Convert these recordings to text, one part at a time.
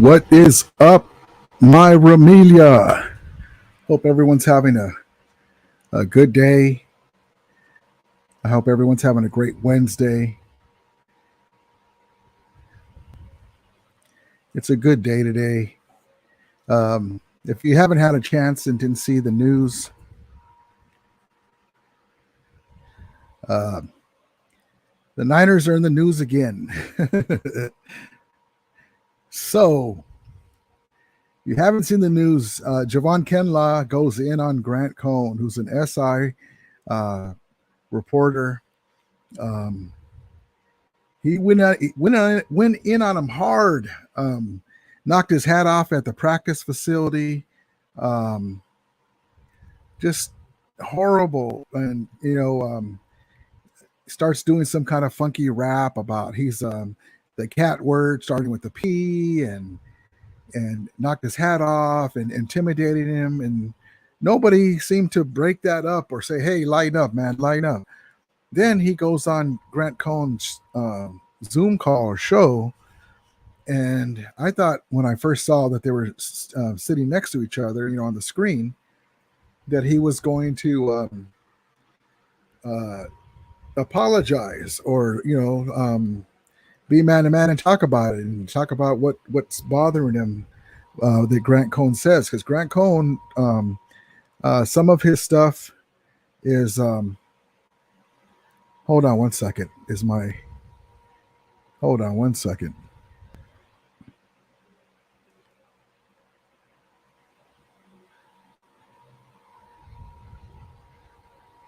What is up, my RAMILIA? Hope everyone's having a good day. I hope everyone's having a great Wednesday. It's a good day today. If you haven't had a chance and didn't see the news, the Niners are in the news again. So, you haven't seen the news. Javon Kenlaw goes in on Grant Cohn, who's an SI reporter. He went in on him hard. Knocked his hat off at the practice facility. Just horrible. And starts doing some kind of funky rap about he's the cat word starting with the P, and knocked his hat off and intimidated him, and nobody seemed to break that up or say, hey, lighten up, man, lighten up. Then he goes on Grant Cohn's Zoom call or show, and I thought when I first saw that they were sitting next to each other, on the screen, that he was going to apologize or be man to man and talk about it and talk about what's bothering him, that Grant Cohn says, because Grant Cohn, some of his stuff is hold on one second. Hold on one second.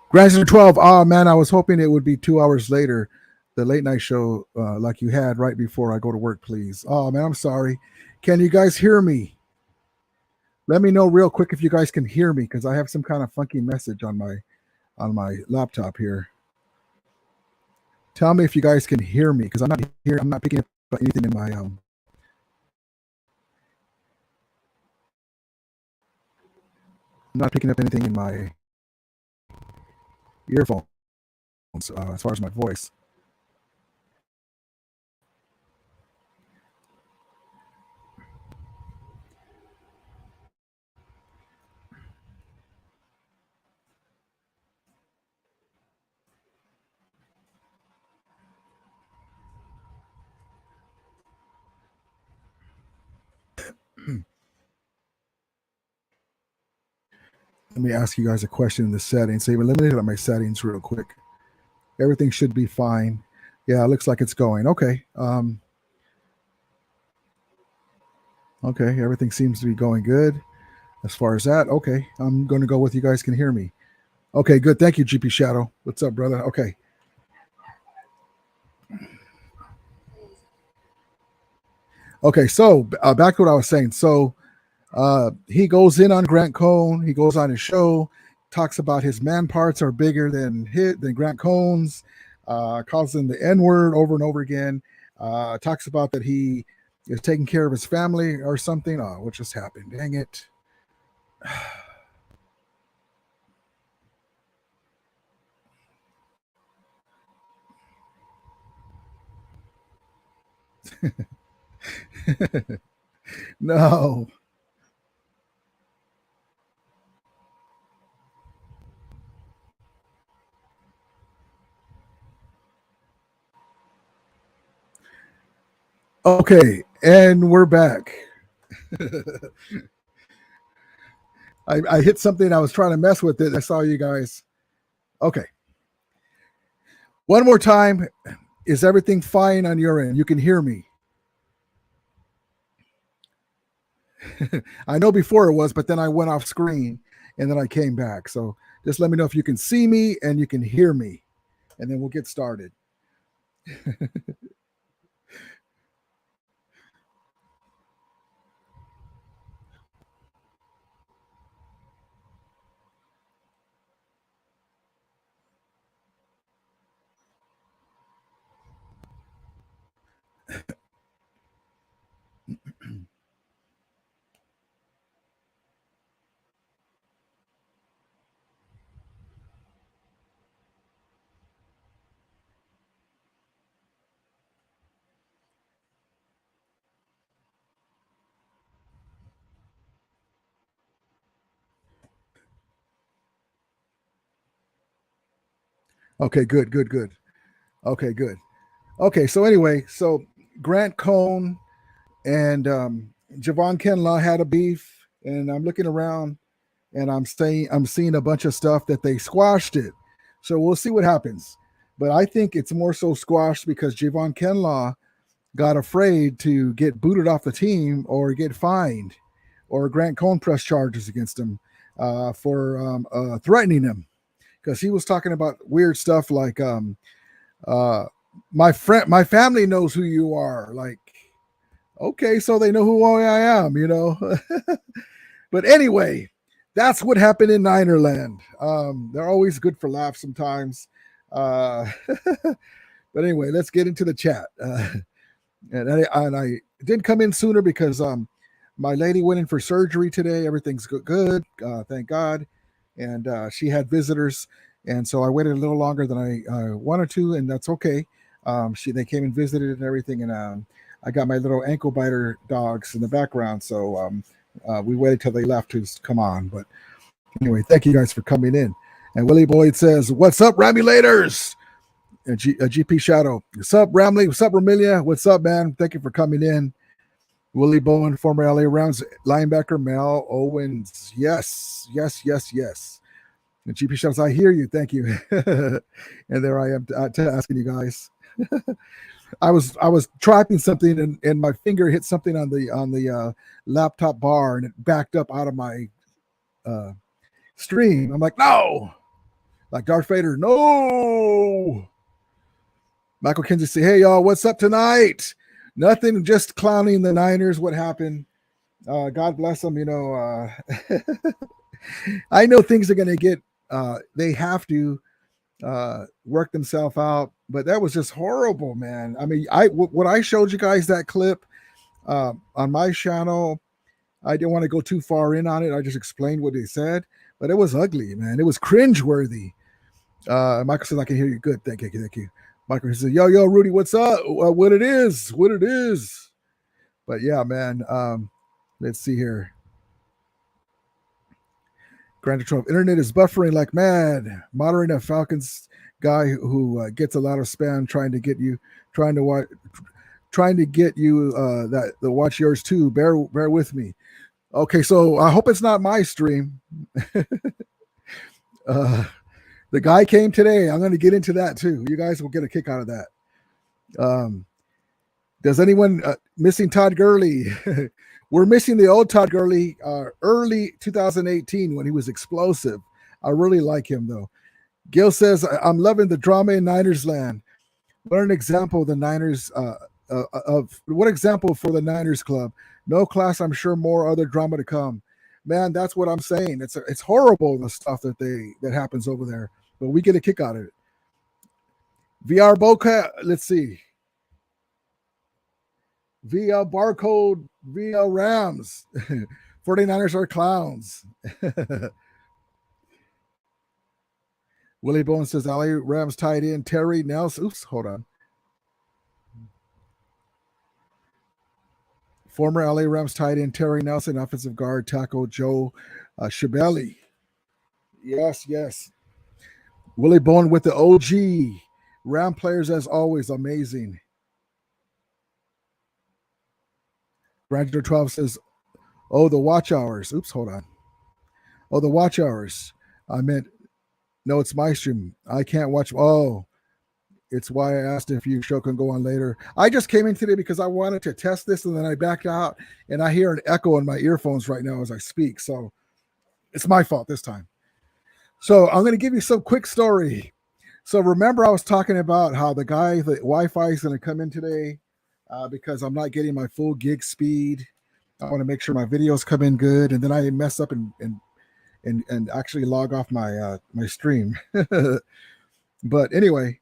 Grandson 12. Oh, man, I was hoping it would be 2 hours later, the late night show like you had right before I go to work, please. Oh, man, I'm sorry. Can you guys hear me? Let me know real quick if you guys can hear me, because I have some kind of funky message on my laptop here. Tell me if you guys can hear me, because I'm not picking up anything in my I'm not picking up anything in my earphones as far as my voice. Let me ask you guys a question in the settings. So let me look at my settings real quick. Everything should be fine. Yeah, it looks like it's going. Okay. Okay, everything seems to be going good as far as that. Okay, I'm going to go with you guys can hear me. Okay, good. Thank you, GP Shadow. What's up, brother? Okay. Okay, so back to what I was saying. So he goes in on Grant Cohn. He goes on his show, talks about his man parts are bigger than Grant Cohn's, calls him the N word over and over again. Talks about that he is taking care of his family or something. Oh, what just happened? Dang it. No. Okay, and we're back. I hit something. I was trying to mess with it. I saw you guys. Okay. One more time. Is everything fine on your end? You can hear me. I know before it was, but then I went off screen and then I came back. So just let me know if you can see me and you can hear me, and then we'll get started. Okay, good, good, good. Okay, good. Okay, so anyway, so Grant Cohn and Javon Kinlaw had a beef, and I'm looking around and I'm seeing a bunch of stuff that they squashed it. So we'll see what happens. But I think it's more so squashed because Javon Kinlaw got afraid to get booted off the team or get fined, or Grant Cohn press charges against him for threatening him because he was talking about weird stuff like uh, my family knows who you are. Like, okay, so they know who I am, you know. But anyway, that's what happened in Ninerland. They're always good for laughs sometimes. Uh, but anyway, let's get into the chat. And I didn't come in sooner because my lady went in for surgery today. Everything's good, thank God. And she had visitors, and so I waited a little longer than I wanted to, and that's okay. They came and visited and everything, and I got my little ankle biter dogs in the background, so we waited till they left to come on. But anyway, thank you guys for coming in. And Willie Boyd says, "What's up, Ramilators?" GP Shadow, "What's up, Ramley? What's up, Ramilia? What's up, man? Thank you for coming in." Willie Bowen, former LA Rams linebacker Mel Owens. Yes, yes, yes, yes. And GP Shadows, I hear you. Thank you. And there I am asking you guys. I was typing something and my finger hit something on the laptop bar and it backed up out of my uh, stream. I'm like, no, like Darth Vader, no. Michael Kinsey say, "Hey y'all, what's up tonight? Nothing, just clowning the Niners. What happened? God bless them. You know, I know things are going to get. They have to work themselves out, but that was just horrible, man. I mean, when I showed you guys that clip on my channel, I didn't want to go too far in on it. I just explained what they said, but it was ugly, man. It was cringeworthy. Michael says, "I can hear you. Good. Thank you. Thank you." Michael says, "Yo, yo, Rudy, what's up? What it is? What it is?" But yeah, man. Let's see here. Grand Trump, internet is buffering like mad. Moderating a Falcons guy who gets a lot of spam trying to watch, trying to get you that the watch yours too. Bear with me. Okay, so I hope it's not my stream. The guy came today. I'm going to get into that too. You guys will get a kick out of that. Does anyone missing Todd Gurley? We're missing the old Todd Gurley, early 2018 when he was explosive. I really like him though. Gil says, "I'm loving the drama in Niners land. What an example of the Niners of what example for the Niners club. No class, I'm sure more other drama to come." Man, that's what I'm saying. It's horrible the stuff that happens over there, but we get a kick out of it. VR Boca, let's see. VL Barcode, VL Rams. 49ers are clowns. Willie Bowen says, LA Rams tight end Terry Nelson. Oops, hold on. Former LA Rams tight end Terry Nelson, offensive guard tackle Joe Shibeli. Yes, yes. Willie Bowen with the OG. Ram players, as always, amazing. Graduate 12 says, "Oh, the watch hours." Oops, hold on. "Oh, the watch hours. I meant, no, it's my stream. I can't watch. Oh, it's why I asked if your show can go on later. I just came in today because I wanted to test this and then I backed out and I hear an echo in my earphones right now as I speak. So it's my fault this time. So I'm going to give you some quick story. So remember I was talking about how the Wi-Fi is going to come in today because I'm not getting my full gig speed. I want to make sure my videos come in good, and then I mess up and actually log off my my stream. But anyway,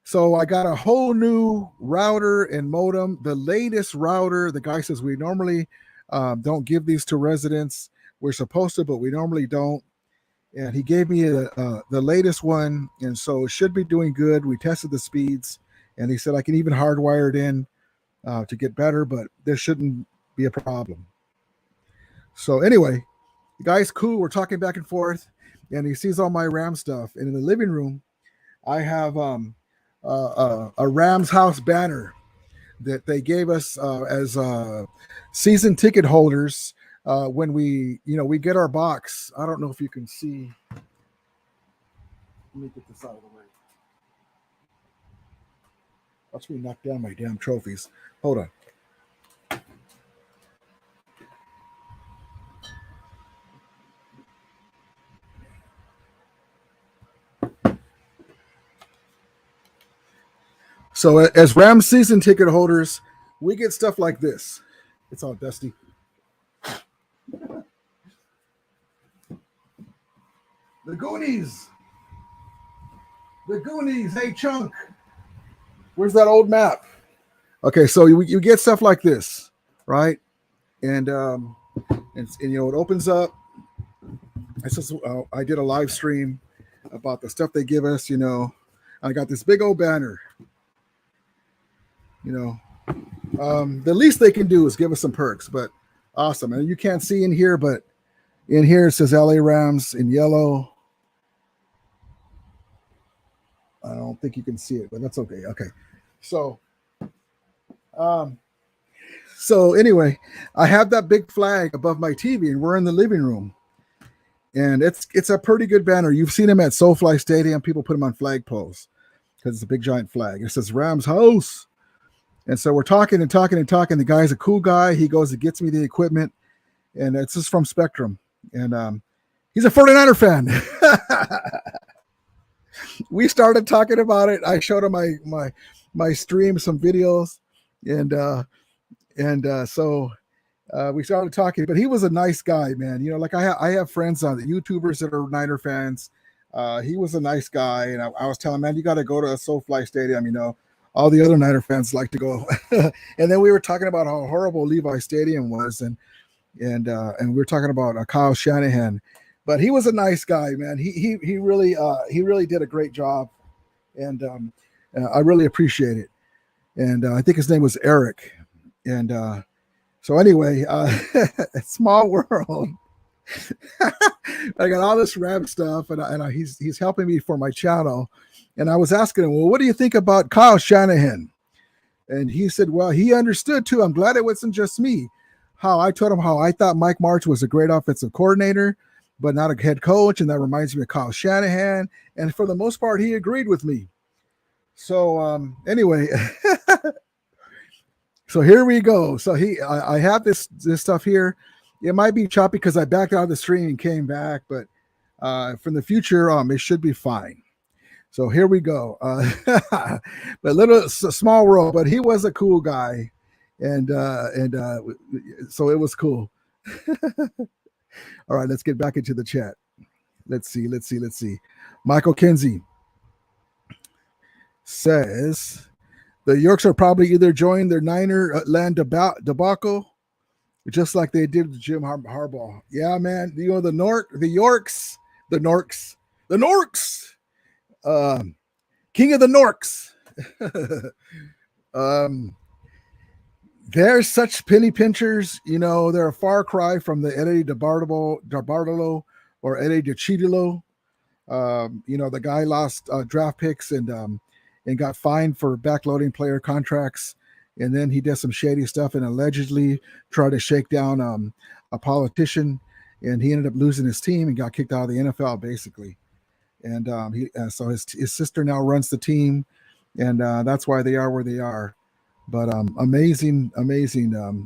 so I got a whole new router and modem, the latest router. The guy says we normally don't give these to residents. We're supposed to, but we normally don't. And he gave me the latest one, and so it should be doing good. We tested the speeds, and he said I can even hardwire it in to get better, but there shouldn't be a problem. So anyway, the guy's cool. We're talking back and forth, and he sees all my RAM stuff. And in the living room, I have a Rams house banner that they gave us as season ticket holders when we get our box. I don't know if you can see. Let me get this out of the way. Watch me knock down my damn trophies. Hold on. So as Rams season ticket holders, we get stuff like this. It's all dusty. The Goonies. The Goonies. Hey, Chunk. Where's that old map? Okay, so you get stuff like this, right? And it opens up. I did a live stream about the stuff they give us. I got this big old banner. The least they can do is give us some perks, but awesome. And you can't see in here, but in here it says LA Rams in yellow. I don't think you can see it, but that's okay. Okay. So anyway, I have that big flag above my TV, and we're in the living room. And it's a pretty good banner. You've seen them at SoFly Stadium. People put them on flagpoles because it's a big giant flag. It says Rams House. And so we're talking and talking and talking. The guy's a cool guy. He goes and gets me the equipment, and it's just from Spectrum. And he's a 49er fan. We started talking about it. I showed him my stream, some videos, and so we started talking. But he was a nice guy, man. Like I have friends on the YouTubers that are Niner fans. He was a nice guy, and I was telling him, man, you got to go to a SoFly Stadium. All the other Niner fans like to go. And then we were talking about how horrible Levi Stadium was, and we were talking about Kyle Shanahan. But he was a nice guy, man. He really did a great job, and I really appreciate it. And I think his name was Eric. And so anyway, small world. I got all this Ram stuff, and he's helping me for my channel. And I was asking him, well, what do you think about Kyle Shanahan? And he said, well, he understood too. I'm glad it wasn't just me. I told him how I thought Mike Martz was a great offensive coordinator, but not a head coach. And that reminds me of Kyle Shanahan. And for the most part, he agreed with me. So anyway, so here we go. So I have this stuff here. It might be choppy because I backed out of the stream and came back, but from the future, it should be fine. So here we go. But small world, but he was a cool guy, and so it was cool. All right, let's get back into the chat. Let's see. Michael Kinsey says the Yorks are probably either join their Niner land debacle, just like they did with Jim Harbaugh. Yeah, man. The Yorks. King of the Norks. They're such penny pinchers. They're a far cry from the Eddie DeBartolo or Eddie DeChidilo. The guy lost draft picks and got fined for backloading player contracts. And then he did some shady stuff and allegedly tried to shake down a politician. And he ended up losing his team and got kicked out of the NFL, basically. And so his sister now runs the team, and that's why they are where they are. But amazing.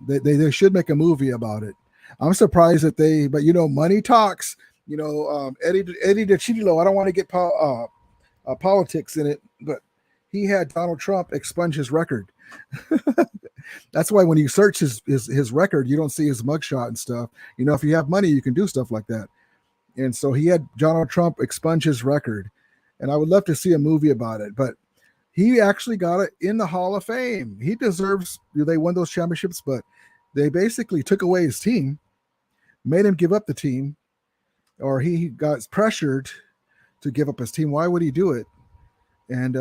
They should make a movie about it. I'm surprised that but money talks. Eddie DeChidilo. I don't want to get politics in it, but he had Donald Trump expunge his record. That's why when you search his record, you don't see his mugshot and stuff. If you have money, you can do stuff like that. And so he had Donald Trump expunge his record. And I would love to see a movie about it. But he actually got it in the Hall of Fame. He deserves, they won those championships, but they basically took away his team, made him give up the team, or he got pressured to give up his team. Why would he do it? And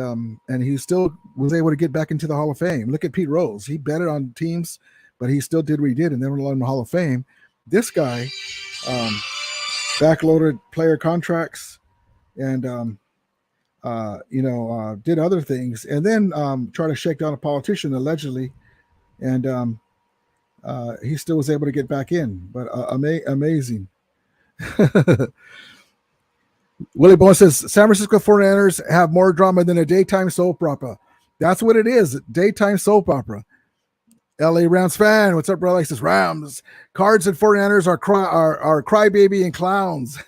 he still was able to get back into the Hall of Fame. Look at Pete Rose. He betted on teams, but he still did what he did and then went in the Hall of Fame. This guy, backloaded player contracts, and did other things, and then try to shake down a politician allegedly, and he still was able to get back in. But amazing. Willie Bowen says San Francisco 49ers have more drama than a daytime soap opera. That's what it is, daytime soap opera. LA Rams fan, what's up, brother? He says Rams, Cards, and 49ers are crybaby and clowns.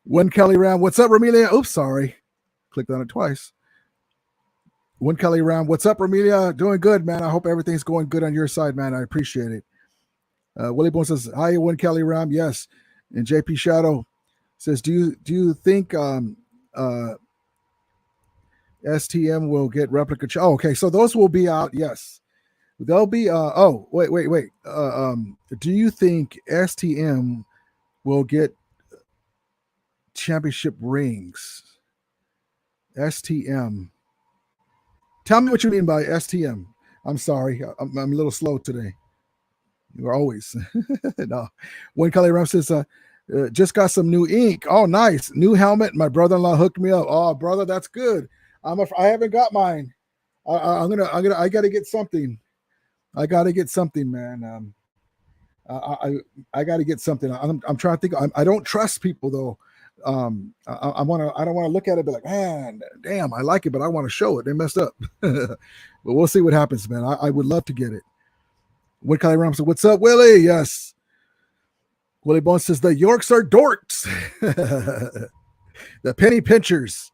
One Kelly Ram, what's up, Ramilia? Oops, sorry. Clicked on it twice. One Kelly Ram, what's up, Ramilia? Doing good, man. I hope everything's going good on your side, man. I appreciate it. Willie Bone says, hi, One Kelly Ram. Yes. And JP Shadow says, do you think STM will get replica? Okay, so those will be out. Yes, they'll be. Wait. Do you think STM will get championship rings? STM. Tell me what you mean by STM. I'm sorry, I'm a little slow today. You're always no. One Kelly Ram says, just got some new ink. Oh, nice new helmet. My brother-in-law hooked me up. Oh, brother, that's good. I haven't got mine. I gotta get something. I gotta get something, man. I gotta get something. I'm trying to think. I don't trust people though. I don't want to look at it and be like, man, damn, I like it, but I want to show it. They messed up. But we'll see what happens, man. I would love to get it. What Kelly Ram said, what's up, Willie? Yes. Willie Bone says the Yorks are dorks. The penny pinchers.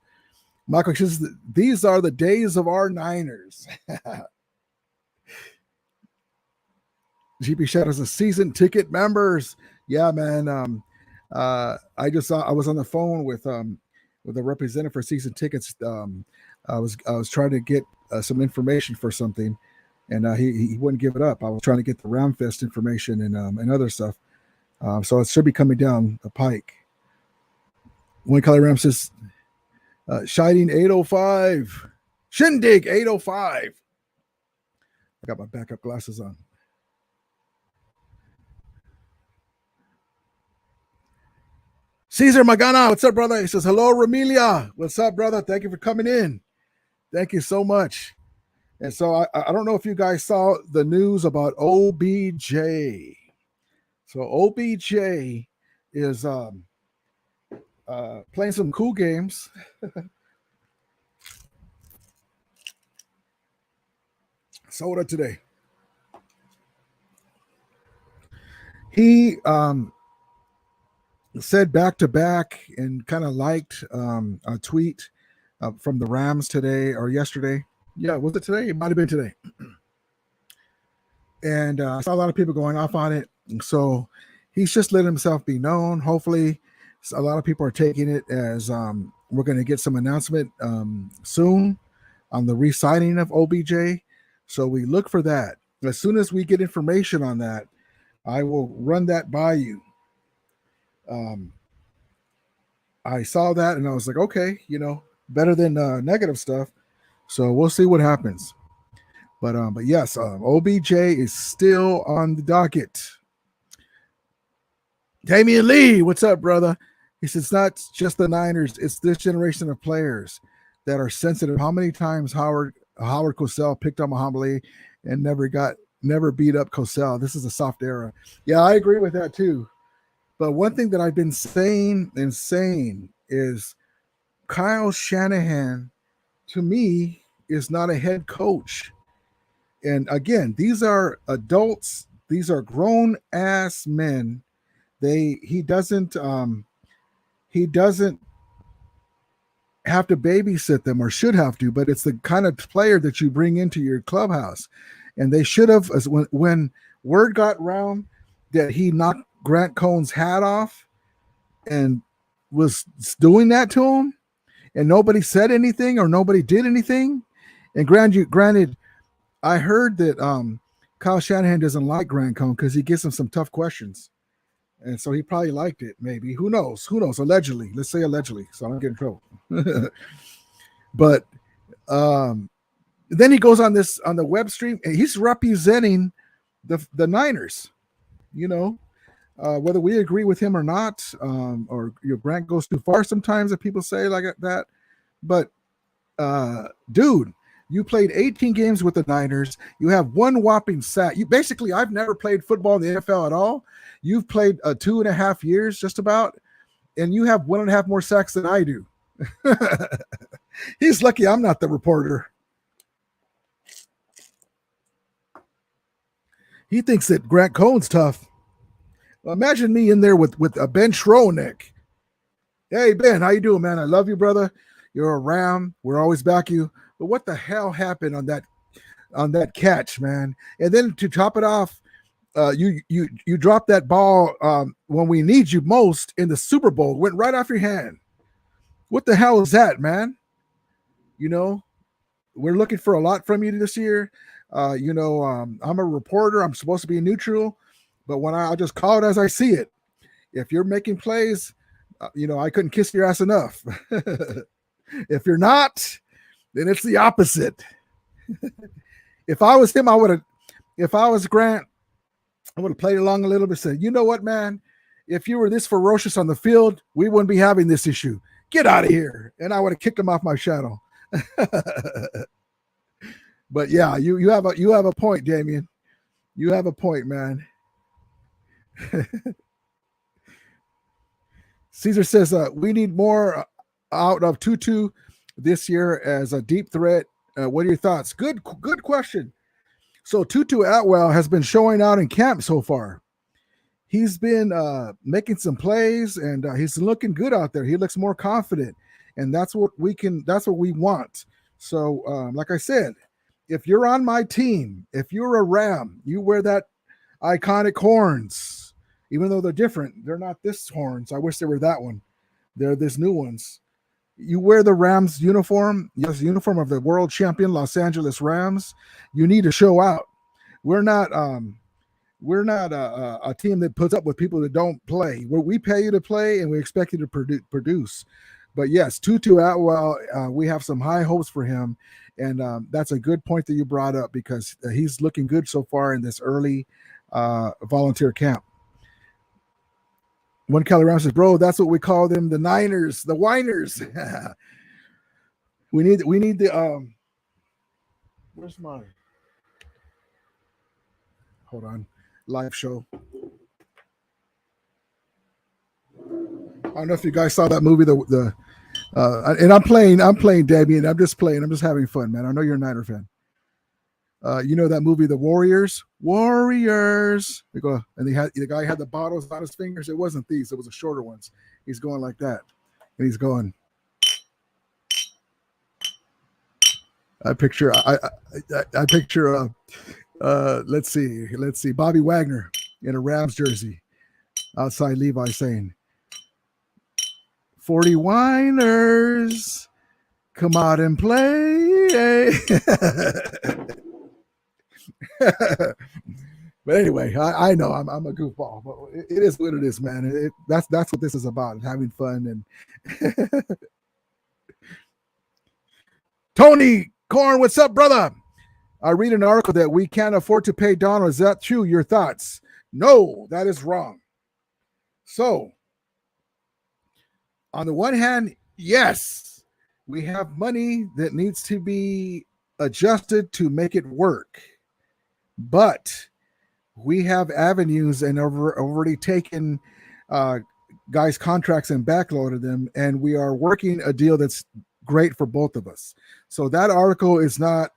Michael says these are the days of our Niners. GP Shadows a season ticket members. Yeah, man. I was on the phone with a representative for season tickets. I was trying to get some information for something, and he wouldn't give it up. I was trying to get the Ramfest information and other stuff. So it should be coming down the pike. One Color Ram says, Shining 805. Shindig 805. I got my backup glasses on. Caesar Magana, what's up, brother? He says, hello, Ramilia. What's up, brother? Thank you for coming in. Thank you so much. And so I don't know if you guys saw the news about OBJ. So OBJ is playing some cool games. Soda today. He said back to back and kind of liked a tweet from the Rams today or yesterday. Yeah, was it today? It might have been today. And I saw a lot of people going off on it. So he's just letting himself be known. Hopefully, a lot of people are taking it as we're going to get some announcement soon on the re-signing of OBJ. So we look for that. As soon as we get information on that, I will run that by you. I saw that and I was like, okay, better than negative stuff. So we'll see what happens. But yes, OBJ is still on the docket. Damian Lee, what's up, brother? He says it's not just the Niners, it's this generation of players that are sensitive. How many times Howard Cosell picked on Muhammad Ali and never beat up Cosell? This is a soft era. Yeah, I agree with that too. But one thing that I've been saying is Kyle Shanahan, to me, is not a head coach. And again, these are adults. These are grown ass men. He doesn't have to babysit them or should have to, but it's the kind of player that you bring into your clubhouse. And they should have, when word got round that he knocked Grant Cohn's hat off and was doing that to him, and nobody said anything or nobody did anything. And granted, I heard that Kyle Shanahan doesn't like Grant Cohn because he gives him some tough questions. And so he probably liked it, maybe. Who knows? Allegedly. Let's say allegedly, so I don't get in trouble. But then he goes on the web stream, and he's representing the Niners. whether we agree with him or not, or Grant goes too far sometimes that people say like that. But dude, you played 18 games with the Niners. You have one whopping sack. You basically, I've never played football in the NFL at all. You've played 2.5 years just about, and you have 1.5 more sacks than I do. He's lucky I'm not the reporter. He thinks that Grant Cohn's tough. Well, imagine me in there with Ben Schroenick. Hey, Ben, how you doing, man? I love you, brother. You're a Ram. We're always back you. But what the hell happened on that catch, man? And then to top it off, you dropped that ball when we need you most in the Super Bowl. Went right off your hand. What the hell is that, man? We're looking for a lot from you this year. I'm a reporter. I'm supposed to be neutral, but when I just call it as I see it. If you're making plays, I couldn't kiss your ass enough. If you're not, then it's the opposite. If I was him, if I was Grant, I would have played along a little bit, said, you know what, man? If you were this ferocious on the field, we wouldn't be having this issue. Get out of here. And I would have kicked him off my shadow. But yeah, you have a point, Damien. You have a point, man. Caesar says we need more out of Tutu this year as a deep threat. What are your thoughts? Good question. So Tutu Atwell has been showing out in camp so far. He's been making some plays, and he's looking good out there. He looks more confident, and that's what we want. So, like I said, if you're on my team, if you're a Ram, you wear that iconic horns, even though they're different. They're not this horns. I wish they were that one. They're this new ones. You wear the Rams uniform, yes, the uniform of the world champion Los Angeles Rams. You need to show out. We're not a team that puts up with people that don't play. We pay you to play, and we expect you to produce. But yes, Tutu Atwell, we have some high hopes for him, and that's a good point that you brought up because he's looking good so far in this early volunteer camp. One Kelly Ram says, bro, that's what we call them, the Niners, the whiners. we need the where's my hold on live show. I don't know if you guys saw that movie, and I'm playing Damien. I'm just having fun, man. I know you're a Niner fan. You know that movie, The Warriors? Warriors. They go, and the guy had the bottles on his fingers. It wasn't these. It was the shorter ones. He's going like that, and he's going. I picture. Let's see. Bobby Wagner in a Rams jersey outside Levi saying, 40 whiners, come out and play. But anyway, I know I'm a goofball, but it is what it is, man. That's what this is about, having fun. And Tony Korn, what's up, brother? I read an article that we can't afford to pay Donald. Is that true? Your thoughts? No, that is wrong. So, on the one hand, yes, we have money that needs to be adjusted to make it work. But we have avenues and already taken guys' contracts and backloaded them, and we are working a deal that's great for both of us. So that article is not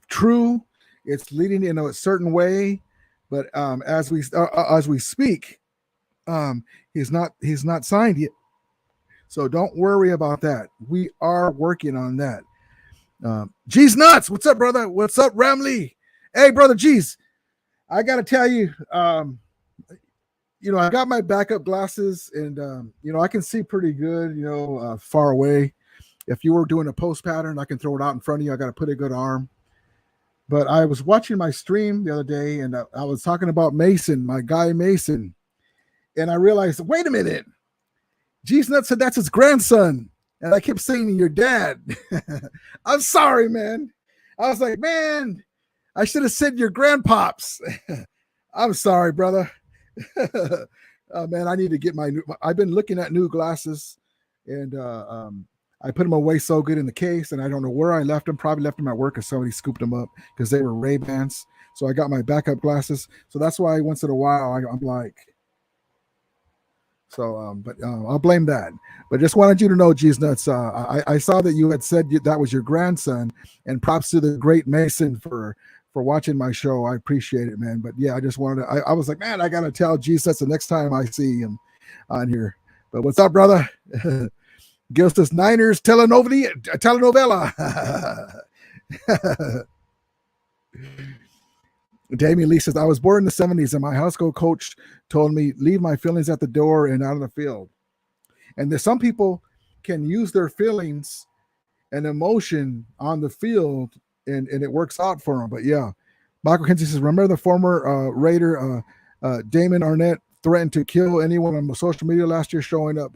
true. It's leading in a certain way, but as we speak, he's not signed yet. So don't worry about that. We are working on that. G's nuts. What's up, brother? What's up, Ramley? Hey, brother G's. I got to tell you, I got my backup glasses, and I can see pretty good, far away. If you were doing a post pattern, I can throw it out in front of you. I got a pretty good arm. But I was watching my stream the other day, and I was talking about Mason, my guy Mason, and I realized, wait a minute, G's Nut said that's his grandson, and I kept saying your dad. I'm sorry, man. I was like, man, I should have said your grandpops. I'm sorry, brother. Man, I need to get my new. I've been looking at new glasses, and I put them away so good in the case, and I don't know where I left them. Probably left them at work, because somebody scooped them up because they were Ray-Bans. So I got my backup glasses. So that's why once in a while I'm like, so, but I'll blame that. But just wanted you to know, G's Nuts. I saw that you had said that was your grandson, and props to the great Mason for watching my show. I appreciate it, man. But yeah, I just wanted to. I was like, man, I gotta tell G's Nuts the next time I see him on here. But what's up, brother? Give us this Niners telenovela. Damien Lee says, I was born in the 70s, and my high school coach told me, leave my feelings at the door and out of the field. And there's some people can use their feelings and emotion on the field, and it works out for them. But yeah, Michael Kinsey says, remember the former Raider Damon Arnett threatened to kill anyone on social media last year, showing up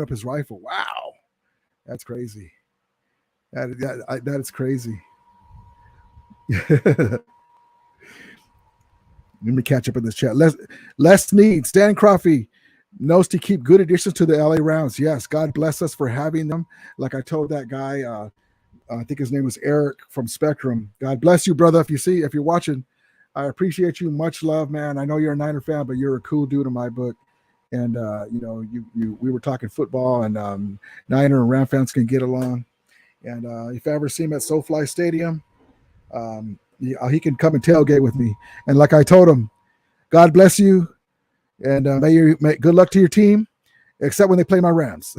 his rifle. Wow, that's crazy. That is crazy. Let me catch up in this chat. Les Sneed, Stan Crawfey knows to keep good additions to the LA Rams. Yes, God bless us for having them. Like I told that guy, I think his name was Eric from Spectrum. God bless you, brother. If you're watching, I appreciate you. Much love, man. I know you're a Niner fan, but you're a cool dude in my book. And we were talking football, and Niner and Ram fans can get along. And if I ever see him at SoFi Stadium, he can come and tailgate with me. And like I told him, God bless you, and may good luck to your team, except when they play my Rams.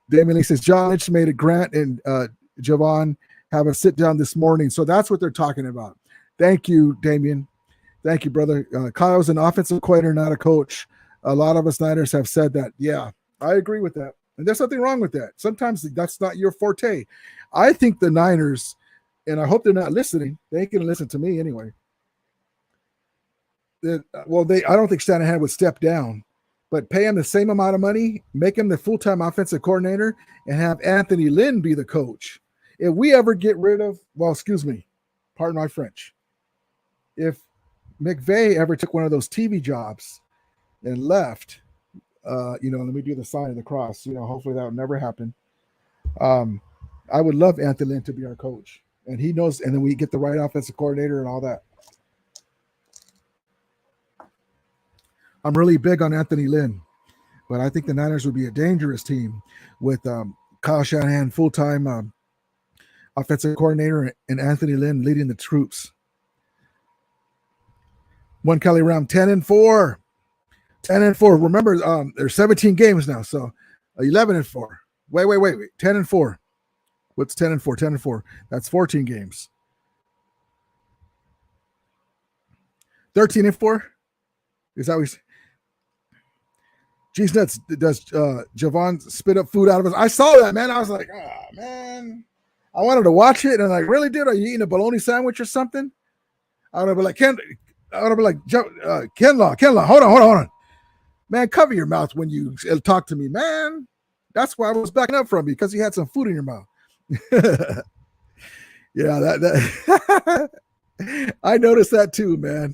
Damien Lee says, John Lynch made a Grant and Javon have a sit down this morning. So that's what they're talking about. Thank you, Damien. Thank you, brother. Kyle's an offensive coordinator, not a coach. A lot of us Niners have said that. Yeah, I agree with that. And there's nothing wrong with that. Sometimes that's not your forte. I think the Niners, and I hope they're not listening. They can listen to me anyway. I don't think Shanahan would step down, but pay him the same amount of money, make him the full-time offensive coordinator, and have Anthony Lynn be the coach. If we ever get rid of, pardon my French, if McVay ever took one of those TV jobs and left, let me do the sign of the cross. Hopefully that would never happen. I would love Anthony Lynn to be our coach, and he knows. And then we get the right offensive coordinator and all that. I'm really big on Anthony Lynn, but I think the Niners would be a dangerous team with Kyle Shanahan full-time offensive coordinator and Anthony Lynn leading the troops. One Kelly Ram 10-4. 10-4. Remember, there's 17 games now, so 11-4. Wait. 10-4. What's 10-4? 10-4. That's 14 games. 13-4. Is that what G's Nuts, does Javon spit up food out of us? I saw that, man. I was like, oh, man. I wanted to watch it, and I'm like, really, dude? Are you eating a bologna sandwich or something? I would be like, Kenlaw, hold on. Man, cover your mouth when you talk to me, man. That's why I was backing up from you, because you had some food in your mouth. Yeah, that I noticed that too, man.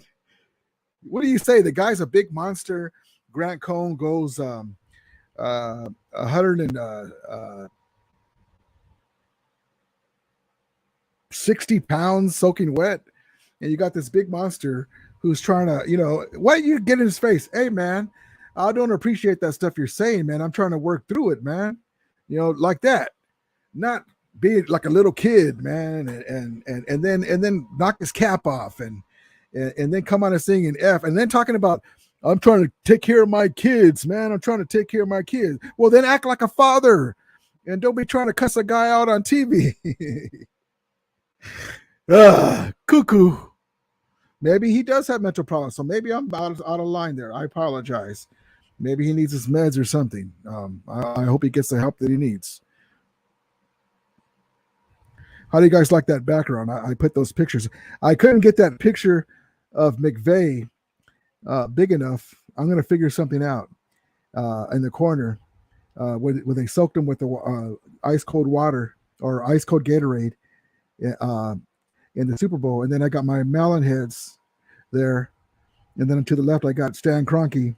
What do you say? The guy's a big monster. Grant Cohn goes 160 pounds soaking wet, and you got this big monster who's trying to, why you get in his face? Hey, man, I don't appreciate that stuff you're saying, man. I'm trying to work through it, man. Like that. Not be like a little kid, man, and then knock his cap off and then come on and sing an F, and then talking about, I'm trying to take care of my kids, man. I'm trying to take care of my kids. Well, then act like a father, and don't be trying to cuss a guy out on TV. Cuckoo. Maybe he does have mental problems, so maybe I'm out of line there. I apologize. Maybe he needs his meds or something. I hope he gets the help that he needs. How do you guys like that background? I put those pictures. I couldn't get that picture of McVay big enough. I'm going to figure something out in the corner where they soaked him with the ice cold water or ice cold Gatorade in the Super Bowl. And then I got my melon heads there. And then to the left, I got Stan Kroenke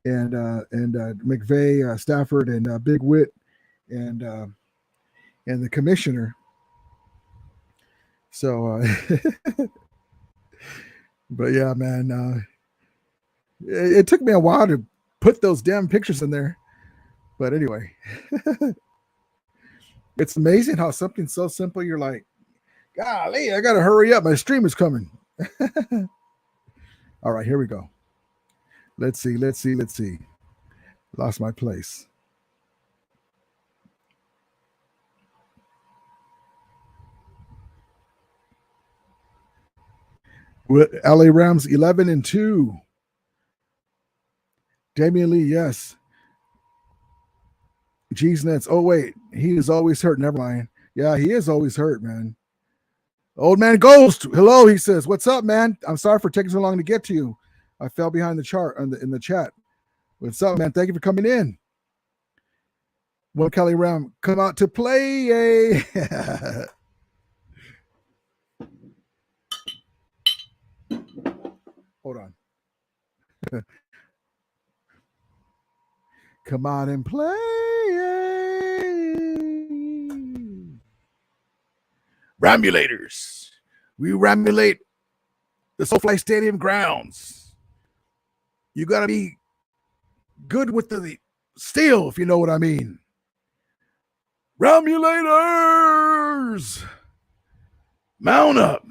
and McVeigh, Stafford, and Big Wit, and uh, and the commissioner. So, but yeah, man, it took me a while to put those damn pictures in there. But anyway, it's amazing how something so simple, you're like, golly, I got to hurry up. My stream is coming. All right, here we go. Let's see. Lost my place. With LA Rams 11-2. Damian Lee, yes. G's Nets. Oh, wait. He is always hurt. Never mind. Yeah, he is always hurt, man. Old man Ghost. Hello, he says. What's up, man? I'm sorry for taking so long to get to you. I fell behind the chart in the chat. What's up, man? Thank you for coming in. Will Kelly Ram come out to play? Hold on. Come out and play. Ramulators. We ramulate the SoFi Stadium grounds. You got to be good with the steel, if you know what I mean. Ramulators. Mount up.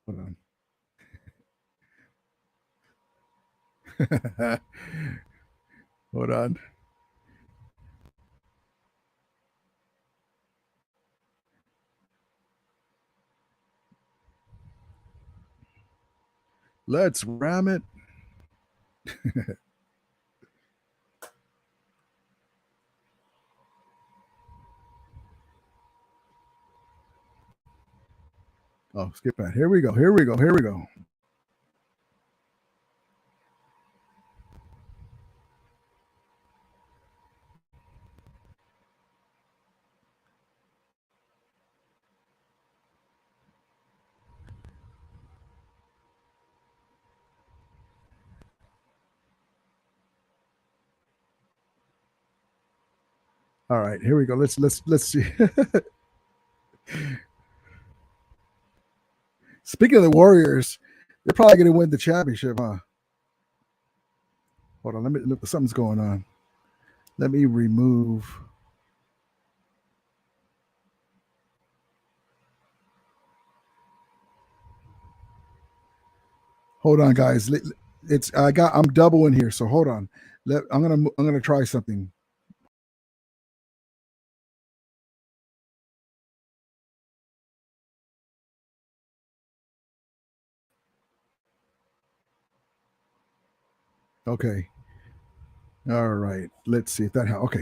Hold on. Hold on. Let's ram it. Oh, skip that. Here we go. All right, here we go. Let's see. Speaking of the Warriors, they're probably going to win the championship, huh? Hold on, let me look. Something's going on. Let me remove. Hold on, guys. I'm double in here, so hold on. I'm gonna try something. Okay. All right. Let's see if that helps.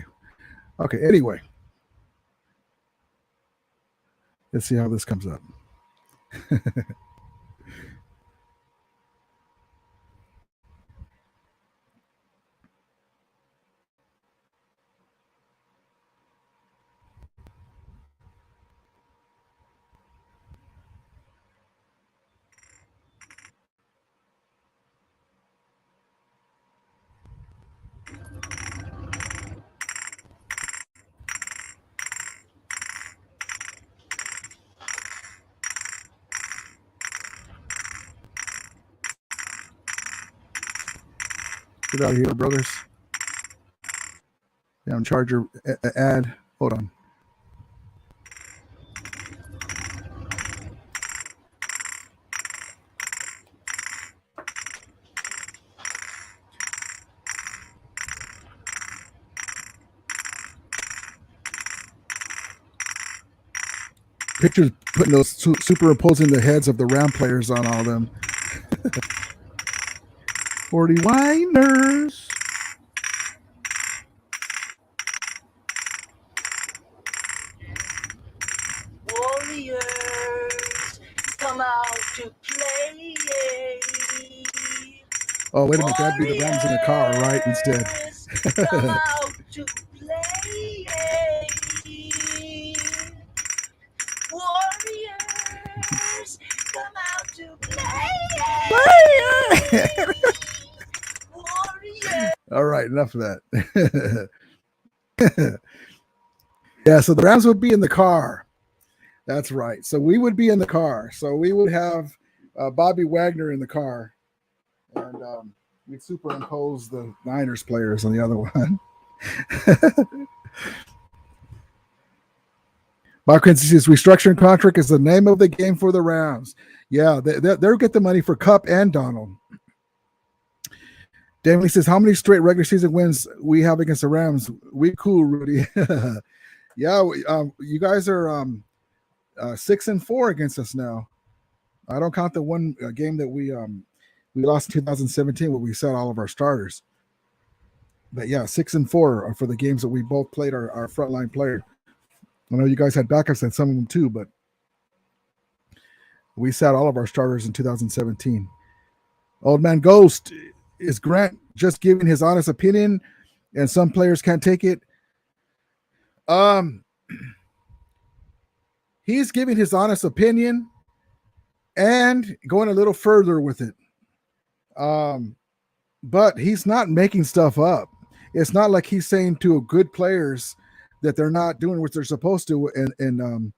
Okay. Anyway, let's see how this comes up. Get out of here, brothers. Down charger ad. Hold on. Pictures putting those superimposing the heads of the Ram players on all of them. 40 Winers. Warriors, come out to play. Oh, wait a minute. That'd be the Rams in the car, right? Instead. Come out to play. Warriors, come out to Warrior. All right, enough of that. Yeah, so the Rams would be in the car. That's right. So we would be in the car. So we would have Bobby Wagner in the car, and we'd superimpose the Niners players on the other one. Mark Quincy says restructuring contract is the name of the game for the Rams. Yeah, they'll get the money for Cup and Donald. Damley says, how many straight regular season wins we have against the Rams? We cool, Rudy. Yeah, you guys are 6-4 against us now. I don't count the one game that we lost in 2017 where we set all of our starters. But yeah, 6-4 for the games that we both played our frontline player. I know you guys had backups and some of them too, but we sat all of our starters in 2017. Old Man Ghost, is Grant just giving his honest opinion and some players can't take it? He's giving his honest opinion and going a little further with it. But he's not making stuff up. It's not like he's saying to good players that they're not doing what they're supposed to, and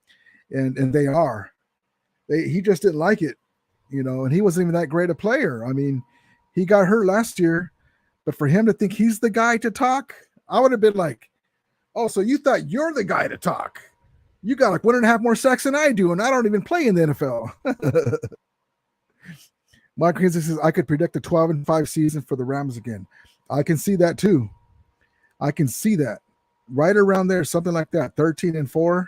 they are. He just didn't like it, and he wasn't even that great a player. I mean, he got hurt last year, but for him to think he's the guy to talk, I would have been like, oh, so you thought you're the guy to talk. You got like 1.5 more sacks than I do, and I don't even play in the NFL. Mike Kinsey says, I could predict a 12-5 season for the Rams again. I can see that too. I can see that. Right around there, something like that, 13-4.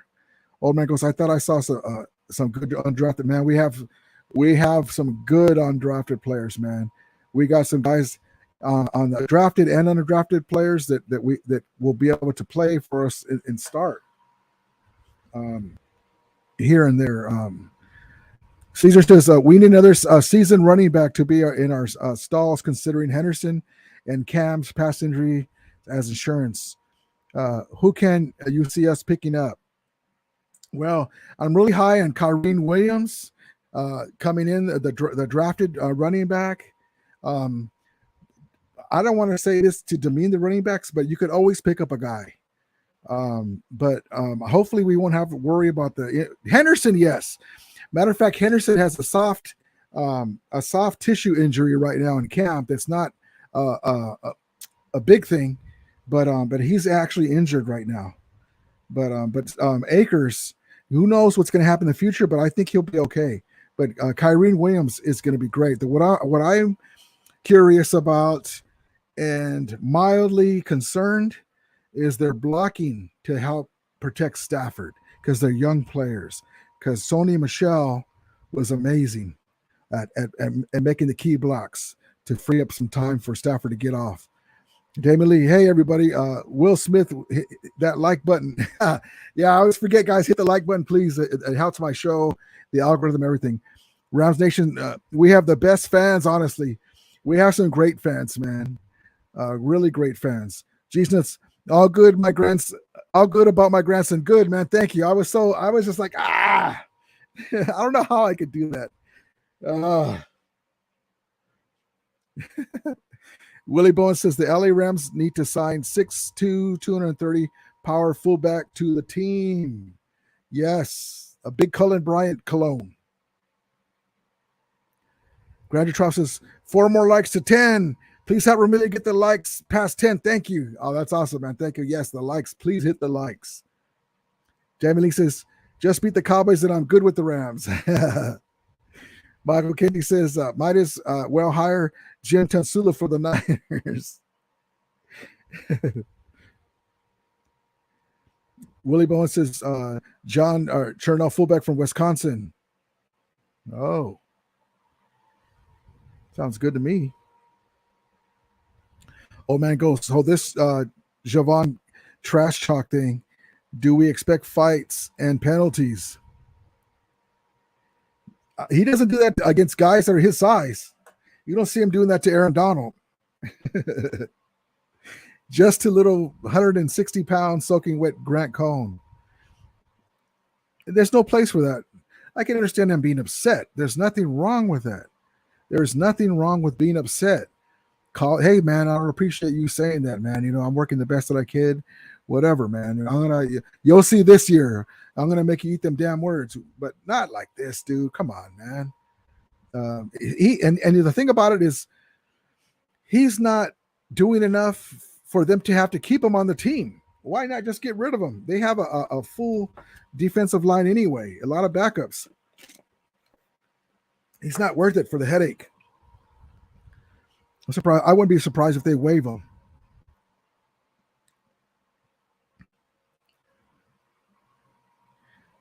Old Man goes, I thought I saw some good undrafted, man. We have some good undrafted players, man. We got some guys on the drafted and undrafted players that will be able to play for us and start here and there. Caesar says we need another season running back to be in our stalls, considering Henderson and Cam's past injury as insurance. Who can you see us picking up? Well, I'm really high on Kyrene Williams coming in, the drafted running back. I don't want to say this to demean the running backs, but you could always pick up a guy. But hopefully we won't have to worry about the Henderson. Yes, matter of fact, Henderson has a soft tissue injury right now in camp. That's not a big thing, but he's actually injured right now. But Akers, who knows what's going to happen in the future? But I think he'll be okay. But Kyrene Williams is going to be great. What I'm curious about and mildly concerned is their blocking to help protect Stafford because they're young players. Because Sony Michel was amazing at making the key blocks to free up some time for Stafford to get off. Damon Lee, hey everybody, Will Smith, hit that like button. Yeah, I always forget, guys, hit the like button, please. It helps my show, the algorithm, everything. Rams Nation, we have the best fans, honestly. We have some great fans, man. Really great fans. Jesus, all good about my grandson. Good, man. Thank you. I was just like, I don't know how I could do that. Willie Bowen says the LA Rams need to sign 6'2", 230 power fullback to the team. Yes, a big Cullen Bryant cologne. Grander Trout says 4 more likes to 10. Please help Ramilia get the likes past 10. Thank you. Oh, that's awesome, man. Thank you. Yes, the likes. Please hit the likes. Jamie Lee says, just beat the Cowboys and I'm good with the Rams. Michael Kennedy says, might as well hire Jim Tansula for the Niners. Willie Bowen says, John Chernow, fullback from Wisconsin. Oh. Sounds good to me. Old Man goes, so this Javon trash talk thing, do we expect fights and penalties? He doesn't do that against guys that are his size. You don't see him doing that to Aaron Donald. Just to little 160-pound soaking wet Grant Cohn. There's no place for that. I can understand him being upset. There's nothing wrong with that. There's nothing wrong with being upset. Call, hey man, I appreciate you saying that, man. I'm working the best that I can, whatever, man. You'll see this year. I'm gonna make you eat them damn words, but not like this, dude. Come on, man. And the thing about it is, he's not doing enough for them to have to keep him on the team. Why not just get rid of him? They have a full defensive line anyway, a lot of backups. He's not worth it for the headache. I'm surprised. I wouldn't be surprised if they waive him.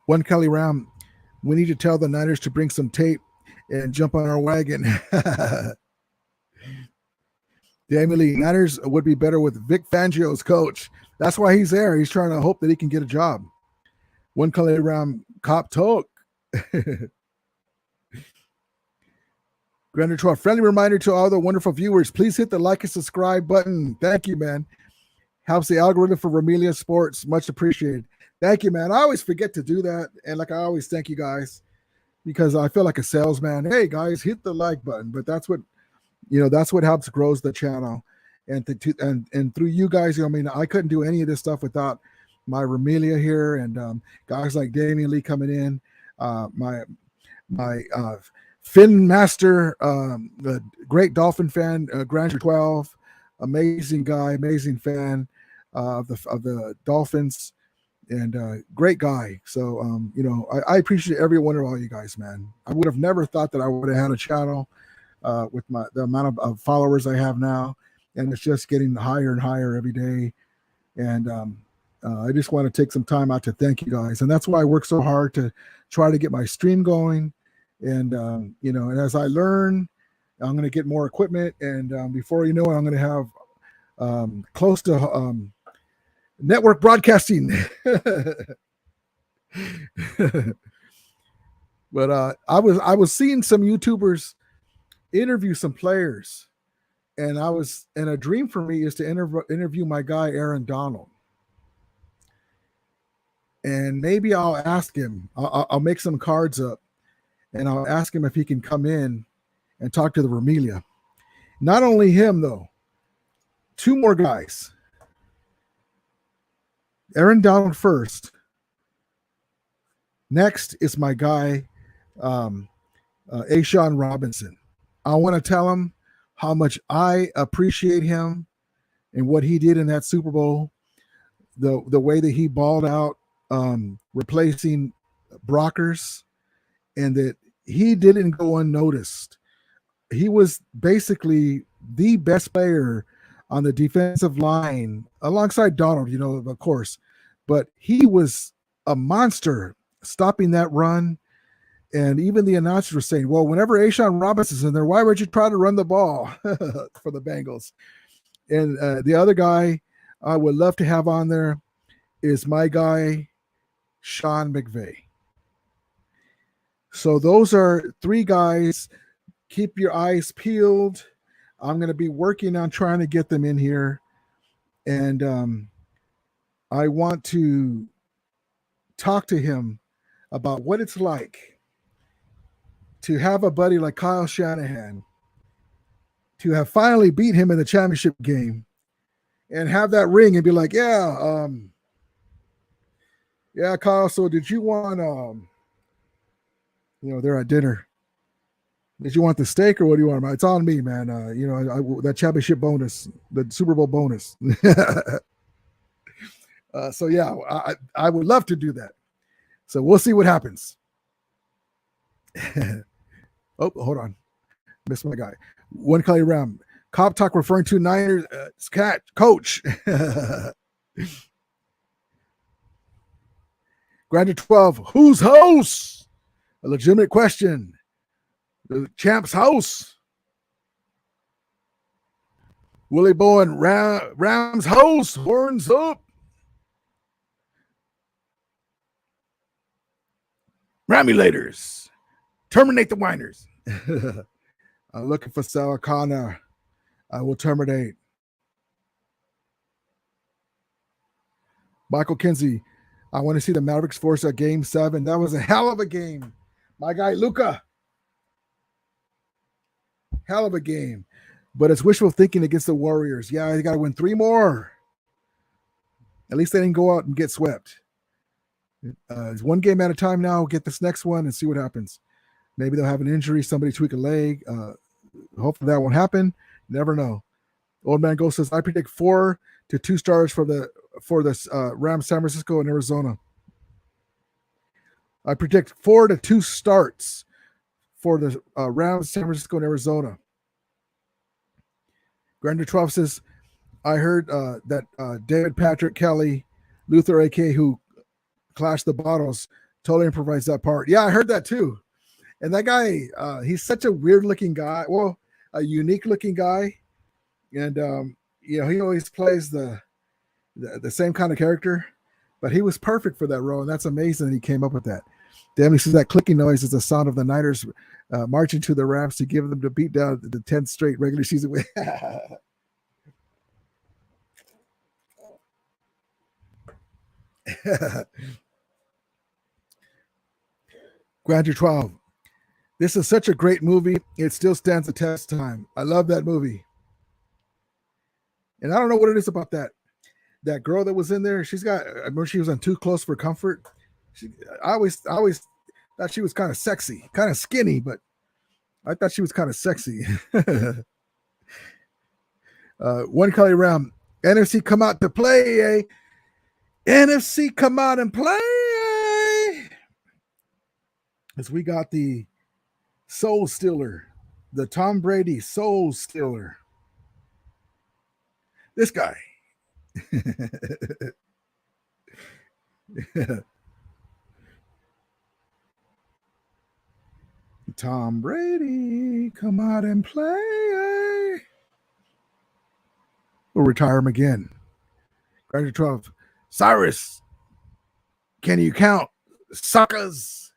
One Kelly Ram, we need to tell the Niners to bring some tape and jump on our wagon. The Emily Niners would be better with Vic Fangio's coach. That's why he's there. He's trying to hope that he can get a job. One Kelly Ram, cop talk. Grander 12, friendly reminder to all the wonderful viewers, please hit the like and subscribe button. Thank you, man. Helps the algorithm for Ramilia Sports. Much appreciated. Thank you, man. I always forget to do that. And I always thank you guys because I feel like a salesman. Hey, guys, hit the like button. But that's what helps grows the channel. And through you guys, I couldn't do any of this stuff without my Ramilia here and guys like Damian Lee coming in, my Finn Master, the great Dolphin fan, Granger 12, amazing guy, amazing fan of the Dolphins, and great guy. So I appreciate every one of all you guys, man. I would have never thought that I would have had a channel with the amount of followers I have now, and it's just getting higher and higher every day. And I just want to take some time out to thank you guys, and that's why I work so hard to try to get my stream going. And and as I learn, I'm going to get more equipment, and before you know it, I'm going to have close to network broadcasting. But I was seeing some YouTubers interview some players, and a dream for me is to interview my guy Aaron Donald, and maybe I'll ask him. I'll make some cards up, and I'll ask him if he can come in and talk to the Ramilia. Not only him though, two more guys. Aaron Donald first. Next is my guy, Ashawn Robinson. I want to tell him how much I appreciate him and what he did in that Super Bowl, the way that he balled out, replacing Brockers, and that he didn't go unnoticed. He was basically the best player on the defensive line alongside Donald, of course, but he was a monster stopping that run. And even the announcers were saying, well, whenever Ashawn Robinson's in there, why would you try to run the ball for the Bengals? And the other guy I would love to have on there is my guy, Sean McVay. So those are three guys. Keep your eyes peeled. I'm going to be working on trying to get them in here. And I want to talk to him about what it's like to have a buddy like Kyle Shanahan, to have finally beat him in the championship game and have that ring and be like, yeah, Kyle, so did you want, they're at dinner. Did you want the steak or what do you want? It's on me, man. That championship bonus, the Super Bowl bonus. So yeah, I would love to do that. So we'll see what happens. Oh, hold on. Missed my guy. One Kelly Ram. Cop Talk referring to Niners cat coach. Grander 12. Whose house? A legitimate question. The champ's house. Willie Bowen, Rams house, horns up. Ramilators, terminate the whiners. I'm looking for Sarah Connor. I will terminate. Michael Kinsey, I want to see the Mavericks force a game 7. That was a hell of a game. My guy, Luca. Hell of a game. But it's wishful thinking against the Warriors. Yeah, you got to win 3 more. At least they didn't go out and get swept. It's 1 game at a time now. Get this next one and see what happens. Maybe they'll have an injury, somebody tweak a leg. Hopefully that won't happen. Never know. Old Man Ghost says, I predict 4 to 2 stars for the Rams, San Francisco, and Arizona. I predict 4 to 2 starts for the Rams, San Francisco, and Arizona. Grander 12 says, I heard that David Patrick Kelly, Luther AK, who clashed the bottles, totally improvised that part. Yeah, I heard that too. And that guy, he's such a weird looking guy. Well, a unique looking guy. And, he always plays the same kind of character. But he was perfect for that role. And that's amazing that he came up with that. Damn, he says that clicking noise is the sound of the Niners marching to the Rams to give them to beat down the 10th straight regular season win. Grander 12. This is such a great movie. It still stands the test of time. I love that movie. And I don't know what it is about that girl that was in there. I remember she was on Too Close for Comfort. I always thought she was kind of sexy, kind of skinny, but I thought she was kind of sexy. One Kelly Ram, NFC come out to play, eh? NFC come out and play, eh? As we got the Soul Stealer, the Tom Brady Soul Stealer. This guy. Tom Brady, come out and play. We'll retire him again. Grander 12. Cyrus, can you count suckers?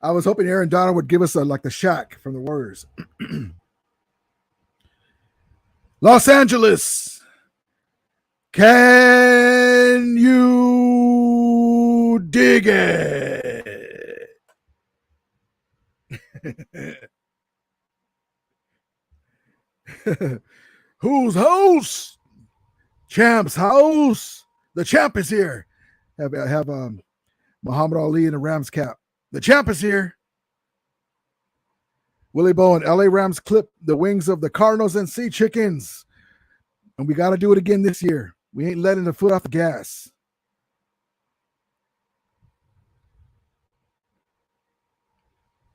I was hoping Aaron Donald would give us like the Shaq from the Warriors. Los Angeles, can you dig it? Whose house? Champ's house. The champ is here. Have Muhammad Ali in a Rams cap. The champ is here. Willie Bowen, LA Rams clip the wings of the Cardinals and Sea Chickens. And we got to do it again this year. We ain't letting the foot off the gas.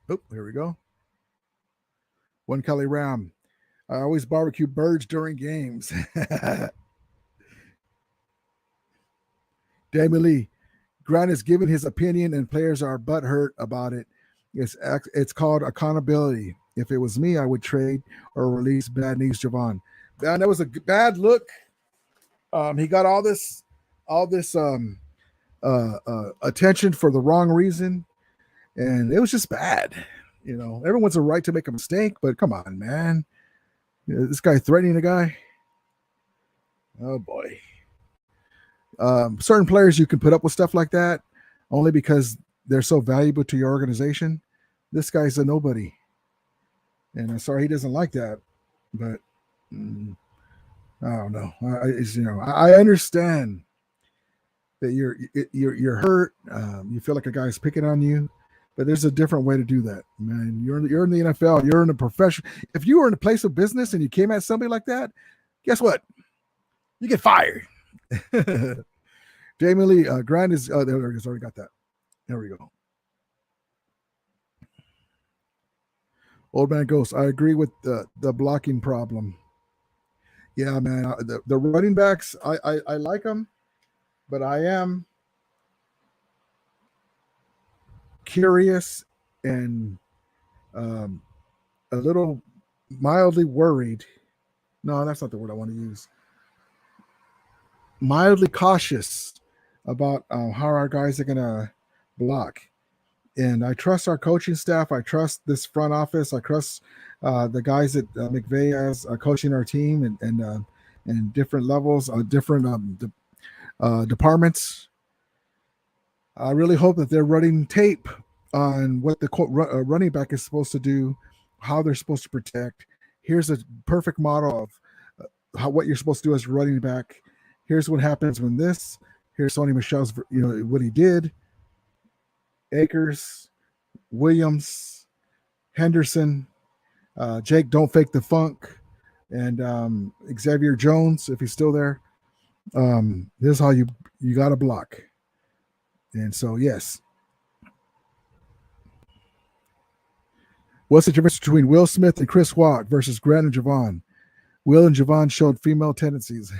Oh, here we go. One Kelly Ram. I always barbecue birds during games. Damon Lee. Grant is giving his opinion and players are butthurt about it. It's called accountability. If it was me, I would trade or release Bad News Javon. Man, that was a bad look. He got all this attention for the wrong reason, and it was just bad. Everyone's a right to make a mistake, but come on, man. This guy threatening a guy. Oh boy. Certain players you can put up with stuff like that only because they're so valuable to your organization. This guy's a nobody, and I'm sorry he doesn't like that, but I don't know. I understand that you're hurt. You feel like a guy's picking on you, but there's a different way to do that, man. You're in the NFL. You're in a profession. If you were in a place of business and you came at somebody like that, guess what? You get fired. Jamie Lee, Grant is there. He's already got that. There we go. Old Man Ghost, I agree with the blocking problem. Yeah, man. The running backs, I like them, but I am curious and a little mildly worried. No, that's not the word I want to use. Mildly cautious about how our guys are going to block. And I trust our coaching staff. I trust this front office. I trust the guys that McVay has coaching our team and different levels, different departments. I really hope that they're running tape on what the running back is supposed to do, how they're supposed to protect. Here's a perfect model of what you're supposed to do as running back. Here's what happens when this. Here's Sony Michel's, what he did. Akers, Williams, Henderson, Jake, don't fake the funk, and Xavier Jones, if he's still there. This is how you got to block. And so, yes. What's the difference between Will Smith and Chris Watt versus Grant and Javon? Will and Javon showed female tendencies.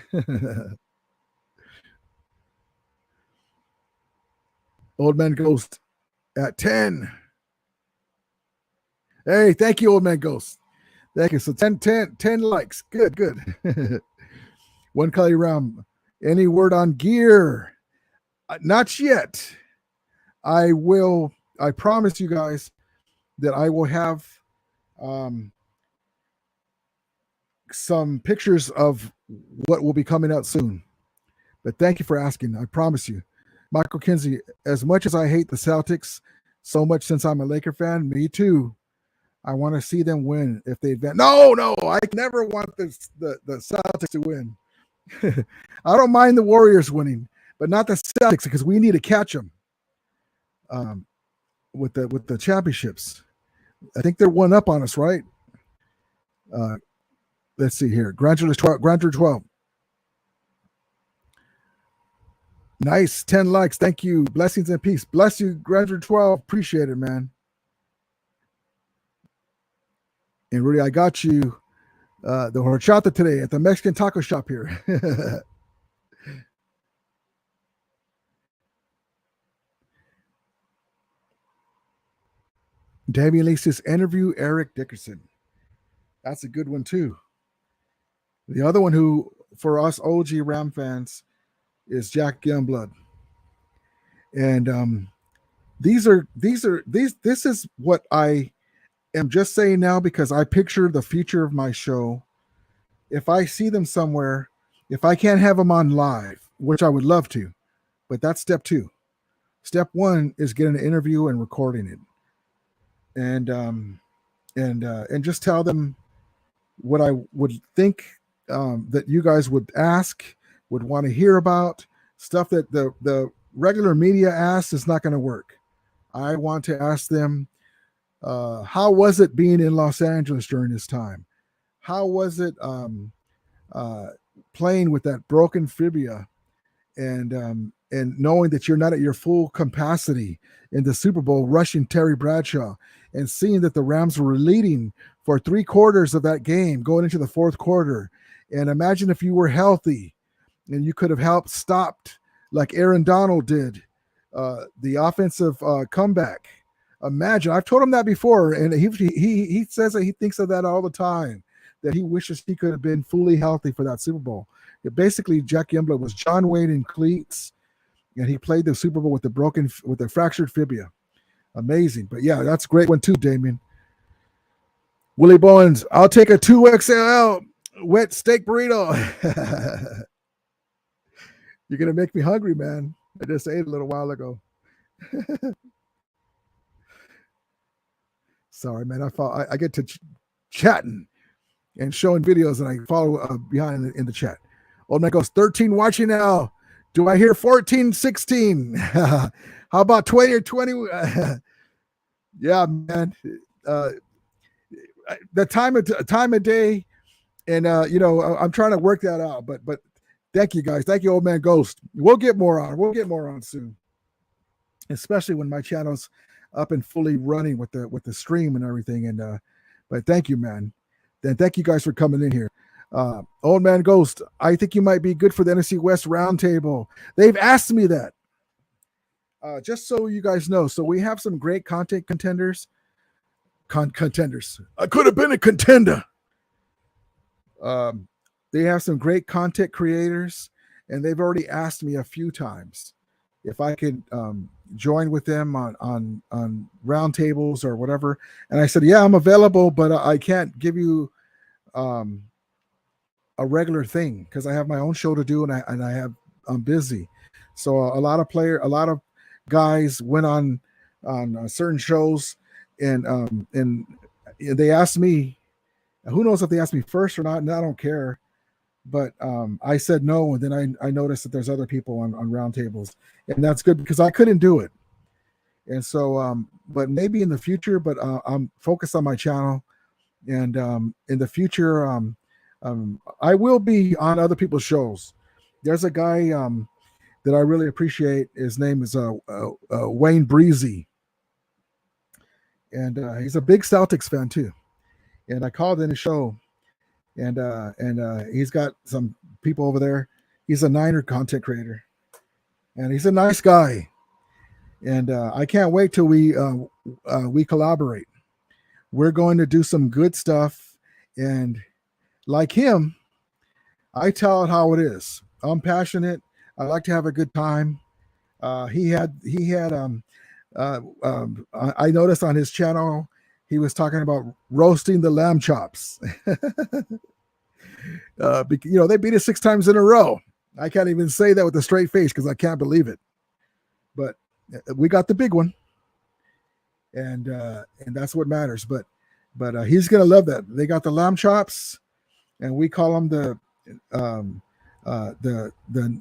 Old Man Ghost at 10. Hey, thank you, Old Man Ghost. Thank you. So 10 likes. Good. One Kelly Ram. Any word on gear? Not yet. I promise you guys that I will have some pictures of what will be coming out soon. But thank you for asking. I promise you. Michael Kinsey, as much as I hate the Celtics so much since I'm a Laker fan, me too. I want to see them win if they advance. No, I never want the Celtics to win. I don't mind the Warriors winning, but not the Celtics because we need to catch them with the championships. I think they're one up on us, right? Let's see here. Granger 12. Nice. 10 likes. Thank you. Blessings and peace. Bless you, Granger 12. Appreciate it, man. And Rudy, I got you the horchata today at the Mexican taco shop here. Damian Lee says, interview Eric Dickerson. That's a good one, too. The other one who, for us OG Ram fans, is Jack Youngblood. And this is what I am just saying now because I picture the future of my show. If I see them somewhere, if I can't have them on live, which I would love to, but that's step 2. Step 1 is getting an interview and recording it. And just tell them what I would think that you guys would ask, would want to hear about. Stuff that the regular media asks is not going to work. I want to ask them, how was it being in Los Angeles during this time? How was it playing with that broken fibula and knowing that you're not at your full capacity in the Super Bowl, rushing Terry Bradshaw and seeing that the Rams were leading for 3/4 of that game going into the fourth quarter. And imagine if you were healthy and you could have helped stopped like Aaron Donald did the offensive comeback. Imagine, I've told him that before, and he says that he thinks of that all the time, that he wishes he could have been fully healthy for that Super Bowl. Basically, Jack Youngblood was John Wayne in cleats, and he played the Super Bowl with the fractured fibula. Amazing. But yeah, that's a great one too, Damien. Willie Bowens, I'll take a 2XL wet steak burrito. You're going to make me hungry, man. I just ate a little while ago. Sorry, man. I get to chatting and showing videos, and I follow behind in the chat. Old man goes, 13 watching now. Do I hear 14, 16? How about 20 or 20? Yeah, man. The time of day, and I'm trying to work that out. But thank you guys. Thank you, Old Man Ghost. We'll get more on soon, especially when my channel's up and fully running with the stream and everything. And but thank you, man. Then thank you guys for coming in here. Old Man Ghost, I think you might be good for the NFC West Roundtable. They've asked me that. Just so you guys know. So we have some great content contenders. Contenders. I could have been a contender. They have some great content creators, and they've already asked me a few times if I could join with them on roundtables or whatever. And I said, yeah, I'm available, but I can't give you a regular thing because I have my own show to do, and I'm busy. So a lot of guys went on certain shows and they asked me, who knows if they asked me first or not, and I don't care. But I said no, and then I noticed that there's other people on roundtables, and that's good because I couldn't do it. And so, but maybe in the future, but I'm focused on my channel, and in the future, I will be on other people's shows. There's a guy that I really appreciate. His name is Wayne Breezy, and he's a big Celtics fan too. And I called in his show, and he's got some people over there. He's a Niner content creator, and he's a nice guy. And I can't wait till we collaborate. We're going to do some good stuff, and like him, I tell it how it is. I'm passionate. I like to have a good time. He had I noticed on his channel he was talking about roasting the lamb chops. They beat us 6 times in a row. I can't even say that with a straight face because I can't believe it. But we got the big one, and that's what matters. But he's gonna love that. They got the lamb chops, and we call them the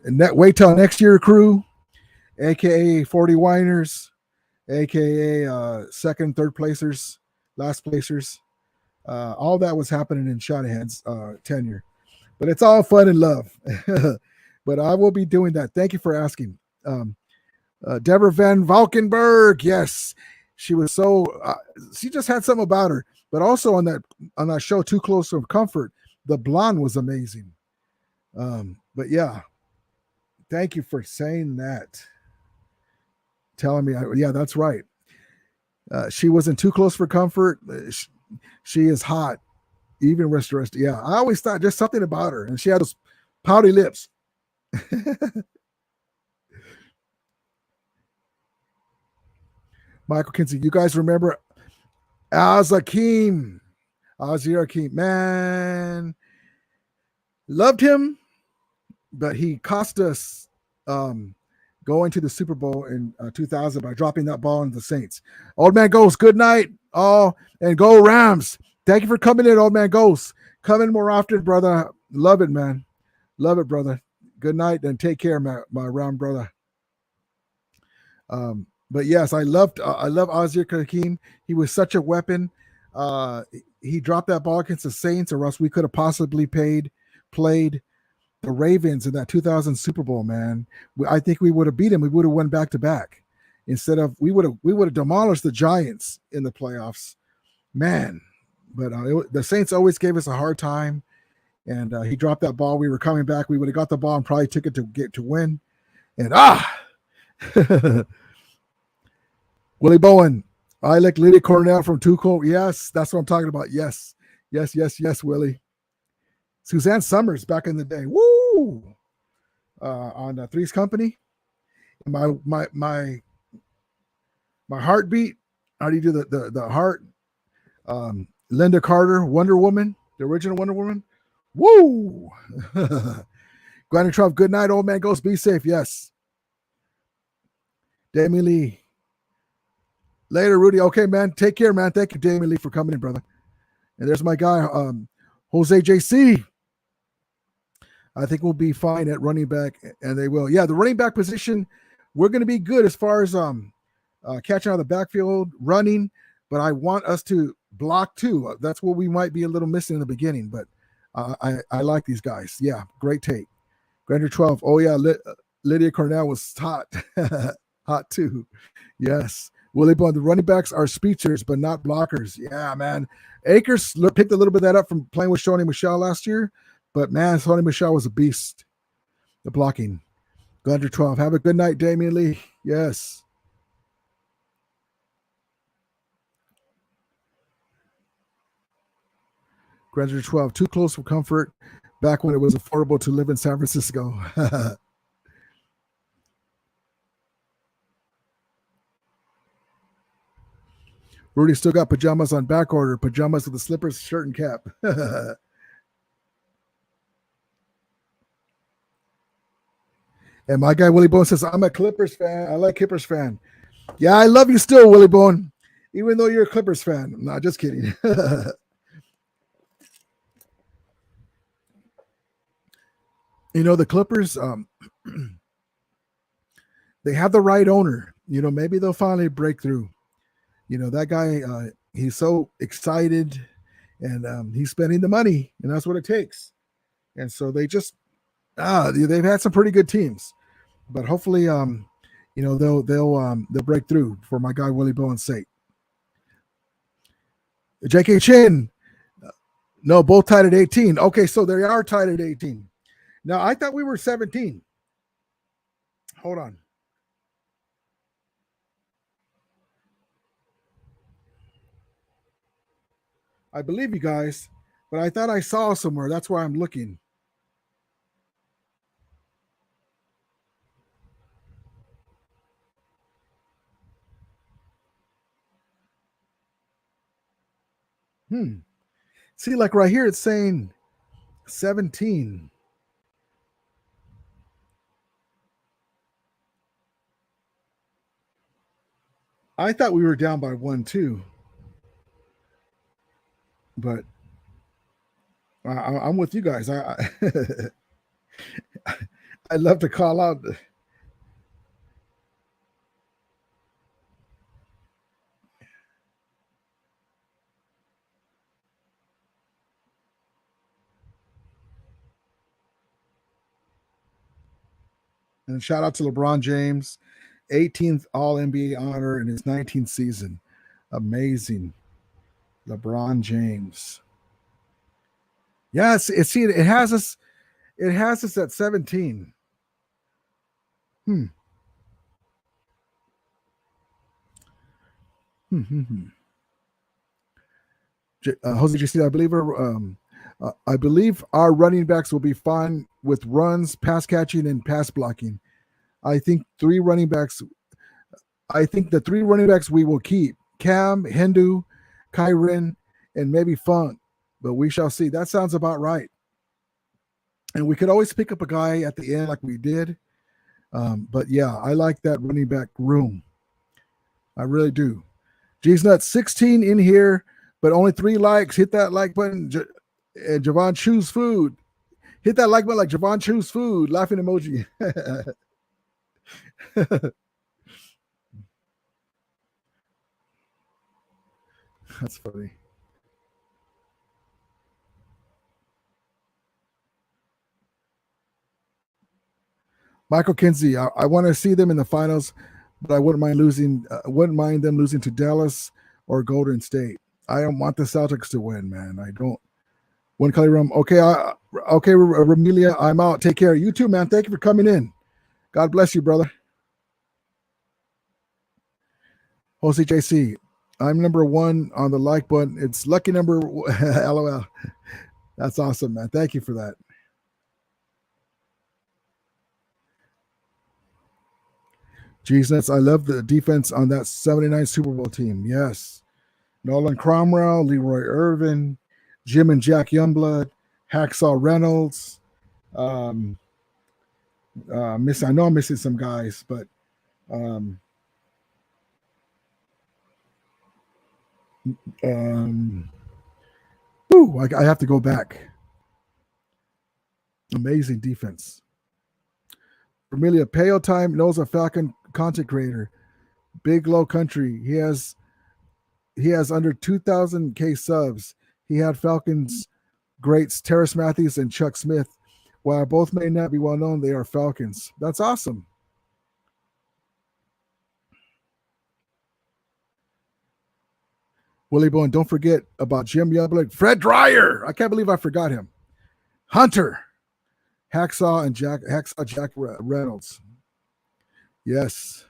net wait till next year crew, aka 40 whiners, aka second, third placers, last placers. All that was happening in Shanahan's tenure, but it's all fun and love. But I will be doing that. Thank you for asking. Deborah Van Valkenburg, yes, she was so. She just had something about her. But also on that show, Too Close for Comfort, the blonde was amazing. But yeah, thank you for saying that. Telling me, yeah, that's right. She wasn't too close for comfort. She is hot, even restaurant. Yeah, I always thought just something about her, and she had those pouty lips. Michael Kinsey, you guys remember Azir Hakim, man, loved him, but he cost us going to the Super Bowl in 2000 by dropping that ball into the Saints. Old Man Ghost, good night. Oh, and go Rams. Thank you for coming in, Old Man Ghost. Come in more often, brother. Love it, man. Love it, brother. Good night and take care, my Ram brother. But yes, I love Azir Hakim. He was such a weapon. He dropped that ball against the Saints, or else we could have possibly played the Ravens in that 2000 Super Bowl, man. I think we would have beat him. We would have won back to back. Instead of we would have demolished the Giants in the playoffs, man. But the Saints always gave us a hard time, and he dropped that ball. We were coming back. We would have got the ball and probably took it to win. And Willie Bowen, I like Lydia Cornell from Tuco. Yes, that's what I'm talking about. Yes, Willie. Suzanne Summers back in the day. Woo! On Three's Company. My heartbeat. How do you do the heart? Linda Carter, Wonder Woman, the original Wonder Woman. Woo! Granny Trump, good night, Old Man Ghost. Be safe. Yes. Damien Lee. Later, Rudy. Okay, man. Take care, man. Thank you, Damien Lee, for coming in, brother. And there's my guy, Jose JC. I think we'll be fine at running back, and they will. Yeah, the running back position, we're going to be good as far as catching out of the backfield, running, but I want us to block too. That's what we might be a little missing in the beginning, but I like these guys. Yeah, great take. Grander 12. Oh, yeah, Lydia Cornell was hot. Hot too. Yes. Willie Bond, the running backs are speedsters, but not blockers. Yeah, man. Akers picked a little bit of that up from playing with Sony Michel last year. But, man, Sony Michel was a beast. The blocking. Grander 12. Have a good night, Damien Lee. Yes. Grander 12. Too close for comfort. Back when it was affordable to live in San Francisco. Rudy still got pajamas on back order. Pajamas with the slippers, shirt, and cap. And my guy Willie Bone says, I'm a Clippers fan. I like Clippers fan. Yeah, I love you still, Willie Bone. even though you're a Clippers fan. No, just kidding. The Clippers, they have the right owner. Maybe they'll finally break through. That guy, he's so excited, and he's spending the money, and that's what it takes. And so they've had some pretty good teams, but hopefully, they'll break through for my guy Willie Bowen's sake. J.K. Chin, no, both tied at 18. Okay, so they are tied at 18. Now I thought we were 17. Hold on. I believe you guys, but I thought I saw somewhere. That's why I'm looking. See, like right here, it's saying 17. I thought we were down by 1-2, but I'm with you guys. I love to call out. And shout out to LeBron James, 18th All NBA honor in his 19th season. Amazing, LeBron James. Yes, it has us. It has us at 17. Jose JC, I believe our running backs will be fine with runs, pass catching, and pass blocking. I think the three running backs we will keep: Cam, Hindu, Kyren, and maybe Funk. But we shall see. That sounds about right. And we could always pick up a guy at the end like we did. But yeah, I like that running back room. I really do. G's Nuts, 16 in here, but only 3 likes. Hit that like button. And Javon Choose Food. Hit that like button like Javon Choose Food. Laughing emoji. That's funny. Michael Kinsey, I want to see them in the finals, but I wouldn't mind them losing to Dallas or Golden State. I don't want the Celtics to win, man. I don't. One Kelly Rum. Okay, Ramilia, I'm out. Take care. You too, man. Thank you for coming in. God bless you, brother. Jose JC, I'm number 1 on the like button. It's lucky number LOL. That's awesome, man. Thank you for that. Jesus, I love the defense on that 79 Super Bowl team. Yes. Nolan Cromwell, Leroy Irvin, Jim and Jack Youngblood, Hacksaw Reynolds. I know I'm missing some guys, but I have to go back. Amazing defense. Ramilia, Pale Time knows a Falcon content creator. Big Low Country. He has under 2,000K subs. He had Falcons greats Terrace Matthews and Chuck Smith. While both may not be well known, they are Falcons. That's awesome. Willie Bowen, don't forget about Jim Youngblood. Fred Dreyer. I can't believe I forgot him. Hunter. Hacksaw Jack Reynolds. Yes.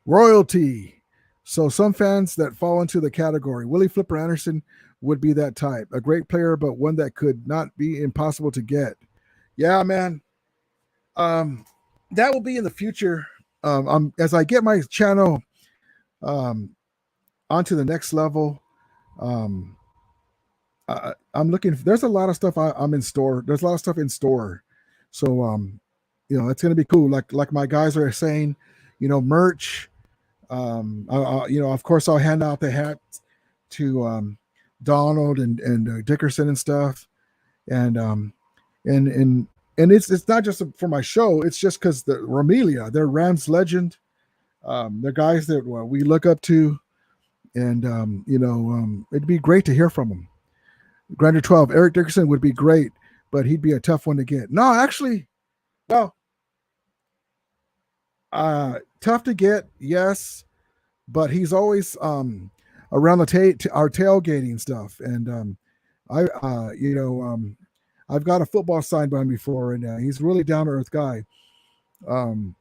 Royalty. So some fans that fall into the category. Willie Flipper Anderson would be that type. A great player, but one that could not be impossible to get. Yeah, man. That will be in the future. As I get my channel onto the next level, I'm looking. There's a lot of stuff I'm in store. There's a lot of stuff in store. So it's going to be cool. Like my guys are saying, merch. Of course, I'll hand out the hat to Donald and Dickerson and stuff, and and and and it's not just for my show. It's just because the Ramilia, they're Rams legend. They're guys that we look up to, and it'd be great to hear from them. Grinder 12, Eric Dickerson would be great, but he'd be a tough one to get. No, actually, well, tough to get, yes, but he's always around our tailgating stuff, and I've got a football signed by him before, and he's a really down to earth guy. Um,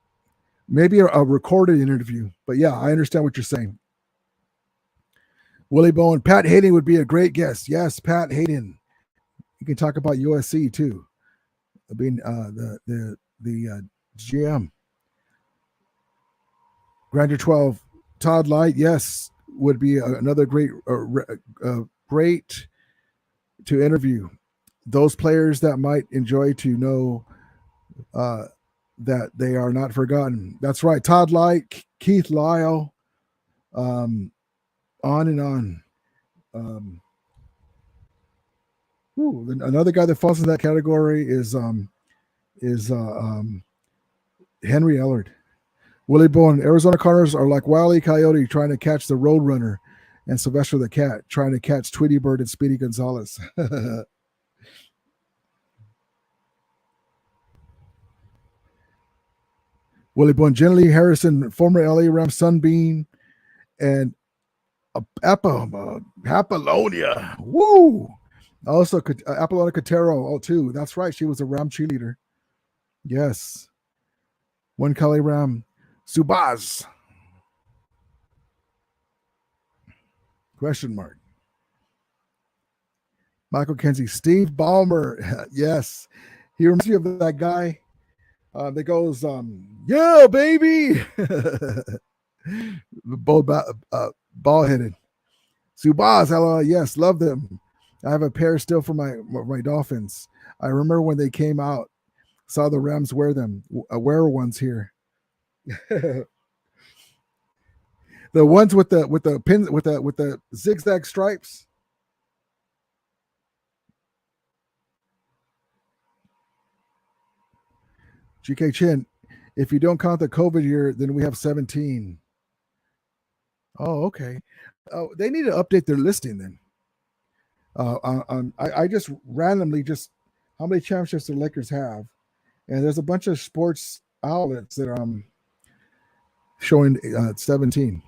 Maybe a recorded interview, but yeah, I understand what you're saying. Willie Bowen, Pat Hayden would be a great guest. Yes, Pat Hayden. You can talk about USC too, being the GM. Grander 12, Todd Light. Yes, would be another great to interview. Those players that might enjoy to know that they are not forgotten. That's right. Todd Light, Keith Lyle, on and on. Another guy that falls in that category is Henry Ellard. Willie Bowen, Arizona Cardinals are like Wile E. Coyote trying to catch the Roadrunner, and Sylvester the Cat trying to catch Tweety Bird and Speedy Gonzalez. Willie Bowen, Jenny Harrison, former LA Rams Sunbeam, and Apollonia. Woo! Also, Apollonia Cotero, too. That's right. She was a Ram cheerleader. Yes. One Kelly Ram. Subaz. Question mark. Michael Kenzie. Steve Ballmer. Yes. He reminds me of that guy that goes, yeah, baby. Ball-headed. Subaz. Hello. Yes, love them. I have a pair still for my Dolphins. I remember when they came out, saw the Rams wear them. Wear ones here. The ones with the pins with the zigzag stripes. GK Chin, if you don't count the COVID year, then we have 17. Oh, okay. Oh, they need to update their listing then. I just randomly how many championships the Lakers have, and there's a bunch of sports outlets that are showing 17.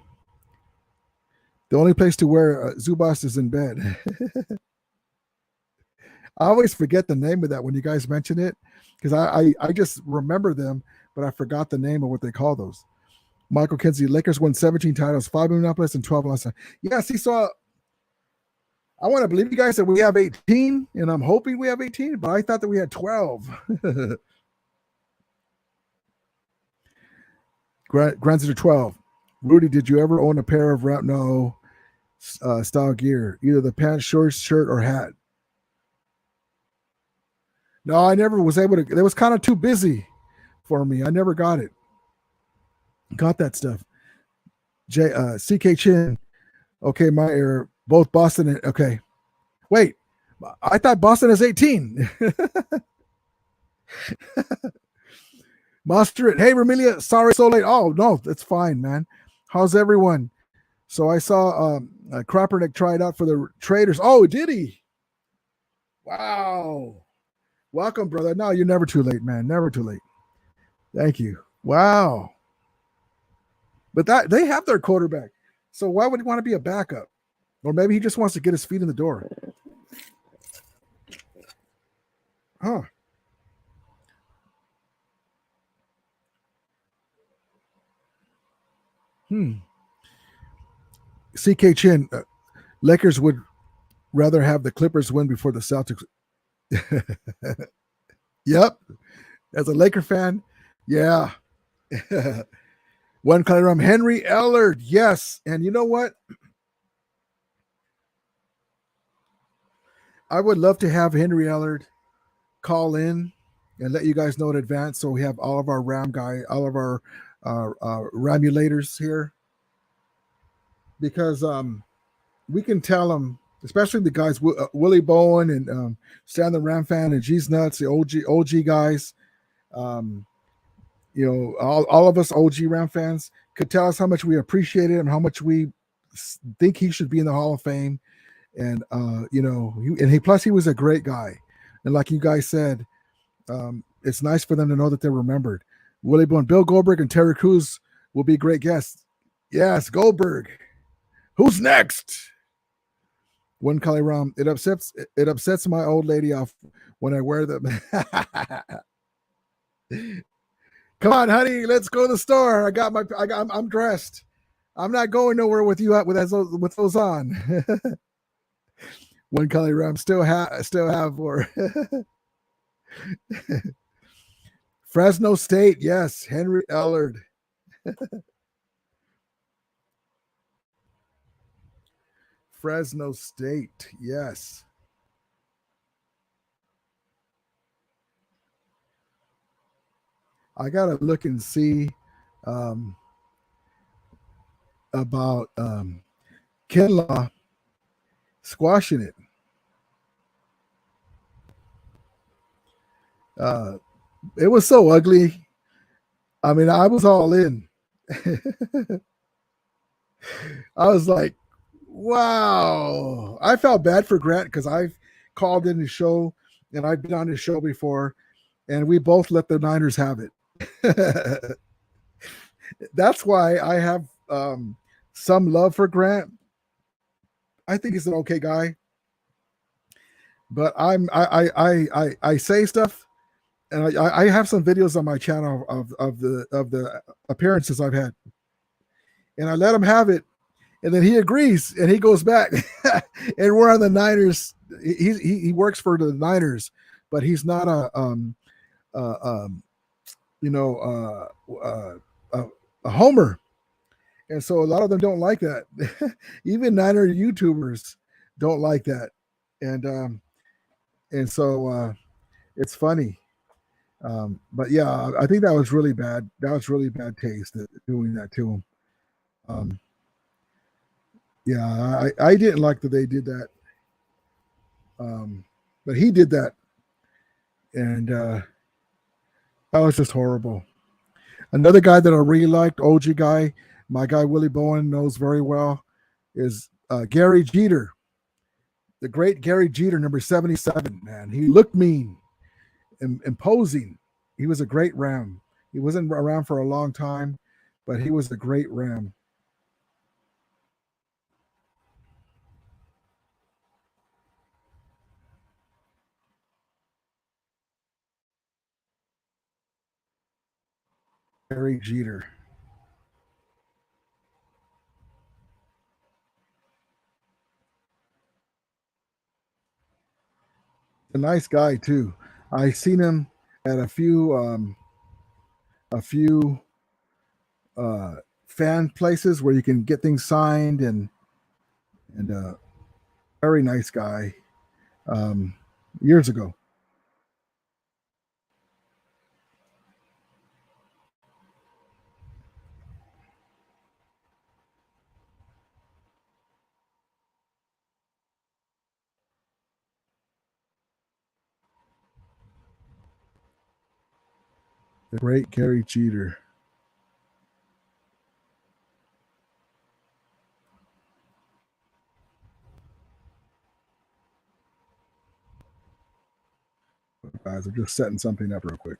The only place to wear Zubas is in bed. I always forget the name of that when you guys mention it, because I just remember them, but I forgot the name of what they call those. Michael Kinsey, Lakers won 17 titles, 5 in Minneapolis and 12 last time. Yes, he saw. I want to believe you guys that we have 18, and I'm hoping we have 18, but I thought that we had 12. Grandson 12. Rudy, did you ever own a pair of style gear, either the pants, shorts, shirt, or hat? No, I never was able to. It was kind of too busy for me. I never got it. Got that stuff. CK Chin. Okay, my error. Both Boston and okay. Wait, I thought Boston is 18. Muster it. Hey, Ramilia, sorry so late. Oh, no, that's fine, man. How's everyone? So I saw Kaepernick tried out for the Traders. Oh, did he? Wow. Welcome, brother. No, you're never too late, man. Never too late. Thank you. Wow. But that they have their quarterback. So why would he want to be a backup? Or maybe he just wants to get his feet in the door. Huh. CK Chin, Lakers would rather have the Clippers win before the Celtics. Yep. As a Laker fan, yeah. One color from Henry Ellard. Yes. And you know what? I would love to have Henry Ellard call in and let you guys know in advance, so we have all of our Ramulators here. because we can tell them, especially the guys, Willie Bowen and Stan the Ram fan and G's Nuts, the OG guys. Um, all of us OG Ram fans could tell us how much we appreciate it and how much we think he should be in the Hall of Fame. And plus he was a great guy, and like you guys said, it's nice for them to know that they're remembered. Willie Bowen, Bill Goldberg, and Terry Crews will be great guests. Yes, Goldberg. Who's next? One Kali Ram. It upsets my old lady off when I wear them. Come on, honey, let's go to the store. I'm dressed. I'm not going nowhere with you with those on. One Kali Ram still have for Fresno State. Yes, Henry Ellard. Fresno State. Yes. I gotta look and see about Kinlaw squashing it. It was so ugly. I mean, I was all in. I was like, wow. I felt bad for Grant because I've called in his show and I've been on his show before, and we both let the Niners have it. That's why I have some love for Grant. I think he's an okay guy, but I say stuff, and I have some videos on my channel of the appearances I've had, and I let him have it, and then he agrees and he goes back, and we're on the Niners. He works for the Niners, but he's not you know a homer, and so a lot of them don't like that. Even Niner YouTubers don't like that, and so it's funny. But yeah, I think that was really bad. That was really bad taste doing that to him. Um, yeah, I didn't like that they did that. But he did that, and that was just horrible. Another guy that I really liked, OG guy, my guy Willie Bowen knows very well, is Gary Jeter, the great Gary Jeter, number 77. Man, he looked mean, imposing. He was a great Ram. He wasn't around for a long time, but he was a great Ram. Gary Jeter. A nice guy too. I seen him at a few fan places where you can get things signed, and very nice guy. Um, Years ago. The great Gary Jeter. Guys, I'm just setting something up real quick.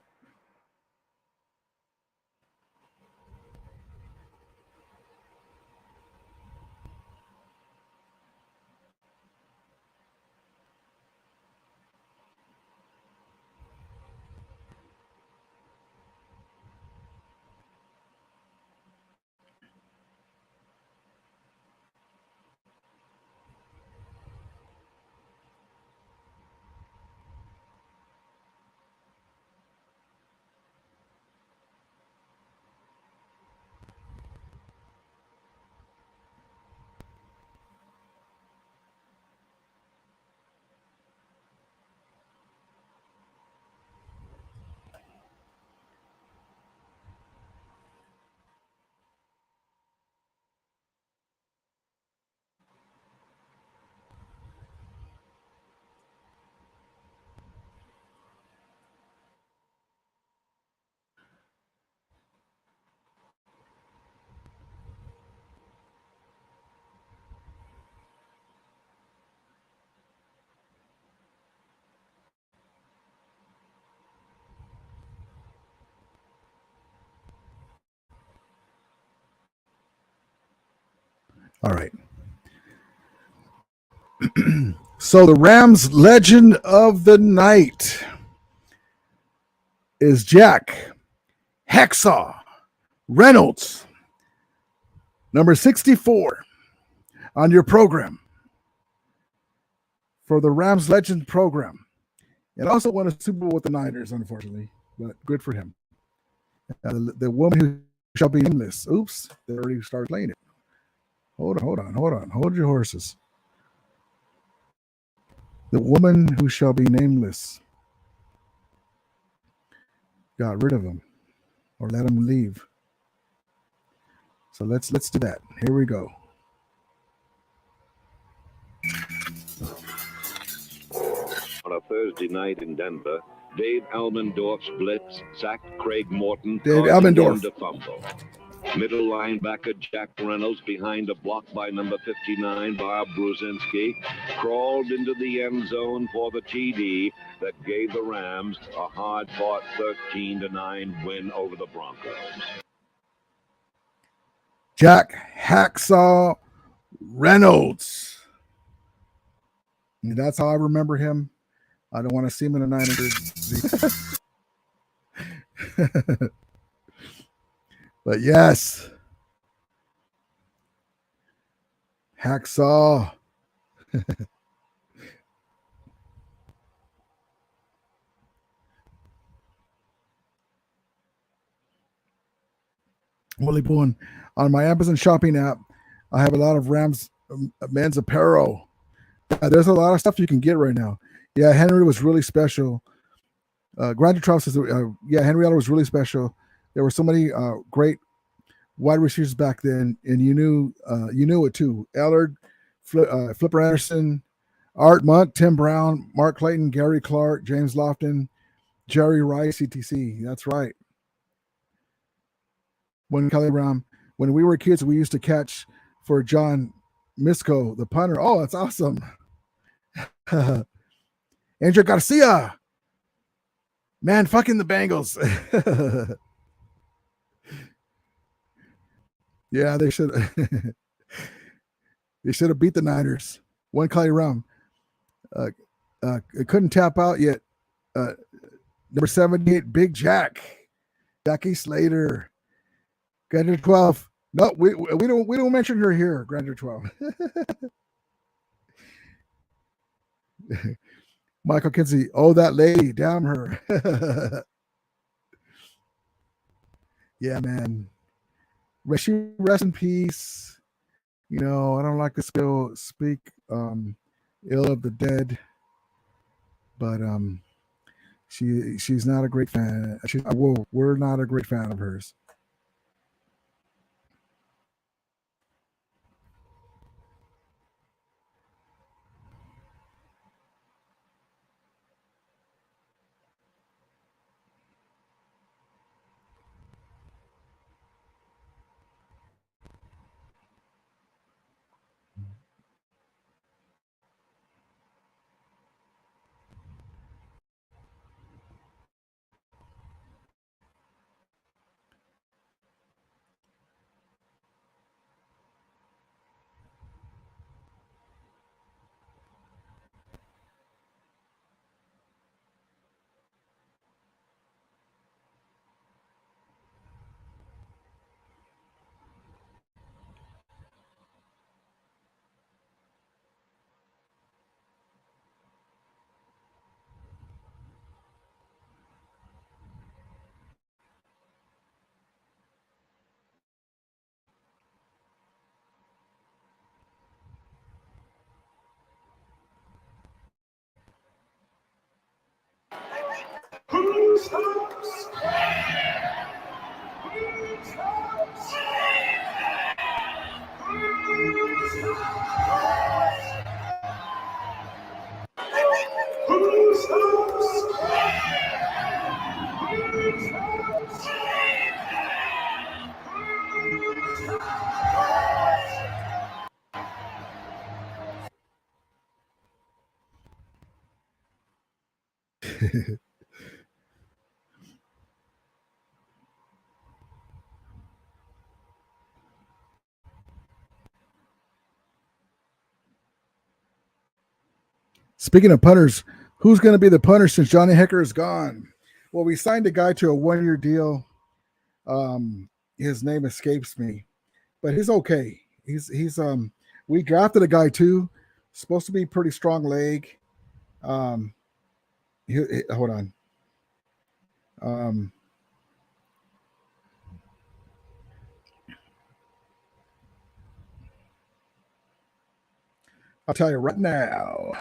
All right. So the Rams legend of the night is Jack Hacksaw Reynolds, number 64 on your program for the Rams legend program. And also won a Super Bowl with the Niners, unfortunately, but good for him. The woman who shall be nameless. Oops, they already started playing it. Hold your horses. The woman who shall be nameless. Got rid of him or let him leave. So let's do that. Here we go. On a Thursday night in Denver, Dave Almendorf's blitz sacked Craig Morton, Dave causing Almendorf. him to fumble. Middle linebacker Jack Reynolds, behind a block by number 59, Bob Brzezinski, crawled into the end zone for the TD that gave the Rams a hard-fought 13-9 win over the Broncos. Jack Hacksaw Reynolds. And that's how I remember him. I don't want to see him in a Niners. But yes, Hacksaw. Willie Boone. On my Amazon shopping app, I have a lot of Rams men's apparel. There's a lot of stuff you can get right now. Yeah, Henry was really special. Grandeur Trout says, Henry Eller was really special. There were so many great wide receivers back then, and you knew it too. Allard, Flipper Anderson, Art Monk, Tim Brown, Mark Clayton, Gary Clark, James Lofton, Jerry Rice, etc. That's right. When Kelly Brown, when we were kids, we used to catch for John Misco, the punter. Oh, that's awesome. Andrew Garcia. Man, fucking the Bengals. Yeah, they should. They should have beat the Niners. One Kelly Brown. It couldn't tap out yet. Number 78, Big Jack. Jackie Slater. Grander 12. No, we don't mention her here, Grander 12. Michael Kinsey. Oh, that lady. Damn her. Yeah, man. She rest in peace. You know, I don't like to speak ill of the dead, but she's not a great fan. We're not a great fan of hers. Speaking of punters, who's going to be the punter since Johnny Hecker is gone? Well, we signed a guy to a 1-year deal. His name escapes me, but he's okay. He's we drafted a guy too, supposed to be pretty strong leg. Hold on. I'll tell you right now.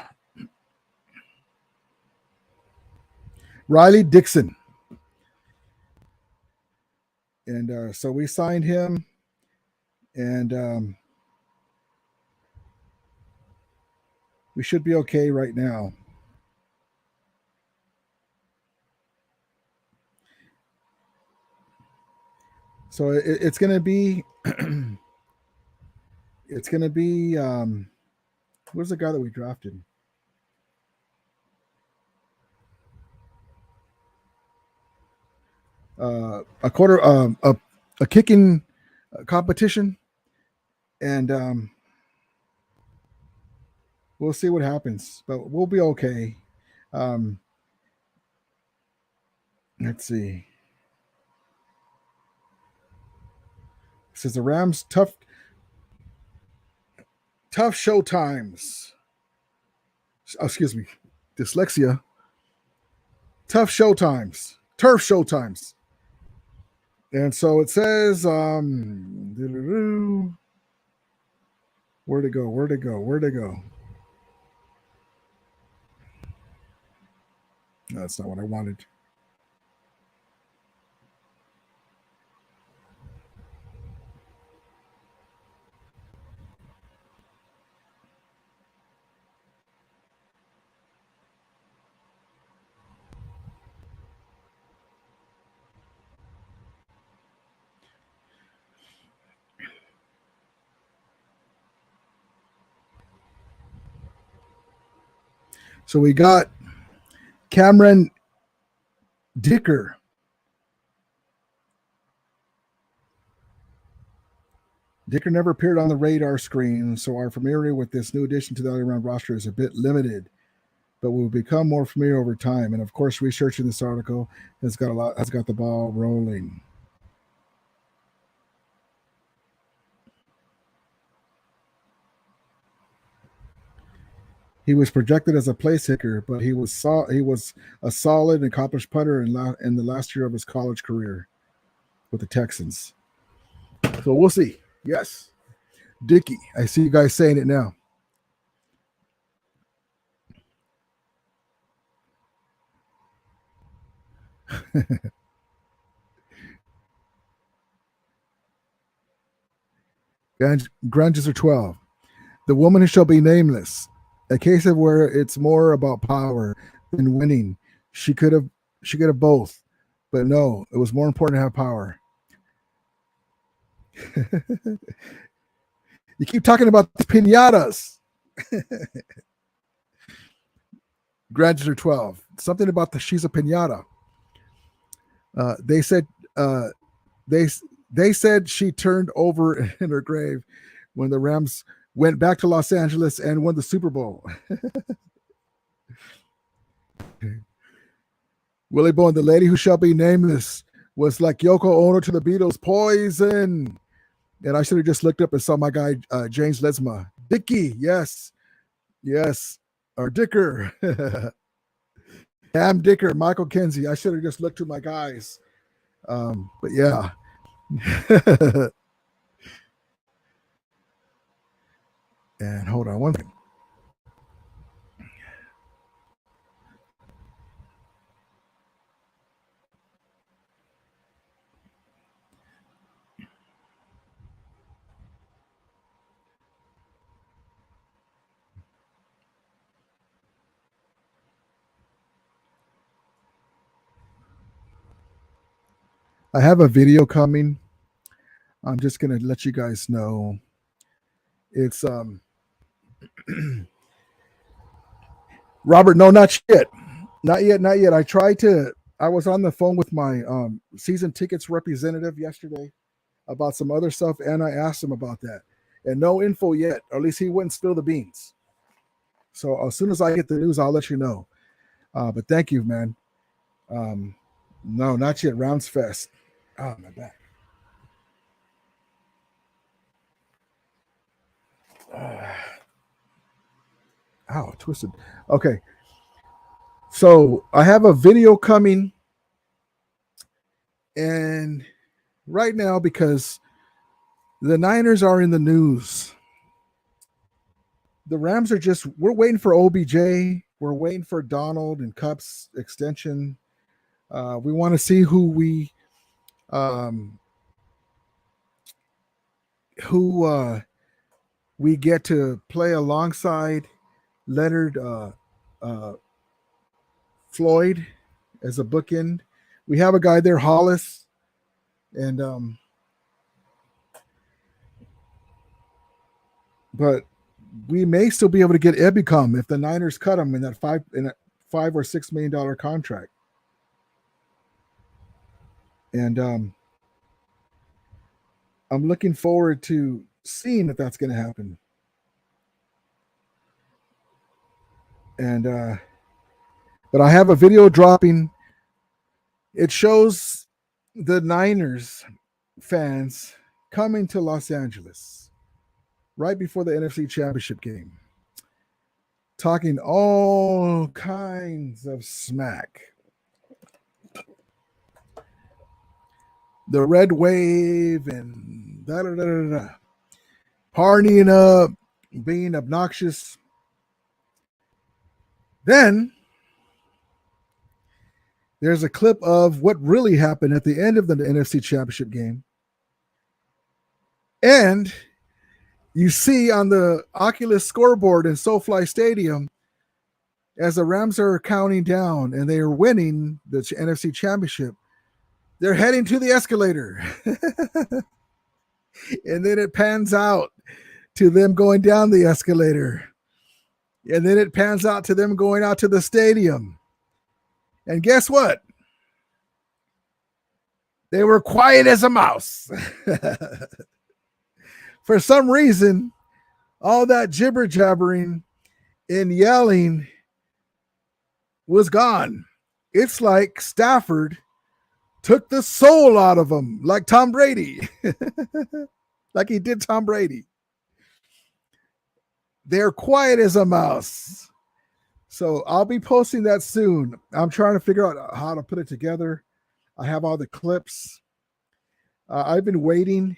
Riley Dixon. And so we signed him, and we should be okay right now. So it's going to be, where's the guy that we drafted? A kicking competition, and we'll see what happens, but we'll be okay. Let's see. It says the Rams tough show times. Excuse me, dyslexia. Tough show times. Turf show times. And so it says, where'd it go? No, that's not what I wanted. So we got Cameron Dicker. Dicker never appeared on the radar screen, so our familiarity with this new addition to the all-around roster is a bit limited, but we'll become more familiar over time. And of course, researching this article has got the ball rolling. He was projected as a place kicker, but he was a solid and accomplished punter in the last year of his college career with the Texans. So we'll see. Yes. Dickey. I see you guys saying it now. Grandges are 12. The woman who shall be nameless. A case of where it's more about power than winning. She could have both, but no, it was more important to have power. You keep talking about the pinatas. Grandges are 12. Something about she's a pinata. They said she turned over in her grave when the Rams went back to Los Angeles and won the Super Bowl. Willie Bowen, the lady who shall be nameless, was like Yoko Ono to the Beatles, Poison. And I should have just looked up and saw my guy, James Lesma. Dickey, yes. Or Dicker. Cam Dicker, Michael Kinsey. I should have just looked to my guys. But yeah. And hold on one thing. I have a video coming. I'm just going to let you guys know. It's Robert, no, not yet. Not yet. I was on the phone with my season tickets representative yesterday about some other stuff, and I asked him about that. And no info yet, or at least he wouldn't spill the beans. So as soon as I get the news, I'll let you know. But thank you, man. No, not yet. Rounds Fest. Oh, my back. Ow, twisted. Okay. So I have a video coming, and right now, because the Niners are in the news, the Rams are we're waiting for OBJ. We're waiting for Donald and Cup's extension. We want to see who we get to play alongside Leonard Floyd as a bookend. We have a guy there, Hollis, and but we may still be able to get Ebicom if the Niners cut him in that $5 or $6 million contract. And I'm looking forward to seeing if that's going to happen. And but I have a video dropping. It shows the Niners fans coming to Los Angeles right before the NFC Championship game, talking all kinds of smack. The red wave and da-da-da-da-da. Partying up, being obnoxious. Then there's a clip of what really happened at the end of the NFC Championship game. And you see on the Oculus scoreboard in SoFi Stadium, as the Rams are counting down and they are winning the NFC Championship, they're heading to the escalator. And then it pans out to them going down the escalator. And then it pans out to them going out to the stadium. And guess what? They were quiet as a mouse. For some reason, all that jibber jabbering and yelling was gone. It's like Stafford took the soul out of them, like Tom Brady. Like he did Tom Brady. They're quiet as a mouse. So I'll be posting that soon. I'm trying to figure out how to put it together. I have all the clips. I've been waiting.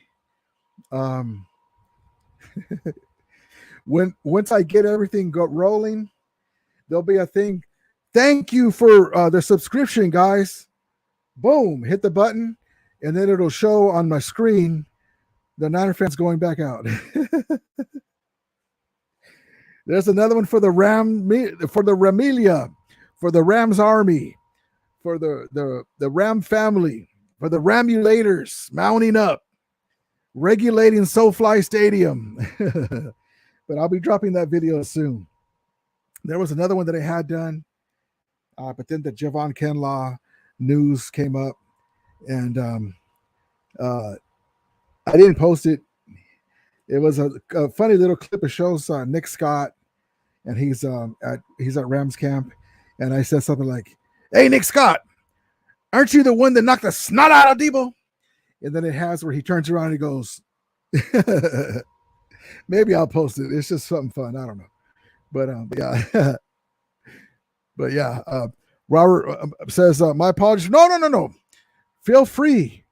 Once I get everything rolling, there'll be a thing. Thank you for the subscription, guys. Boom, hit the button, and then it'll show on my screen the Niner fans going back out. There's another one for the RAMILIA, for the Rams Army, for the Ram family, for the Ramulators mounting up, regulating SoFi Stadium. But I'll be dropping that video soon. There was another one that I had done, but then the Javon Kinlaw news came up, and I didn't post it. It was a funny little clip. It shows Nick Scott, and he's at Rams camp, and I said something like, "Hey, Nick Scott, aren't you the one that knocked the snot out of Debo?" And then it has where he turns around and he goes, maybe I'll post it. It's just something fun. I don't know, but yeah, but yeah. Robert says, "My apologies." No. Feel free.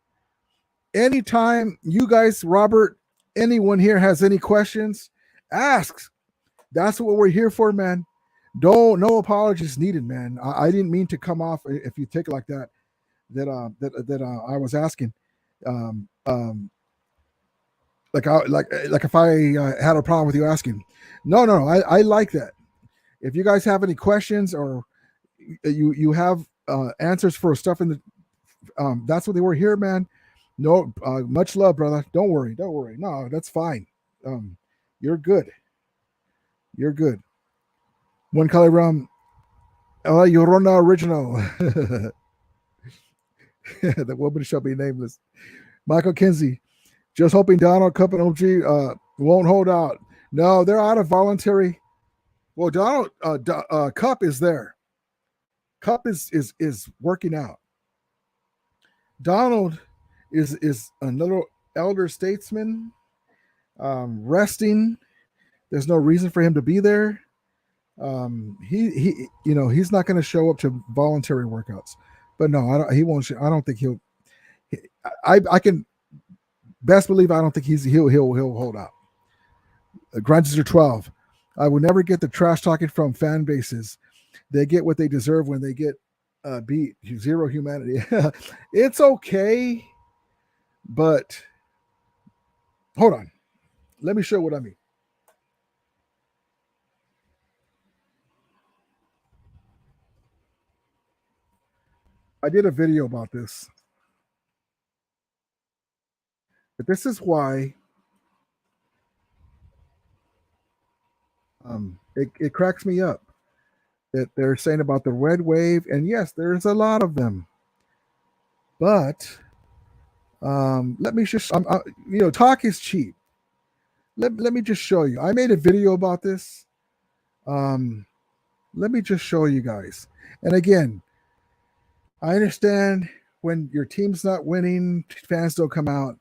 Anytime you guys, Robert, anyone here has any questions, ask. That's what we're here for, man. No apologies needed, man. I didn't mean to come off, if you take it like that, that I was asking. Like if I had a problem with you asking. No, I like that. If you guys have any questions or you have answers for stuff in the, that's what they were here, man. No, much love, brother. Don't worry. No, that's fine. You're good. One color rum. Yorona original. The woman shall be nameless. Michael Kinsey. Just hoping Donald Cup and OG won't hold out. No, they're out of voluntary. Well, Donald Cup is there. Cup is working out. Donald is a little elder statesman, resting. There's no reason for him to be there. He's not going to show up to voluntary workouts. But no, he won't. I don't think he'll. I can best believe I don't think he'll hold out. Grunges are 12. I will never get the trash talking from fan bases. They get what they deserve when they get beat. Zero humanity. It's okay, but hold on. Let me show what I mean. I did a video about this. But this is why it cracks me up that they're saying about the red wave. And yes, there's a lot of them. But let me just, talk is cheap. Let me just show you. I made a video about this. Let me just show you guys. And again, I understand when your team's not winning, fans don't come out,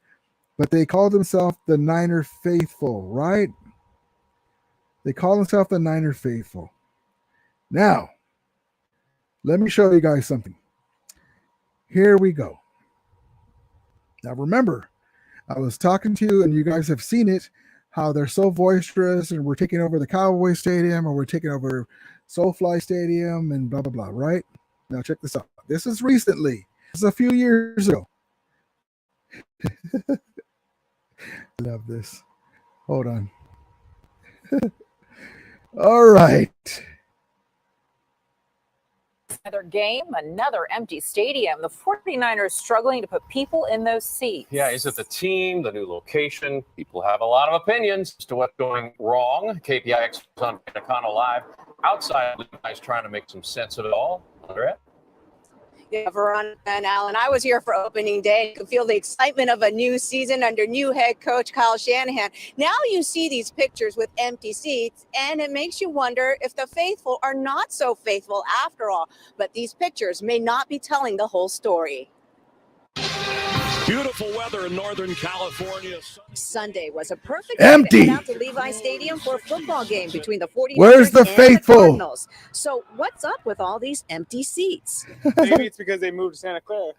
but they call themselves the Niner Faithful, right? They call themselves the Niner Faithful. Now, let me show you guys something. Here we go. Now, remember, I was talking to you, and you guys have seen it, how they're so boisterous, and we're taking over the Cowboy Stadium, or we're taking over SoFly Stadium, and blah, blah, blah, right? Now, check this out. This is recently. This is a few years ago. I love this. Hold on. All right. Another game, another empty stadium. The 49ers struggling to put people in those seats. Yeah, is it the team, the new location? People have a lot of opinions as to what's going wrong. KPIX was on Nakano Live outside. Levi's trying to make some sense of it all. Andrea? Yeah, Veronica and Alan, I was here for opening day. You could feel the excitement of a new season under new head coach Kyle Shanahan. Now you see these pictures with empty seats, and it makes you wonder if the faithful are not so faithful after all. But these pictures may not be telling the whole story. Beautiful weather in Northern California. Sunday was a perfect empty. day to head out to Levi's Stadium for a football game between the 49ers Where's the and faithful? the Cardinals. So what's up with all these empty seats? Maybe it's because they moved to Santa Clara.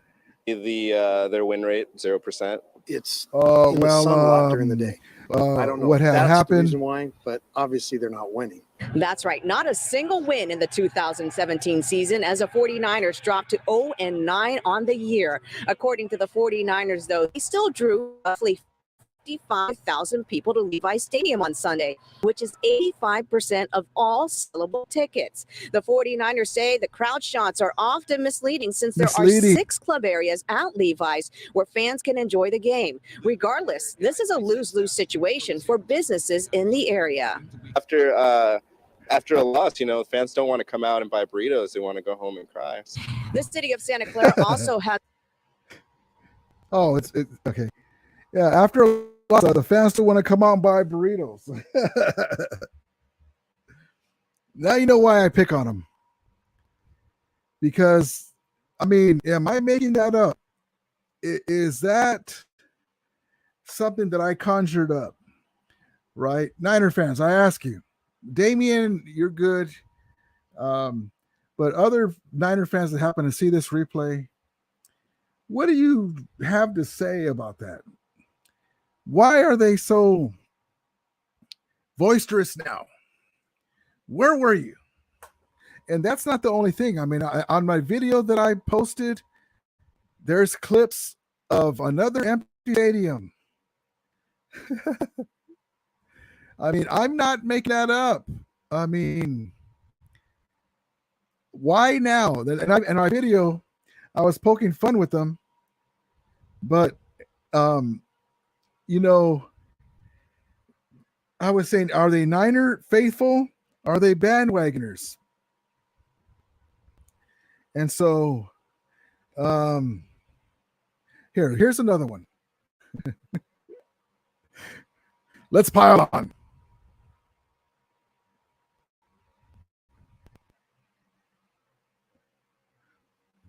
Their win rate 0%. It's in the sun a lot during the day. I don't know what if had that's happened. the reason why, but obviously they're not winning. That's right. Not a single win in the 2017 season as the 49ers dropped to 0-9 on the year. According to the 49ers, though, they still drew roughly 55,000 people to Levi's Stadium on Sunday, which is 85% of all sellable tickets. The 49ers say the crowd shots are often misleading since there are 6 club areas at Levi's where fans can enjoy the game. Regardless, this is a lose-lose situation for businesses in the area. After a loss, fans don't want to come out and buy burritos. They want to go home and cry. The city of Santa Clara also has. Oh, it's okay. Yeah, after a loss, the fans still want to come out and buy burritos. Now you know why I pick on them. Because, am I making that up? Is that something that I conjured up? Right? Niner fans, I ask you. Damien, you're good. But other Niner fans that happen to see this replay, what do you have to say about that? Why are they so boisterous now? Where were you? And that's not the only thing. On my video that I posted, there's clips of another empty stadium. I'm not making that up. Why now? And in my video, I was poking fun with them, but I was saying, are they Niner faithful? Are they bandwagoners? And so, here's another one. Let's pile on.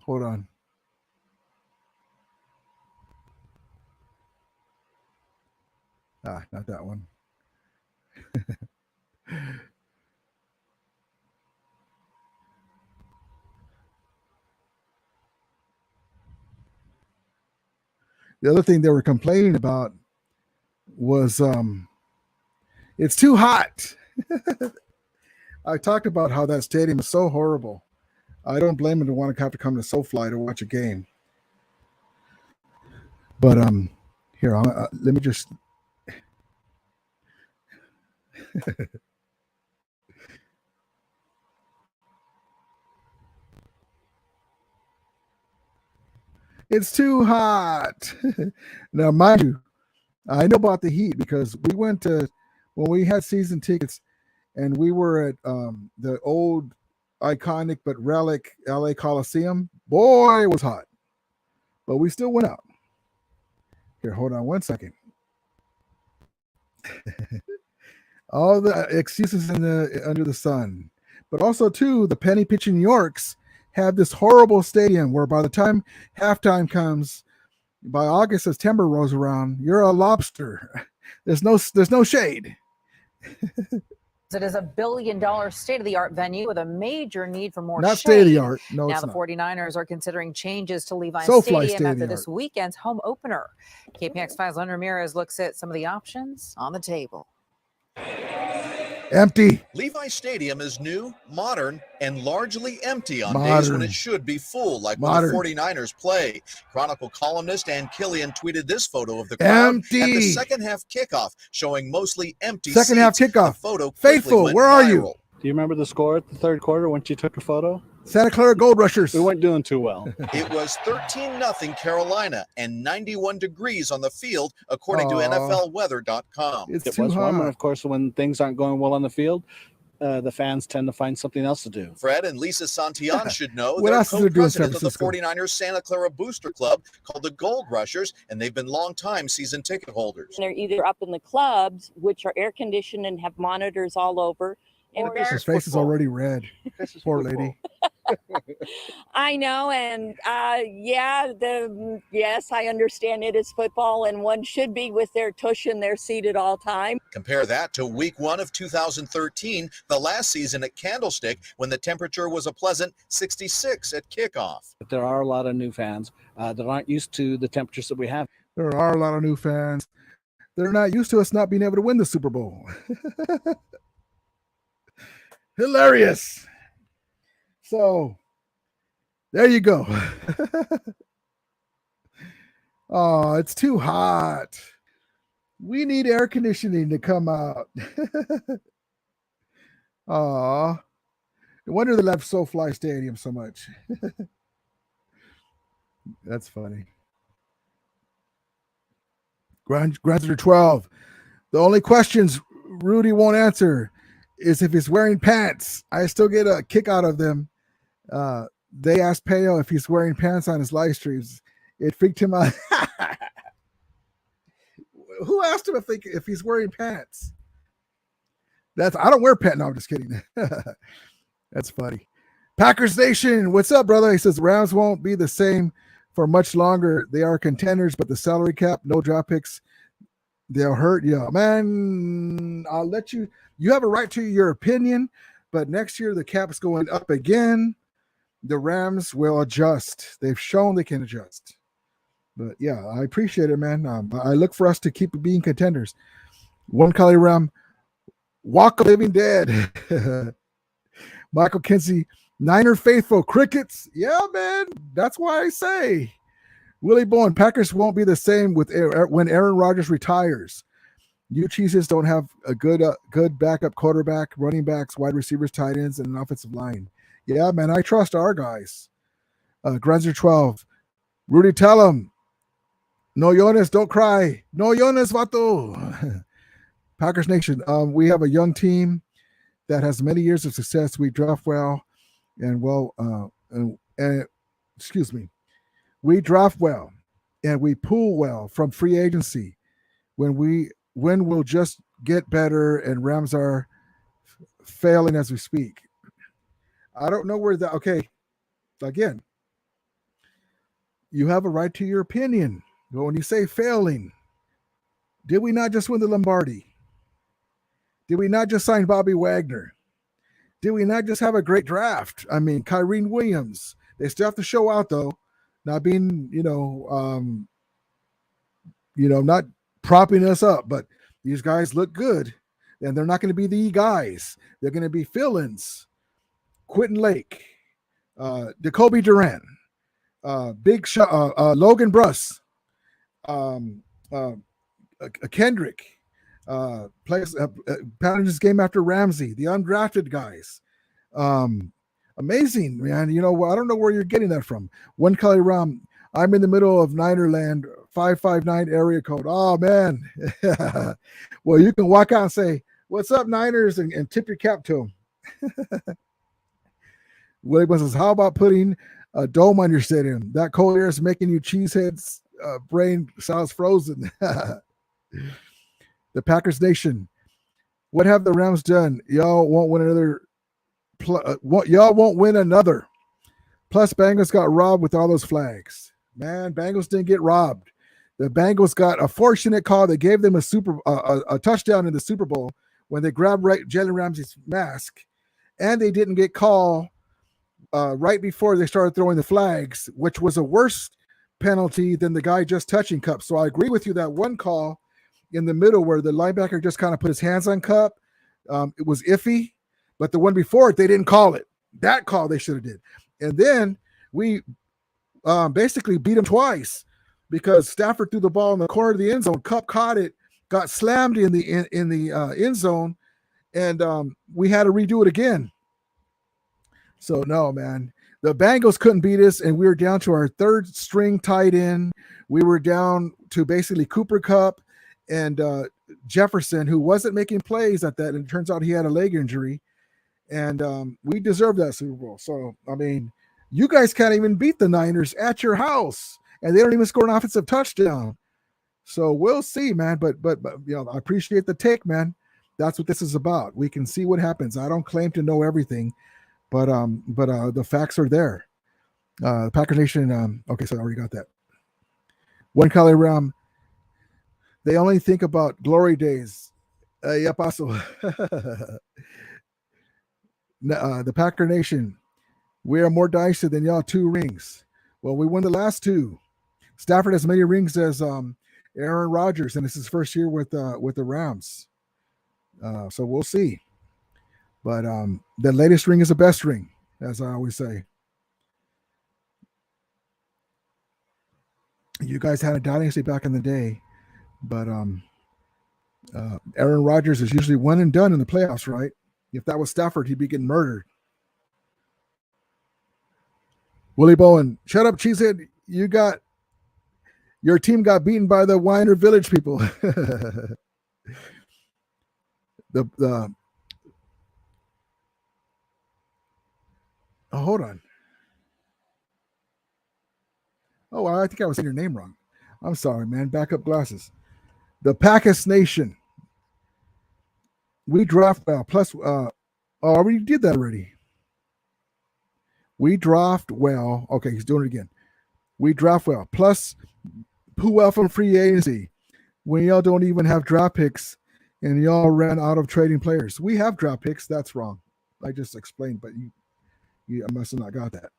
Hold on. Not that one. The other thing they were complaining about was it's too hot. I talked about how that stadium is so horrible. I don't blame them to want to have to come to SoFly to watch a game. But here, let me just. It's too hot. Now, mind you, I know about the heat because we went to when we had season tickets, and we were at the old iconic but relic LA Coliseum. Boy, it was hot, but we still went out. Here, hold on one second. All the excuses under the sun, but also too the penny pitching New Yorks have this horrible stadium where by the time halftime comes, by August, September rolls around, you're a lobster. There's no shade. It is $1 billion state-of-the-art venue with a major need for more Not shade. state-of-the-art. No, now it's the not. 49ers are considering changes to Levi SoFly Stadium after this state-of-the-art. weekend's home opener. KPX5's Len Ramirez looks at some of the options on the table. Empty. Levi Stadium is new, modern, and largely empty on days when it should be full, like when the 49ers play. Chronicle columnist Ann Killian tweeted this photo of the crowd at the second half kickoff, showing mostly empty second half seats. kickoff. The photo Faithful, where are you? Do you remember the score at the third quarter once you took a photo? Santa Clara Gold Rushers. We weren't doing too well. It was 13-0 Carolina and 91 degrees on the field, according to NFLweather.com. It's It too was hot. warm, and of course, when things aren't going well on the field, the fans tend to find something else to do. Fred and Lisa Santillan should know. What They're else is there doing in San co-presidents of the Francisco? 49ers Santa Clara Booster Club called the Gold Rushers, and they've been long-time season ticket holders. They're either up in the clubs, which are air conditioned and have monitors all over. And His face is already red. Poor lady. I know, and yes, I understand it is football, and one should be with their tush in their seat at all time. Compare that to week 1 of 2013, the last season at Candlestick, when the temperature was a pleasant 66 at kickoff. But there are a lot of new fans that aren't used to the temperatures that we have. There are a lot of new fans. They're not used to us not being able to win the Super Bowl. Hilarious. So there you go. Oh, it's too hot. We need air conditioning to come out. Oh, no wonder they left SoFly Stadium so much. That's funny. Graduator 12. The only questions Rudy won't answer is if he's wearing pants. I still get a kick out of them. They asked Peo if he's wearing pants on his live streams. It freaked him out. Who asked him if he's wearing pants? I don't wear pants. No, I'm just kidding. That's funny. Packers Nation, what's up, brother? He says Rams won't be the same for much longer. They are contenders, but the salary cap, no draft picks, they'll hurt you. Man, I'll let you. You have a right to your opinion, but next year the cap's going up again. The Rams will adjust. They've shown they can adjust. But yeah, I appreciate it, man. I look for us to keep being contenders. One Kali Ram, Walk of Living Dead. Michael Kinsey, Niner faithful, crickets. Yeah, man. That's why I say. Willie Bowen, Packers won't be the same when Aaron Rodgers retires. You cheeses don't have a good backup quarterback, running backs, wide receivers, tight ends, and an offensive line. Yeah, man, I trust our guys. Grunzer 12. Rudy, tell him. No, Jonas, don't cry. No, Jonas, vato. Packers Nation, we have a young team that has many years of success. We draft well excuse me. We draft well and we pool well from free agency. When we'll just get better, and Rams are failing as we speak. I don't know where that. Okay, again, You have a right to your opinion. But when you say failing, did we not just win the Lombardi? Did we not just sign Bobby Wagner? Did we not just have a great draft? I mean, Kyrene Williams. They still have to show out though, not being, not propping us up, but these guys look good, and they're not going to be the guys. They're going to be fill-ins. Quentin Lake, Jacoby Durant, Logan Bruss, Kendrick, plays patterned his game after Ramsey, the undrafted guys. Amazing, man. I don't know where you're getting that from. One Kelly Ram, I'm in the middle of Ninerland, 559 area code. Oh, man. Well, you can walk out and say, what's up, Niners, and tip your cap to them. William says, how about putting a dome on your stadium? That cold air is making you cheeseheads brain cells frozen. The Packers Nation, what have the Rams done? Y'all won't win another. Y'all won't win another. Plus, Bengals got robbed with all those flags. Man, Bengals didn't get robbed. The Bengals got a fortunate call that gave them a touchdown in the Super Bowl when they grabbed Jalen Ramsey's mask, and they didn't get called right before they started throwing the flags, which was a worse penalty than the guy just touching Cup. So I agree with you that one call in the middle where the linebacker just kind of put his hands on Cup, it was iffy, but the one before it, they didn't call it. That call they should have did. And then we basically beat him twice because Stafford threw the ball in the corner of the end zone. Cup caught it, got slammed in the end zone, and we had to redo it again. So no, man, the Bengals couldn't beat us, and we were down to our third string tight end. We were down to basically Cooper Kupp and Jefferson, who wasn't making plays at that, and it turns out he had a leg injury, and we deserved that Super Bowl. So I mean, you guys can't even beat the Niners at your house, and they don't even score an offensive touchdown. So we'll see, man. But I appreciate the take, man. That's what this is about. We can see what happens. I don't claim to know everything, but the facts are there. Packer Nation. Okay, so I already got that. One Kali Ram. They only think about glory days. Yeah, paso. The Packer Nation. We are more dicey than y'all 2 rings. Well, we won the last 2. Stafford has many rings as Aaron Rodgers, and this is his first year with the Rams. So we'll see. But the latest ring is the best ring, as I always say. You guys had a dynasty back in the day, but Aaron Rodgers is usually one and done in the playoffs, right? If that was Stafford, he'd be getting murdered. Willie Bowen, shut up, cheesehead. Your team got beaten by the Weiner Village people. Oh, hold on. Oh, I think I was saying your name wrong. I'm sorry, man. Backup glasses. The Packers Nation. We draft well. Plus, we did that already. We draft well. Okay, he's doing it again. We draft well. Plus, who well from free agency when y'all don't even have draft picks and y'all ran out of trading players. We have draft picks. That's wrong. I just explained, but you must have not got that.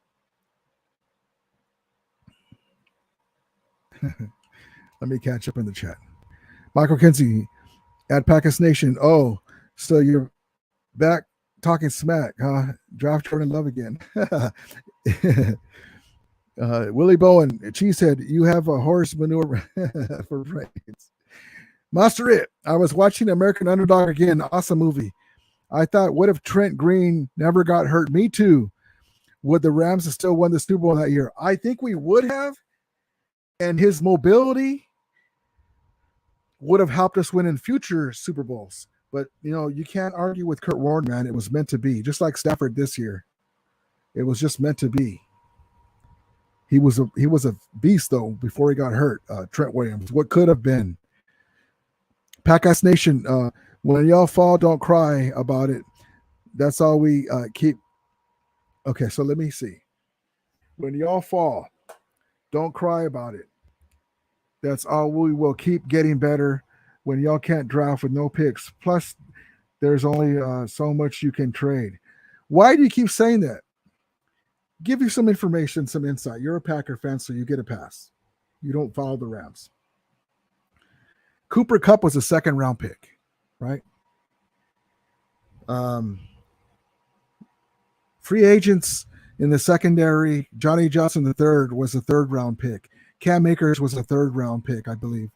Let me catch up in the chat. Michael Kinsey at Packers Nation. Oh, so you're back talking smack, huh? Draft Jordan Love again. Willie Bowen, Cheesehead, you have a horse manure for brains. Master It, I was watching American Underdog again. Awesome movie. I thought, what if Trent Green never got hurt? Me too. Would the Rams have still won the Super Bowl that year? I think we would have. And his mobility would have helped us win in future Super Bowls. But, you can't argue with Kurt Warner, man. It was meant to be. Just like Stafford this year. It was just meant to be. He was a beast, though, before he got hurt. Trent Williams. What could have been. Packers Nation, when y'all fall, don't cry about it. That's all we keep. Okay, so let me see. When y'all fall, Don't cry about it. That's all. We will keep getting better when y'all can't draft with no picks. Plus, there's only so much you can trade. Why do you keep saying that? Give you some information, some insight. You're a Packer fan, so you get a pass. You don't follow the Rams. Cooper Kupp was a second-round pick, right? Free agents in the secondary, Johnny Johnson III was a third-round pick. Cam Akers was a third-round pick, I believe.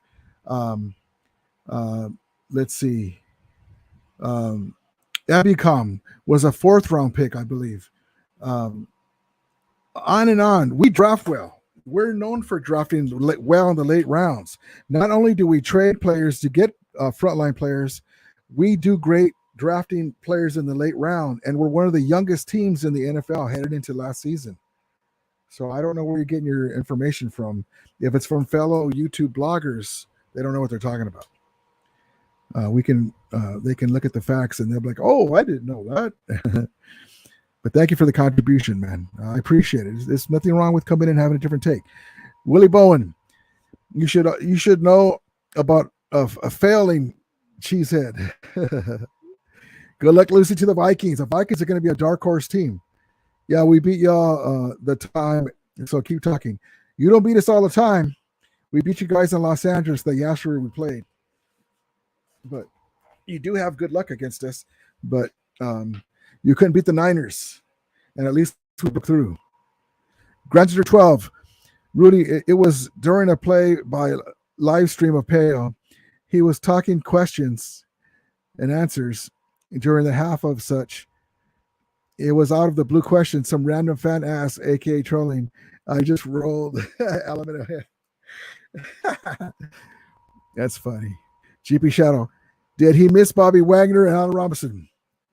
Let's see. Abicom was a fourth-round pick, I believe. On and on. We draft well. We're known for drafting well in the late rounds. Not only do we trade players to get frontline players, we do great drafting players in the late round, and we're one of the youngest teams in the NFL headed into last season. So I don't know where you're getting your information from. If it's from fellow YouTube bloggers, they don't know what they're talking about. They can look at the facts and they'll be like, "Oh, I didn't know that." But thank you for the contribution, man. I appreciate it. There's nothing wrong with coming in and having a different take. Willie Bowen, you should know about a failing cheesehead. Good luck losing to the Vikings. The Vikings are going to be a dark horse team. Yeah, we beat y'all the time, so keep talking. You don't beat us all the time. We beat you guys in Los Angeles, the Yashari we played. But you do have good luck against us. But you couldn't beat the Niners, and at least we broke through. Grandster 12, Rudy, it was during a play by live stream of Peo. He was talking questions and answers during the half of such. It was out of the blue question. Some random fan asked, aka trolling. I just rolled element ahead. That's funny. GP Shadow, did he miss Bobby Wagner and Allen Robinson?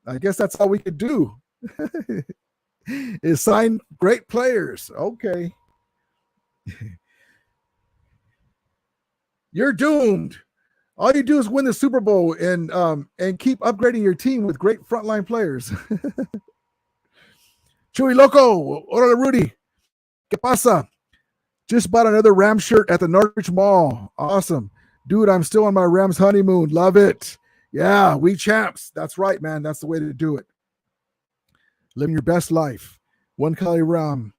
I guess that's all we could do. Is sign great players. Okay. You're doomed. All you do is win the Super Bowl and keep upgrading your team with great frontline players. Chewy Loco, hola Rudy. ¿Qué pasa? Just bought another Rams shirt at the Norwich Mall. Awesome. Dude, I'm still on my Rams honeymoon. Love it. Yeah, we champs. That's right, man. That's the way to do it. Living your best life. One Kali Ram.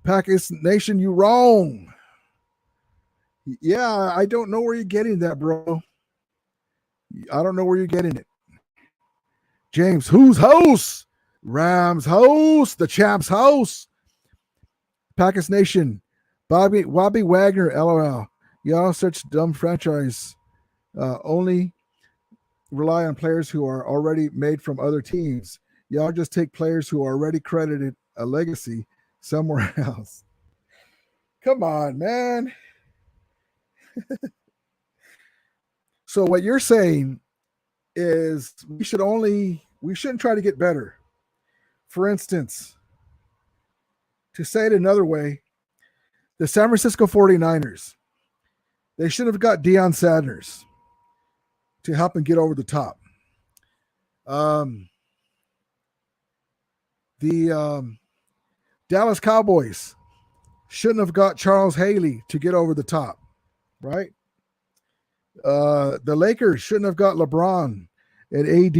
Pakistan Nation, you wrong. Yeah, I don't know where you're getting that, bro. I don't know where you're getting it. James, whose house? Rams house. The champs house. Pakistan Nation. Bobby Wagner, LOL. Y'all such dumb franchise. Only rely on players who are already made from other teams. Y'all just take players who are already credited a legacy somewhere else. Come on, man. So what you're saying is we shouldn't try to get better. For instance, to say it another way, the San Francisco 49ers, they should have got Deion Sanders to help him get over the top. The Dallas Cowboys shouldn't have got Charles Haley to get over the top, right? The Lakers shouldn't have got LeBron and AD,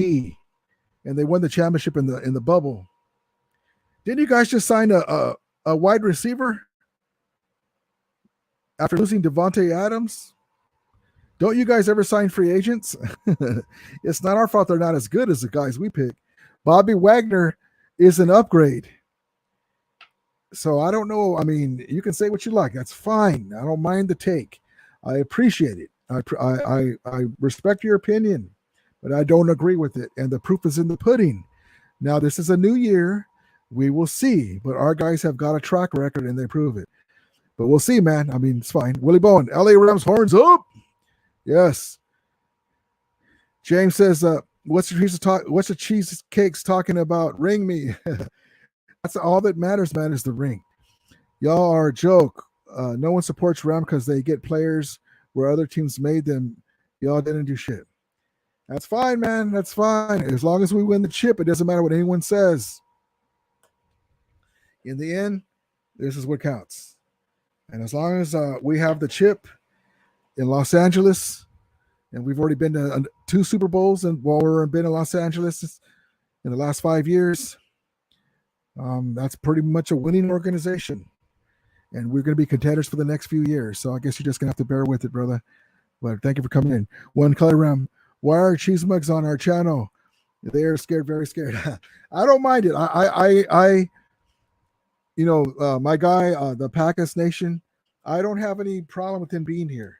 and they won the championship in the bubble. Didn't you guys just sign a wide receiver after losing Devontae Adams? Don't you guys ever sign free agents? It's not our fault they're not as good as the guys we pick. Bobby Wagner is an upgrade. So I don't know. I mean, you can say what you like. That's fine. I don't mind the take. I appreciate it. I respect your opinion, but I don't agree with it. And the proof is in the pudding. Now, this is a new year. We will see. But our guys have got a track record and they prove it. But we'll see, man. I mean, it's fine. Willie Bowen, LA Rams horns up. Yes. James says, what's the cheesecakes talking about? Ring me. That's all that matters, man, is the ring. Y'all are a joke. No one supports Ram because they get players where other teams made them. Y'all didn't do shit. That's fine, man. That's fine. As long as we win the chip, it doesn't matter what anyone says. In the end, this is what counts. And as long as we have the chip in Los Angeles, and we've already been to 2 Super Bowls, and while we've been in Los Angeles in the last 5 years, that's pretty much a winning organization. And we're going to be contenders for the next few years. So I guess you're just going to have to bear with it, brother. But thank you for coming in. One Color Ram, why are cheese mugs on our channel? They're scared, very scared. I don't mind it. I my guy, the Pacas Nation, I don't have any problem with him being here.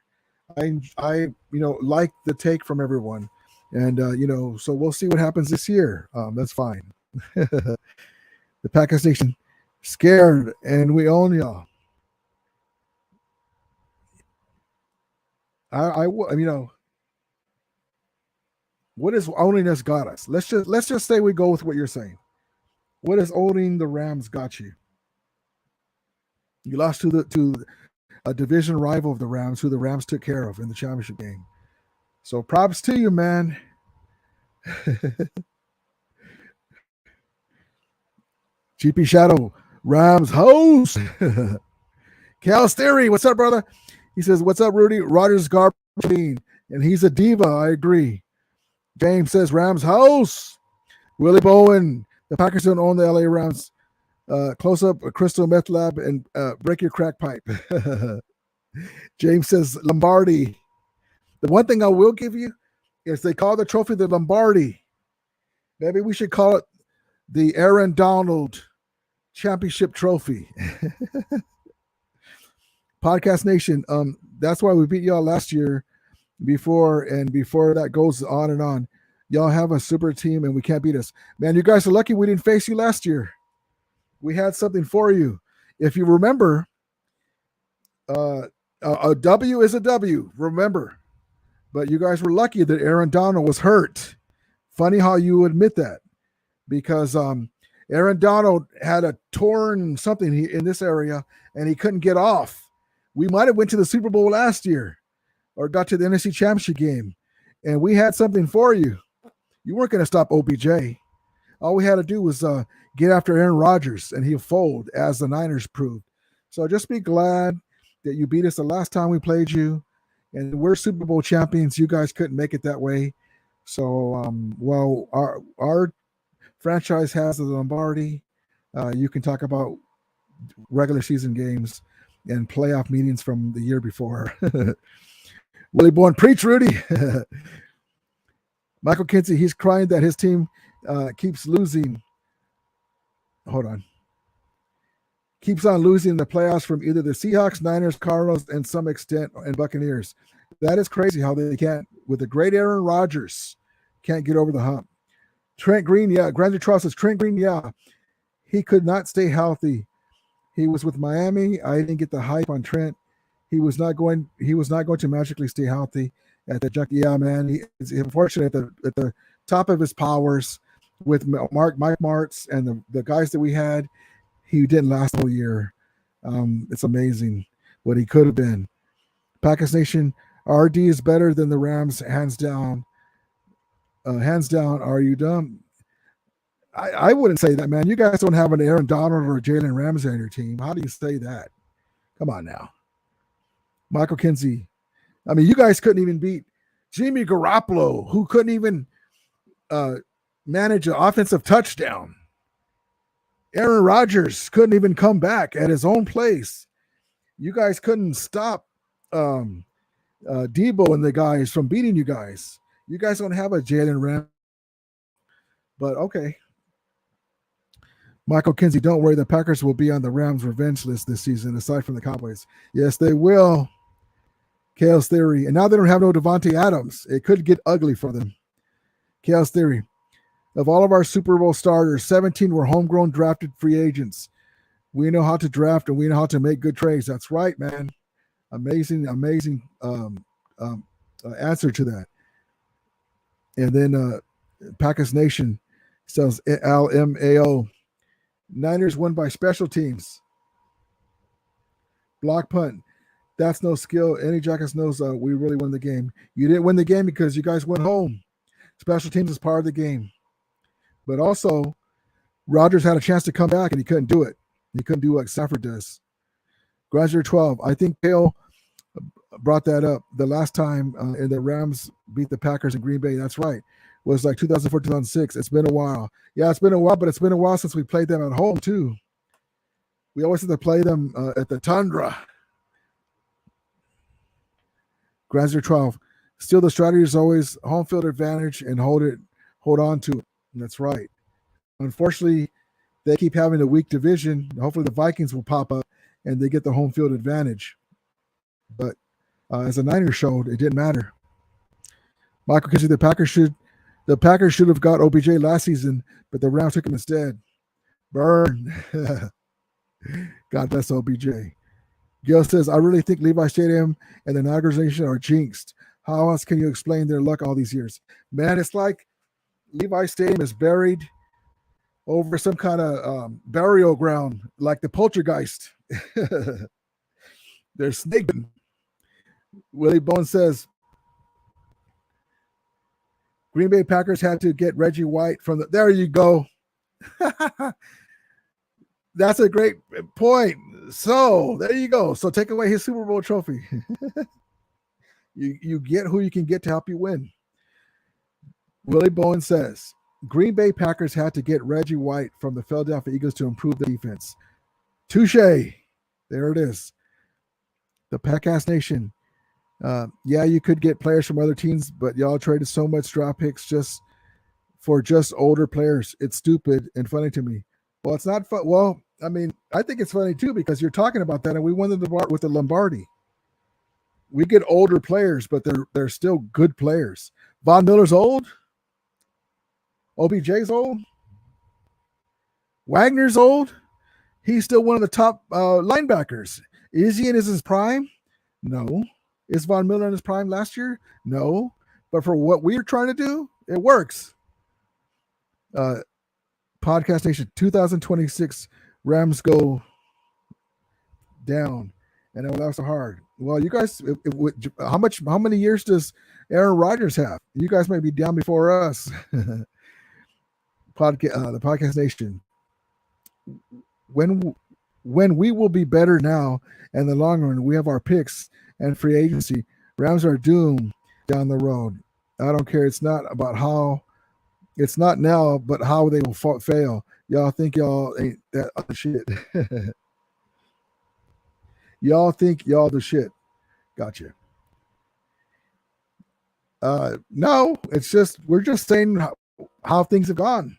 I like the take from everyone. And, so we'll see what happens this year. That's fine. The Pacas Nation, scared, and we own y'all. What is owning us got us? Let's just say we go with what you're saying. What has owning the Rams got you? You lost to a division rival of the Rams, who the Rams took care of in the championship game. So props to you, man. GP Shadow, Rams host. Cal Theory, what's up, brother? He says, what's up, Rudy? Rogers garbage, and he's a diva. I agree. James says, Rams house. Willie Bowen, the Packers don't own the LA Rams. Close up a crystal meth lab and break your crack pipe. James says, Lombardi. The one thing I will give you is they call the trophy the Lombardi. Maybe we should call it the Aaron Donald Championship Trophy. Podcast Nation, that's why we beat y'all last year. Before that goes on and on, y'all have a super team and we can't beat us. Man, you guys are lucky we didn't face you last year. We had something for you. If you remember, a W is a W, remember. But you guys were lucky that Aaron Donald was hurt. Funny how you admit that, because Aaron Donald had a torn something in this area and he couldn't get off. We might have went to the Super Bowl last year or got to the NFC Championship game, and we had something for you. You weren't going to stop OBJ. All we had to do was get after Aaron Rodgers, and he'll fold, as the Niners proved. So just be glad that you beat us the last time we played you, and we're Super Bowl champions. You guys couldn't make it that way. So while our franchise has the Lombardi, you can talk about regular season games and playoff meetings from the year before. Willie Bourne, preach, Rudy. Michael Kinsey, he's crying that his team keeps losing. Hold on. Keeps on losing the playoffs from either the Seahawks, Niners, Cardinals, and some extent, and Buccaneers. That is crazy how they can't, with the great Aaron Rodgers, can't get over the hump. Trent Green, yeah. Grandeur Charles says, Trent Green, yeah. He could not stay healthy. He was with Miami. I didn't get the hype on Trent. He was not going to magically stay healthy at the junk. Yeah, man. He's unfortunate at the top of his powers with Mike Martz and the guys that we had. He didn't last the whole year. It's amazing what he could have been. Packers Nation, RD is better than the Rams, hands down. Hands down. Are you dumb? I wouldn't say that, man. You guys don't have an Aaron Donald or a Jalen Ramsey on your team. How do you say that? Come on now. Michael Kinsey. I mean, you guys couldn't even beat Jimmy Garoppolo, who couldn't even manage an offensive touchdown. Aaron Rodgers couldn't even come back at his own place. You guys couldn't stop Debo and the guys from beating you guys. You guys don't have a Jalen Ramsey. But okay. Michael Kinsey, don't worry. The Packers will be on the Rams' revenge list this season, aside from the Cowboys. Yes, they will. Chaos Theory. And now they don't have no Devontae Adams. It could get ugly for them. Chaos Theory. Of all of our Super Bowl starters, 17 were homegrown drafted free agents. We know how to draft and we know how to make good trades. That's right, man. Amazing answer to that. And then Packers Nation says LMAO. Niners won by special teams. Block punt. That's no skill. Any Jackets knows we really won the game. You didn't win the game because you guys went home. Special teams is part of the game. But also, Rodgers had a chance to come back and he couldn't do it. He couldn't do what Stafford does. Graduate 12. I think Kale brought that up the last time and the Rams beat the Packers in Green Bay. That's right. It was like 2004, 2006. It's been a while. Yeah, it's been a while, but it's been a while since we played them at home too. We always have to play them at the Tundra. Graduate 12. Still, the strategy is always home field advantage and hold on to it. That's right. Unfortunately, they keep having a weak division. Hopefully, the Vikings will pop up and they get the home field advantage. But as the Niners showed, it didn't matter. Michael Kinsey, the Packers should have got OBJ last season, but the Rams took him instead. Burn. God bless OBJ. Gil says, I really think Levi Stadium and the inauguration are jinxed. How else can you explain their luck all these years? Man, it's like Levi Stadium is buried over some kind of burial ground, like the poltergeist. They're snaking. Willie Bone says, Green Bay Packers had to get Reggie White from the. There you go. That's a great point. So there you go. So take away his Super Bowl trophy. You get who you can get to help you win. Willie Bowen says, Green Bay Packers had to get Reggie White from the Philadelphia Eagles to improve the defense. Touche. There it is. The Packass Nation. Yeah, you could get players from other teams, but y'all traded so much draft picks just for older players. It's stupid and funny to me. Well, it's not fun. Well, I mean, I think it's funny too because you're talking about that, and we won with the Lombardi. We get older players, but they're still good players. Von Miller's old. OBJ's old. Wagner's old. He's still one of the top linebackers. Is he in his prime? No. Is Von Miller in his prime last year? No. But for what we're trying to do, it works. Podcast Nation, 2026 Rams go down, and it will last so hard. Well, you guys, how many years does Aaron Rodgers have? You guys may be down before us. The Podcast Nation. When we will be better now in the long run, we have our picks and free agency. Rams are doomed down the road. I don't care. It's not about how. It's not now, but how they will fail. Y'all think y'all ain't that other shit. Y'all think y'all the shit. Gotcha. No, it's just we're just saying how things have gone.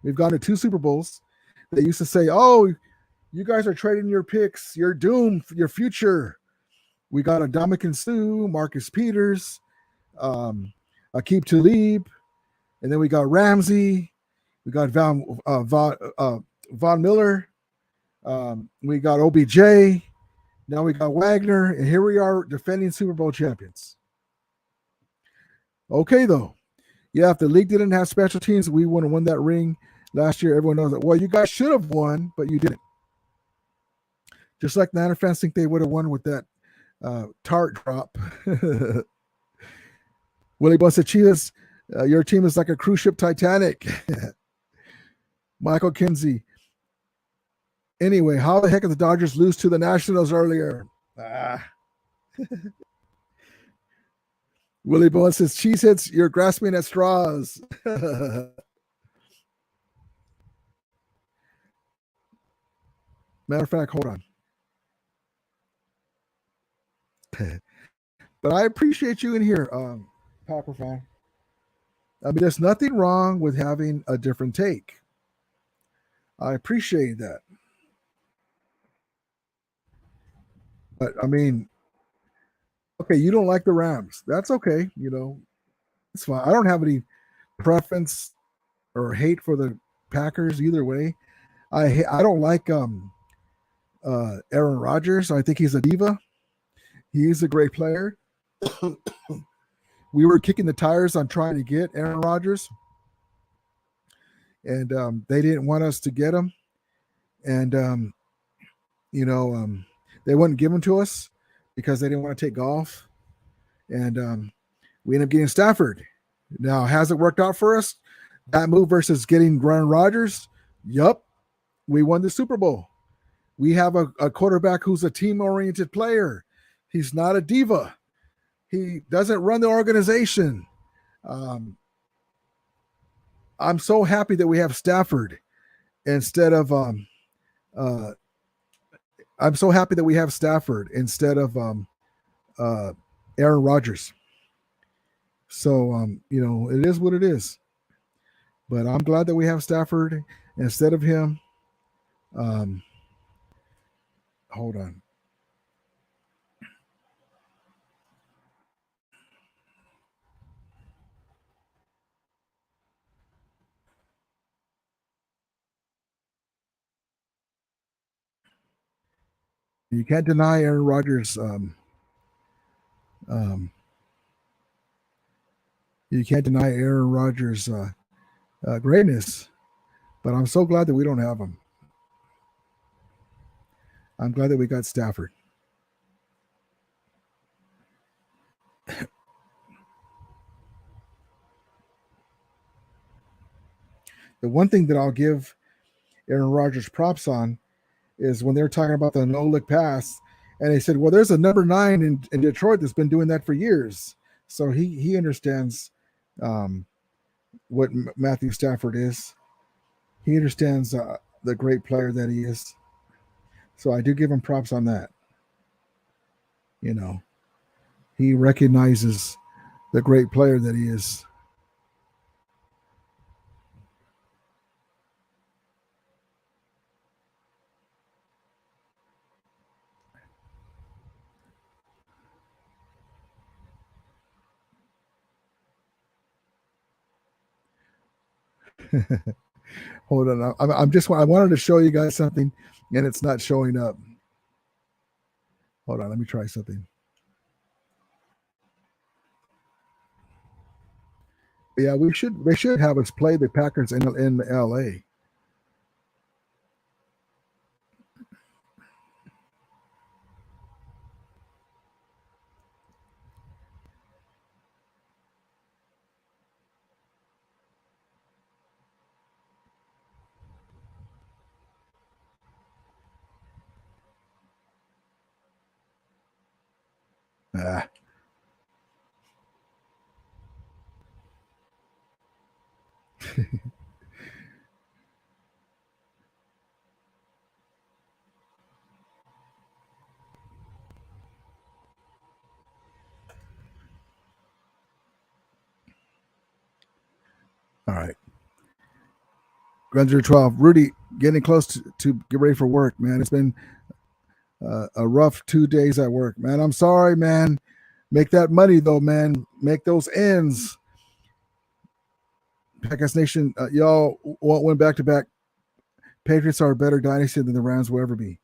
We've gone to 2 Super Bowls. They used to say, "Oh, you guys are trading your picks. You're doomed for your future." We got Ndamukong Suh, Marcus Peters, Aqib Talib. And then we got Ramsey, we got Von Miller, we got OBJ, now we got Wagner, and here we are defending Super Bowl champions. Okay, though. Yeah, if the league didn't have special teams, we wouldn't have won that ring last year. Everyone knows that. Well, you guys should have won, but you didn't. Just like Niner fans think they would have won with that tart drop. Willie Bunn said, Chivas, your team is like a cruise ship Titanic. Michael Kinsey. Anyway, how the heck did the Dodgers lose to the Nationals earlier? Willie Bowen says, Cheeseheads, you're grasping at straws. Matter of fact, hold on. But I appreciate you in here, Packer fan. I mean, there's nothing wrong with having a different take. I appreciate that. But, I mean, okay, you don't like the Rams. That's okay. You know, it's fine. I don't have any preference or hate for the Packers either way. I don't like Aaron Rodgers. I think he's a diva. He's a great player. We were kicking the tires on trying to get Aaron Rodgers, and they didn't want us to get him. And, they wouldn't give him to us because they didn't want to take golf. And we ended up getting Stafford. Now, has it worked out for us? That move versus getting Aaron Rodgers? Yup. We won the Super Bowl. We have a quarterback who's a team-oriented player. He's not a diva. He doesn't run the organization. I'm so happy that we have Stafford instead of I'm so happy that we have Stafford instead of Aaron Rodgers. So it is what it is. But I'm glad that we have Stafford instead of him. Hold on. You can't deny Aaron Rodgers. You can't deny Aaron Rodgers' greatness. But I'm so glad that we don't have him. I'm glad that we got Stafford. The one thing that I'll give Aaron Rodgers props on is when they're talking about the no-look pass, and they said, well, there's a number 9 in Detroit that's been doing that for years. So he understands what Matthew Stafford is. He understands the great player that he is. So I do give him props on that. He recognizes the great player that he is. Hold on. I wanted to show you guys something, and it's not showing up. Hold on. Let me try something. Yeah, they should have us play the Packers in LA. All right. Granger 12. Rudy, getting close to get ready for work, man. It's been a rough 2 days at work, man. I'm sorry, man. Make that money, though, man. Make those ends. Packers Nation, y'all won't win back-to-back. Patriots are a better dynasty than the Rams will ever be.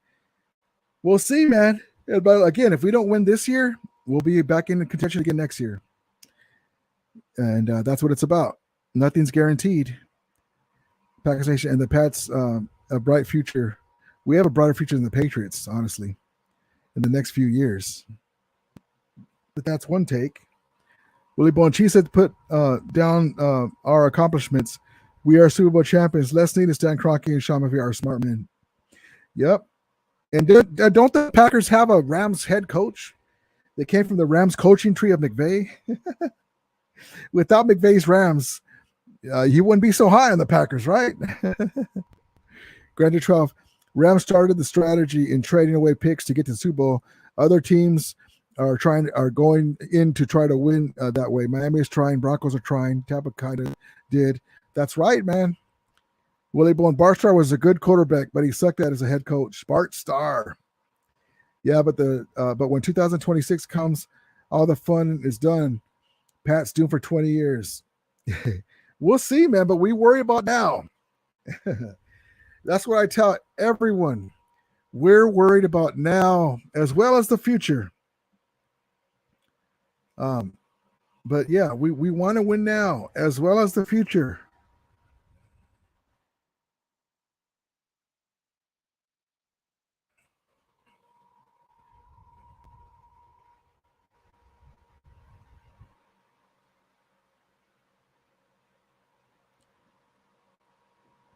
We'll see, man. But again, if we don't win this year, we'll be back in contention again next year. And that's what it's about. Nothing's guaranteed. Packers Nation and the Pats, a bright future. We have a brighter future than the Patriots, honestly, in the next few years. But that's one take. Willie Bonchisa said, put down our accomplishments. We are Super Bowl champions. Les Snead and Stan Kroenke and Sean McVay are smart men. Yep. And don't the Packers have a Rams head coach? They came from the Rams coaching tree of McVay. Without McVay's Rams, you wouldn't be so high on the Packers, right? Grander 12. Rams started the strategy in trading away picks to get to the Super Bowl. Other teams are going in to try to win that way. Miami is trying. Broncos are trying. Tampa kind of did. That's right, man. Willie Bowen. Bart Starr was a good quarterback, but he sucked at as a head coach. Bart Starr. Yeah, but when 2026 comes, all the fun is done. Pat's doomed for 20 years. We'll see, man, but we worry about now. That's what I tell everyone. We're worried about now as well as the future. But yeah, we want to win now as well as the future.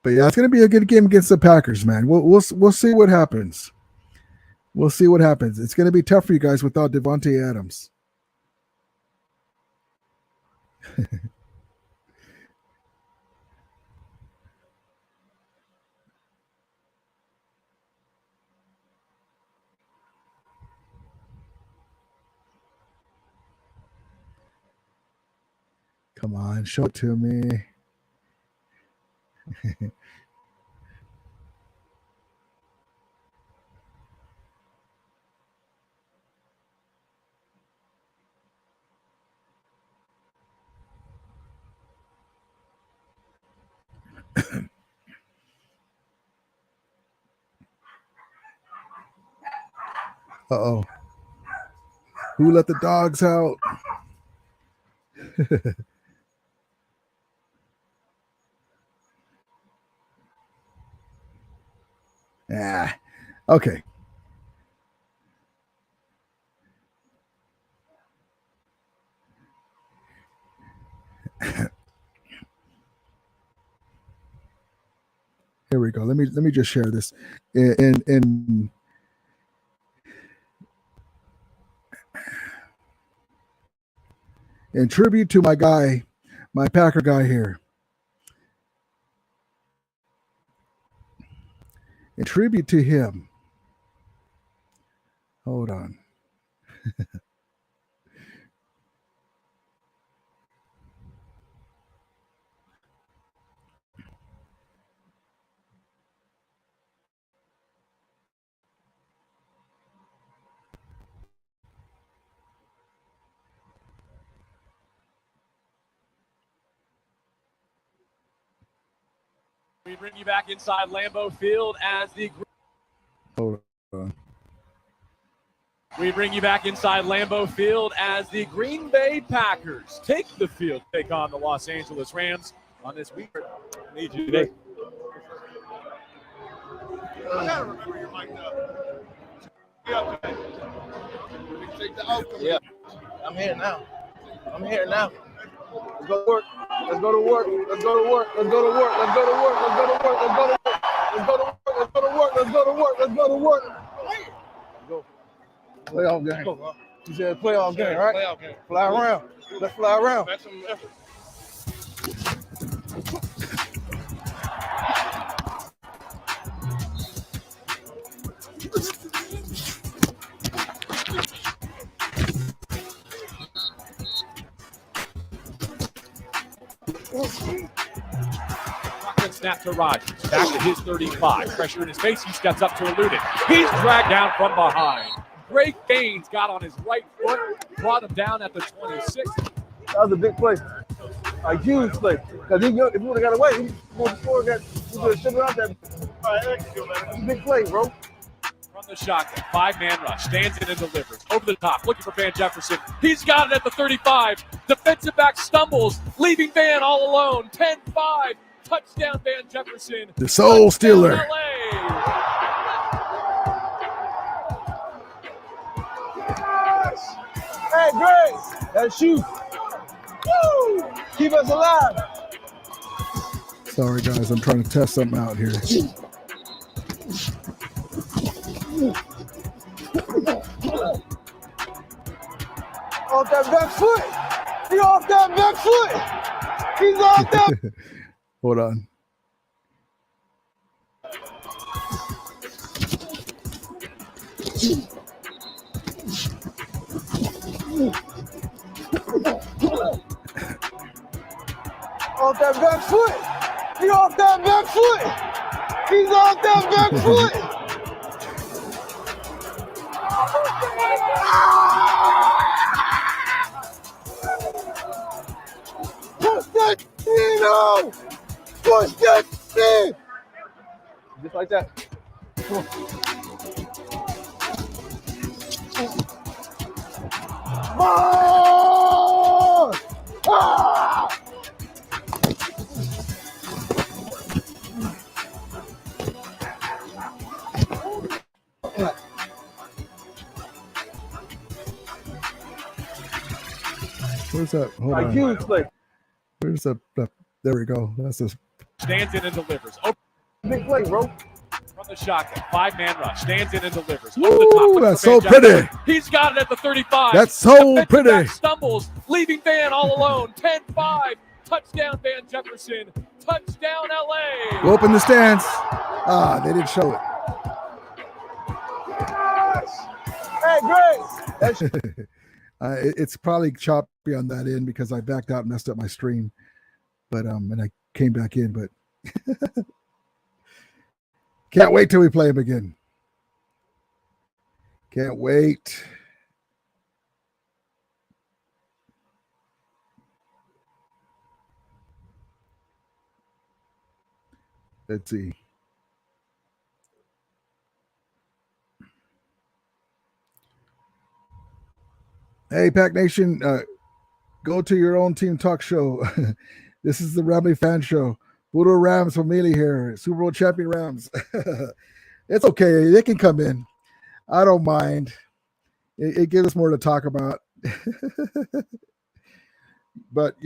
But yeah, it's going to be a good game against the Packers, man. We'll see what happens. We'll see what happens. It's going to be tough for you guys without Devontae Adams. Come on, show it to me. Uh-oh. Who let the dogs out? Yeah. Okay. Here we go. Let me just share this. In tribute to my guy, my Packer guy here. In tribute to him. Hold on. We bring you back inside Lambeau Field as the. Hold on. We bring you back inside Lambeau Field as the Green Bay Packers take the field, take on the Los Angeles Rams on this week. I need you today. I gotta remember your mic up. Yeah, I'm here now. Let's go to work. Let's go to work. Let's go to work. Let's go to work. Let's go to work. Let's go to work. Let's go to work. Let's go to work. Let's go to work. Let's go to work. Let's go to work. Go. Playoff game. You said playoff game, right? Playoff game. Fly around. Let's fly around. Maximum effort. Snap to Rodgers. Back to his 35. Pressure in his face. He steps up to elude it. He's dragged down from behind. Great gains. Got on his right foot. Brought him down at the 26. That was a big play. A huge play. Because if you would have got away, he would have scored that. He would have shipped out that. All right, that's a big play, bro. From the shotgun. 5-man rush. Stands in and delivers. Over the top. Looking for Van Jefferson. He's got it at the 35. Defensive back stumbles. Leaving Van all alone. 10-5. Touchdown, Van Jefferson. The Soul Stealer. Hey, Grace, that's you. Woo! Keep us alive. Sorry, guys. I'm trying to test something out here. Off that back foot. He off that back foot. He's off that. Hold on. Off that back foot. He off that back foot. He's off that back foot. Push that Dino. Push that in. Just like that. Come on. Oh! Ah! Where's that? Hold on. Huge play. Where's that? There we go. That's this. Stands in and delivers. Oh. Big play, bro. From the shotgun, 5-man rush, stands in and delivers. Ooh, Over the top, looking that's for Van so pretty. Jefferson. He's got it at the 35. That's so Defensive pretty. back stumbles, leaving Van all alone. 10-5. Touchdown, Van Jefferson. Touchdown, LA. Go open the stands. They didn't show it. Hey, Grace. It's probably choppy on that end because I backed out and messed up my stream. But and I came back in, but can't wait till we play him again. Can't wait. Let's see. Hey, Pack Nation, go to your own team talk show. This is the RAMILIA fan show. Budo Rams, RAMILIA here. Super Bowl champion Rams. It's okay. They can come in. I don't mind. It gives us more to talk about. But,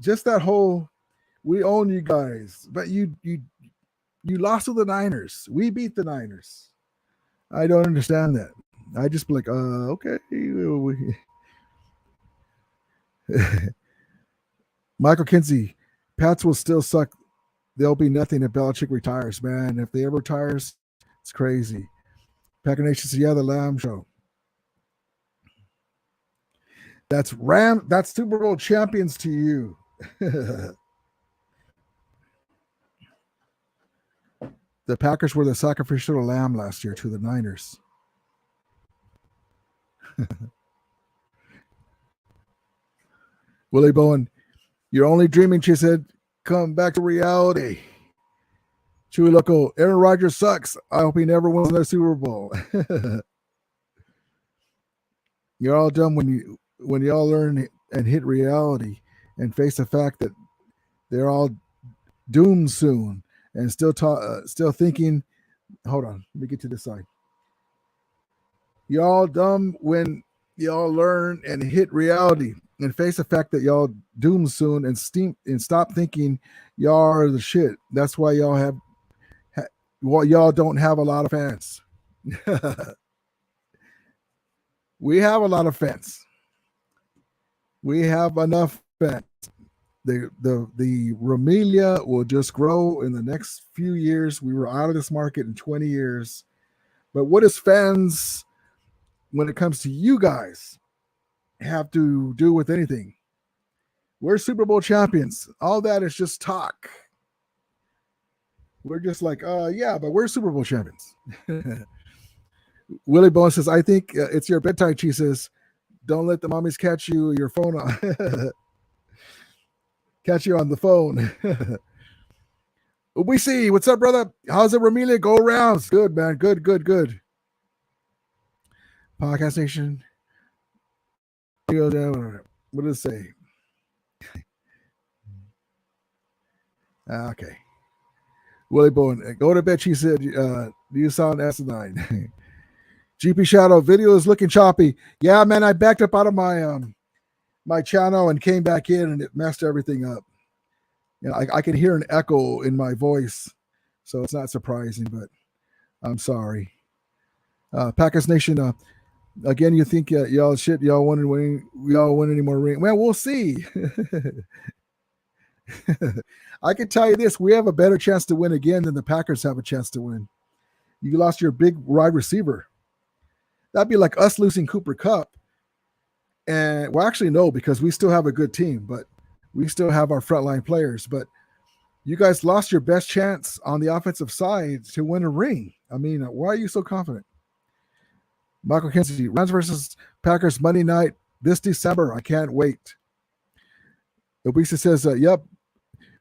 just that whole, we own you guys. But you lost to the Niners. We beat the Niners. I don't understand that. I just be like, okay. Michael Kinsey, Pats will still suck. There'll be nothing if Belichick retires, man. If they ever retires, it's crazy. Packer Nation says, yeah, the Lamb show. That's Super Bowl champions to you. The Packers were the sacrificial lamb last year to the Niners. Willie Bowen, you're only dreaming, she said. Come back to reality. Chewy Loco, Aaron Rodgers sucks. I hope he never wins another Super Bowl. You're all dumb when you all learn and hit reality and face the fact that they're all doomed soon and still thinking. Hold on, let me get to this side. Y'all dumb when y'all learn and hit reality and face the fact that y'all doomed soon and stop thinking y'all are the shit. That's why y'all y'all don't have a lot of fans. We have a lot of fans. We have enough fans. The RAMILIA will just grow in the next few years. We were out of this market in 20 years. But what does fans, when it comes to you guys, have to do with anything? We're Super Bowl champions. All that is just talk. We're just like, yeah, but we're Super Bowl champions. Willie Bowen says, I think it's your bedtime. She says, don't let the mommies catch your phone on. Catch you on the phone. We see. What's up, brother? How's it, RAMILIA? Go Rams. Good, man. Good. Podcast Nation. What does it say? Okay. Willie Bowen, go to bed. She said, you sound asinine. GP Shadow, video is looking choppy. Yeah, man, I backed up out of my my channel and came back in and it messed everything up. I can hear an echo in my voice, so it's not surprising, but I'm sorry. Packers Nation, again, you think y'all shit, y'all win any more ring? Well, we'll see. I can tell you this, we have a better chance to win again than the Packers have a chance to win. You lost your big wide receiver. That'd be like us losing Cooper Kupp. And well, actually, no, because we still have a good team, but we still have our frontline players. But you guys lost your best chance on the offensive side to win a ring. I mean, why are you so confident? Michael Kinsey, Rams versus Packers Monday night this December. I can't wait. Obisa says, yep,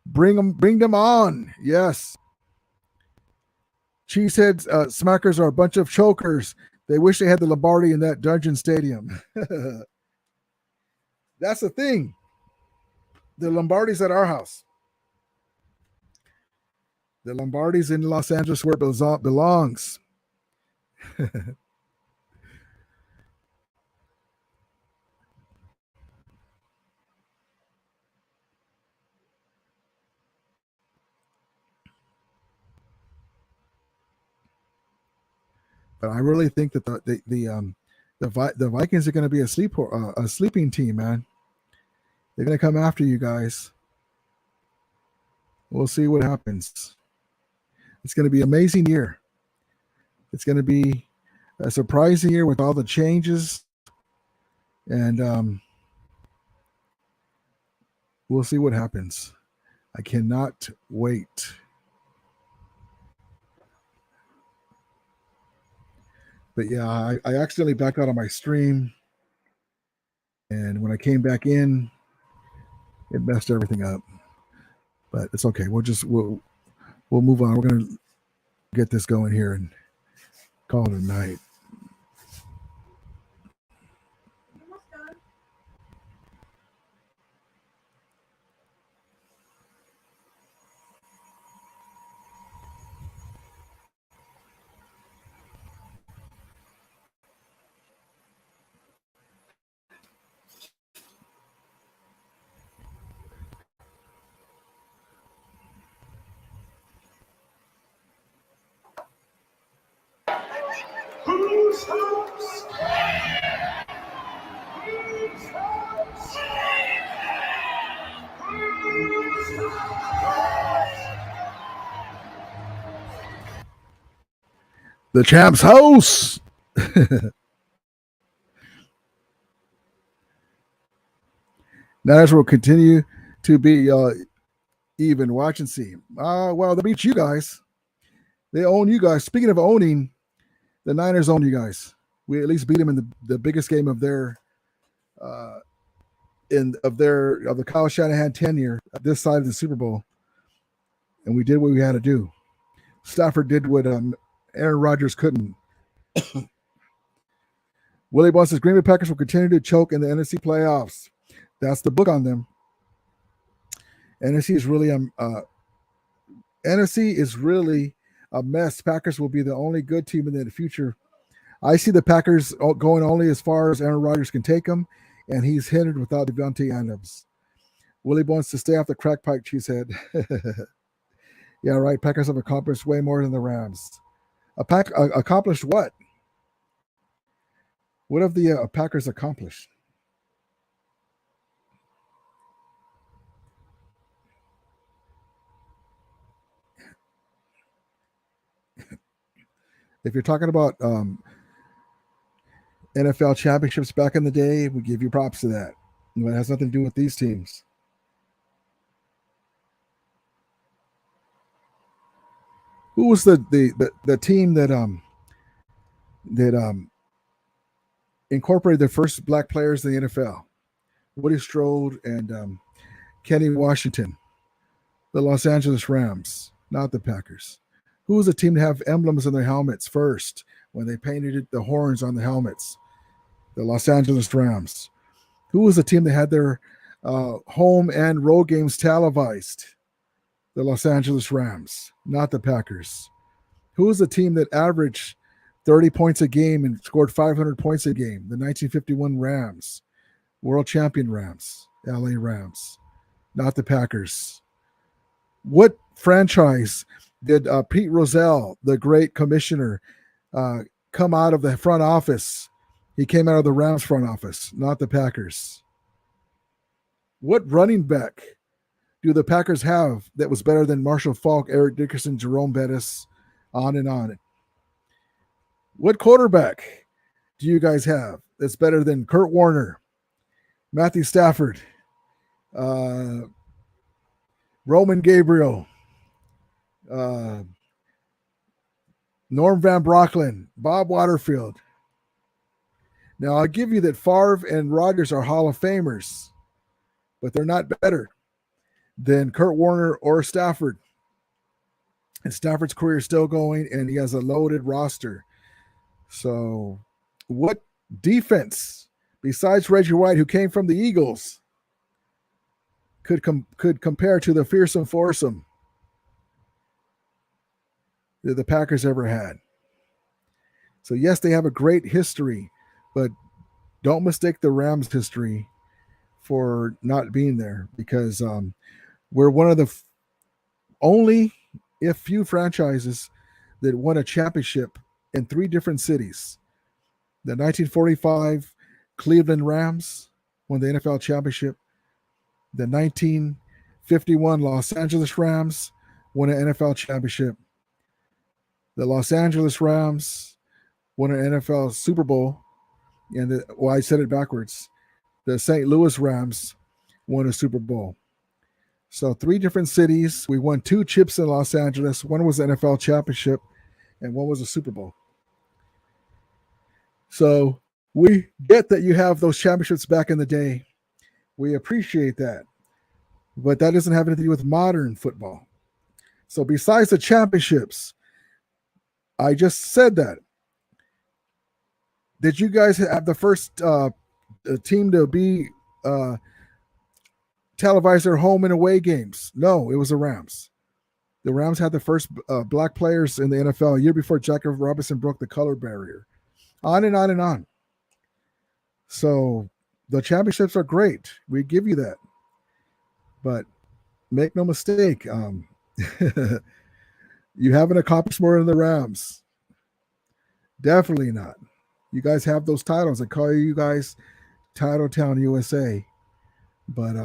bring them on. Yes. Cheeseheads, smackers are a bunch of chokers. They wish they had the Lombardi in that Dungeon Stadium. That's the thing. The Lombardi's at our house. The Lombardi's in Los Angeles where it belongs. But I really think that the Vikings are going to be a sleeping team, man. They're going to come after you guys. We'll see what happens. It's going to be an amazing year. It's going to be a surprising year with all the changes, and we'll see what happens. I cannot wait. But yeah, I accidentally backed out of my stream, and when I came back in, it messed everything up. But it's okay. We'll move on. We're gonna get this going here and call it a night. The champ's house. Niners will continue to be even. Watch and see. Well, they beat you guys. They own you guys. Speaking of owning, the Niners own you guys. We at least beat them in the biggest game of their of the Kyle Shanahan tenure this side of the Super Bowl, and we did what we had to do. Stafford did what Aaron Rodgers couldn't. Willie Bunn says Green Bay Packers will continue to choke in the NFC playoffs. That's the book on them. NFC is really a mess. Packers will be the only good team in the future. I see the Packers going only as far as Aaron Rodgers can take them, and he's hindered without Devontae Adams. Willie wants to stay off the crack pipe, cheesehead. Yeah, right. Packers have accomplished way more than the Rams. Accomplished what? What have the Packers accomplished? If you're talking about NFL championships back in the day, we give you props to that. It has nothing to do with these teams. Who was the team that incorporated the first black players in the NFL? Woody Strode and Kenny Washington. The Los Angeles Rams, not the Packers. Who was the team to have emblems on their helmets first when they painted the horns on the helmets? The Los Angeles Rams. Who was the team that had their home and road games televised? The Los Angeles Rams, not the Packers. Who was the team that averaged 30 points a game and scored 500 points a game? The 1951 Rams, world champion Rams, LA Rams, not the Packers. What franchise did Pete Rozelle, the great commissioner, come out of the front office? He came out of the Rams front office, not the Packers. What running back do the Packers have that was better than Marshall Faulk, Eric Dickerson, Jerome Bettis, on and on? What quarterback do you guys have that's better than Kurt Warner, Matthew Stafford, Roman Gabriel, Norm Van Brocklin, Bob Waterfield? Now, I'll give you that Favre and Rodgers are Hall of Famers, but they're not better than Kurt Warner or Stafford. And Stafford's career is still going, and he has a loaded roster. So what defense, besides Reggie White, who came from the Eagles, could compare to the fearsome foursome that the Packers ever had? So, yes, they have a great history, but don't mistake the Rams' history for not being there, because we're one of the only, if few, franchises that won a championship in 3 different cities. The 1945 Cleveland Rams won the NFL championship. The 1951 Los Angeles Rams won an NFL championship. The Los Angeles Rams won an NFL Super Bowl. And I said it backwards. The St. Louis Rams won a Super Bowl. So 3 different cities. We won 2 chips in Los Angeles. One was the NFL championship, and one was a Super Bowl. So we get that you have those championships back in the day. We appreciate that. But that doesn't have anything to do with modern football. So besides the championships, I just said that. Did you guys have the first team to be televise their home and away games? No, it was the Rams. The Rams had the first black players in the NFL a year before Jackie Robinson broke the color barrier. On and on and on. So the championships are great. We give you that. But make no mistake, you haven't accomplished more than the Rams. Definitely not. You guys have those titles. I call you guys Title Town USA. But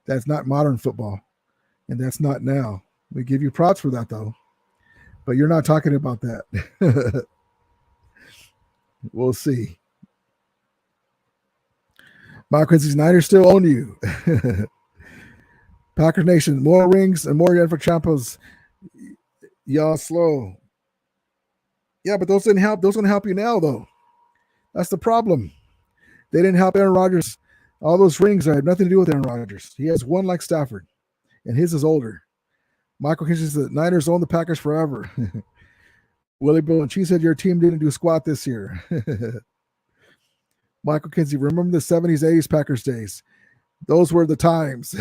that's not modern football. And that's not now. We give you props for that, though. But you're not talking about that. We'll see. Mark Quincy's Niners still own you. Packer Nation, more rings and more NFL champions. Y'all slow. Yeah, but those didn't help. Those going to help you now, though. That's the problem. They didn't help Aaron Rodgers. All those rings have nothing to do with Aaron Rodgers. He has one like Stafford, and his is older. Michael Kinsey says the Niners own the Packers forever. Willie Bill and she said your team didn't do squat this year. Michael Kinsey, remember the 70s, 80s Packers days? Those were the times.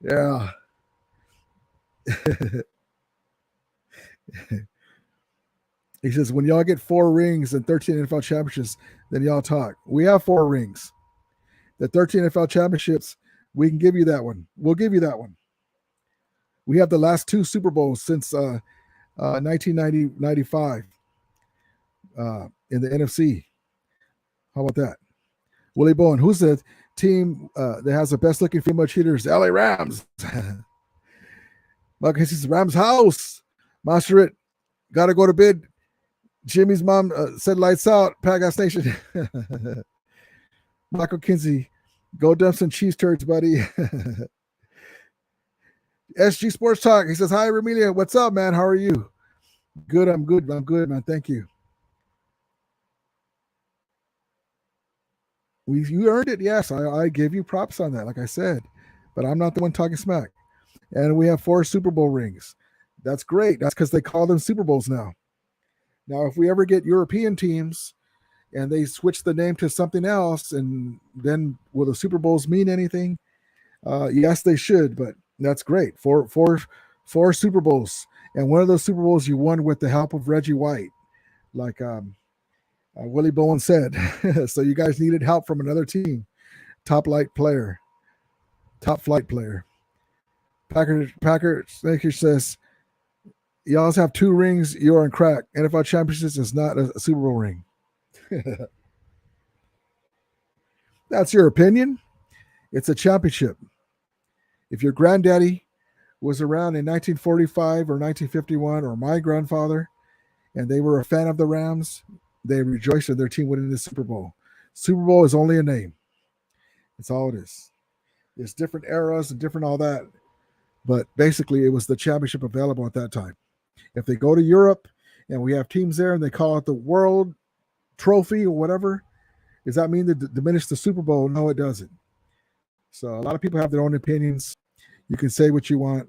Yeah. He says, when y'all get 4 rings and 13 NFL championships, then y'all talk. We have 4 rings. The 13 NFL championships, we can give you that one. We'll give you that one. We have the last 2 Super Bowls since 1995 in the NFC. How about that? Willie Bowen, who's the team that has the best looking female cheaters? LA Rams. Michael says Rams house. Master it. Gotta go to bed. Jimmy's mom said lights out. Pagas Nation. Michael Kinsey, go dump some cheese turds, buddy. SG Sports Talk. He says, hi, Ramilia. What's up, man? How are you? Good. I'm good, man. Thank you. You earned it. Yes, I give you props on that, like I said. But I'm not the one talking smack. And we have 4 Super Bowl rings. That's great. That's because they call them Super Bowls now. Now, if we ever get European teams and they switch the name to something else, and then will the Super Bowls mean anything? Yes, they should, but that's great. Four Super Bowls. And one of those Super Bowls you won with the help of Reggie White, like Willie Bowen said. So you guys needed help from another team. Top flight player. Packer Snaker says, y'all have 2 rings. You're on crack. NFL championships is not a Super Bowl ring. That's your opinion. It's a championship. If your granddaddy was around in 1945 or 1951, or my grandfather, and they were a fan of the Rams, they rejoiced in their team winning the Super Bowl. Super Bowl is only a name. That's all it is. There's different eras and different all that. But basically, it was the championship available at that time. If they go to Europe and we have teams there and they call it the World Trophy or whatever, does that mean to diminish the Super Bowl? No, it doesn't. So a lot of people have their own opinions. You can say what you want.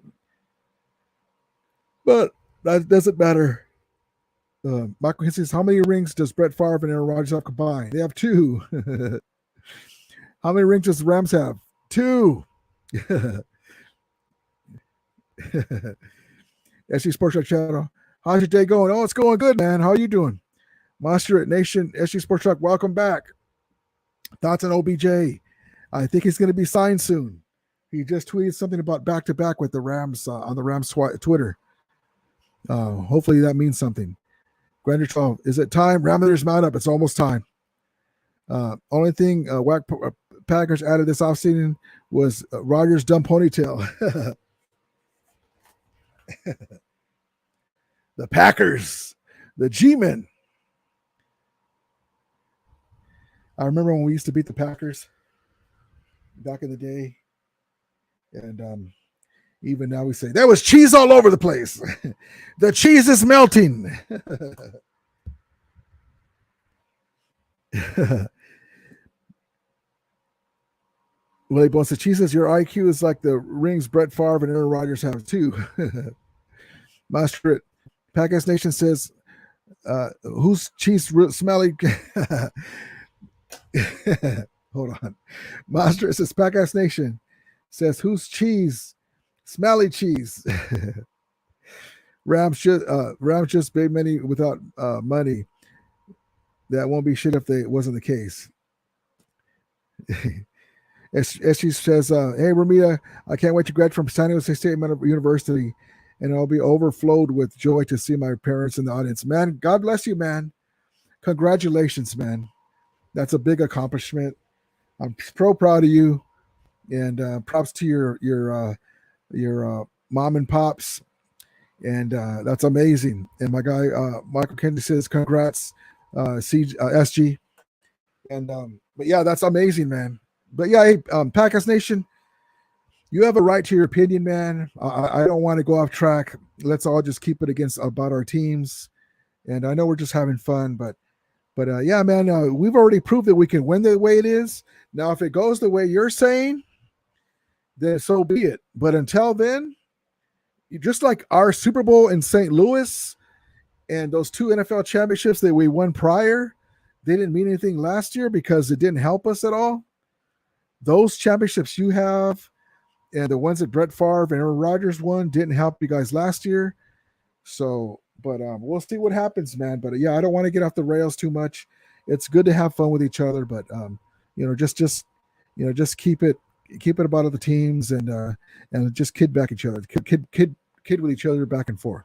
But that doesn't matter. Michael Kinsey says, how many rings does Brett Favre and Aaron Rodgers have combined? They have 2. How many rings does the Rams have? 2. SG Sports Truck Channel. How's your day going? Oh, it's going good, man. How are you doing? Monster Nation, SG Sports Truck, welcome back. Thoughts on OBJ? I think he's going to be signed soon. He just tweeted something about back-to-back with the Rams on the Rams Twitter. Hopefully that means something. Grander 12, is it time? Ramirez mount up. It's almost time. Only thing Whack Packers added this offseason was Rodgers' dumb ponytail. The Packers, the G-Men. I remember when we used to beat the Packers back in the day. And even now we say, there was cheese all over the place. The cheese is melting. Willie Bones says, Jesus, your IQ is like the rings Brett Favre and Aaron Rodgers have too. Master it. Packers Nation says, who's cheese smelly? Hold on. Master says, Packers Nation says, who's cheese? Smelly cheese. Rams just paid money without money. That won't be shit if they wasn't the case. As she says, hey, Ramita, I can't wait to graduate from San Jose State University, and I'll be overflowed with joy to see my parents in the audience. Man, God bless you, man. Congratulations, man. That's a big accomplishment. I'm so proud of you, and props to your mom and pops, and that's amazing. And my guy Michael Kennedy says, congrats, SG. And but yeah, that's amazing, man. But yeah, hey, Packers Nation, you have a right to your opinion, man. I don't want to go off track. Let's all just keep it about our teams. And I know we're just having fun, but yeah, man, we've already proved that we can win the way it is. Now, if it goes the way you're saying, then so be it. But until then, just like our Super Bowl in St. Louis and those 2 NFL championships that we won prior, they didn't mean anything last year because it didn't help us at all. Those championships you have and the ones that Brett Favre and Aaron Rodgers won didn't help you guys last year. So, but we'll see what happens, man. But yeah, I don't want to get off the rails too much. It's good to have fun with each other, but just keep it about other teams and just kid back each other, kid with each other back and forth.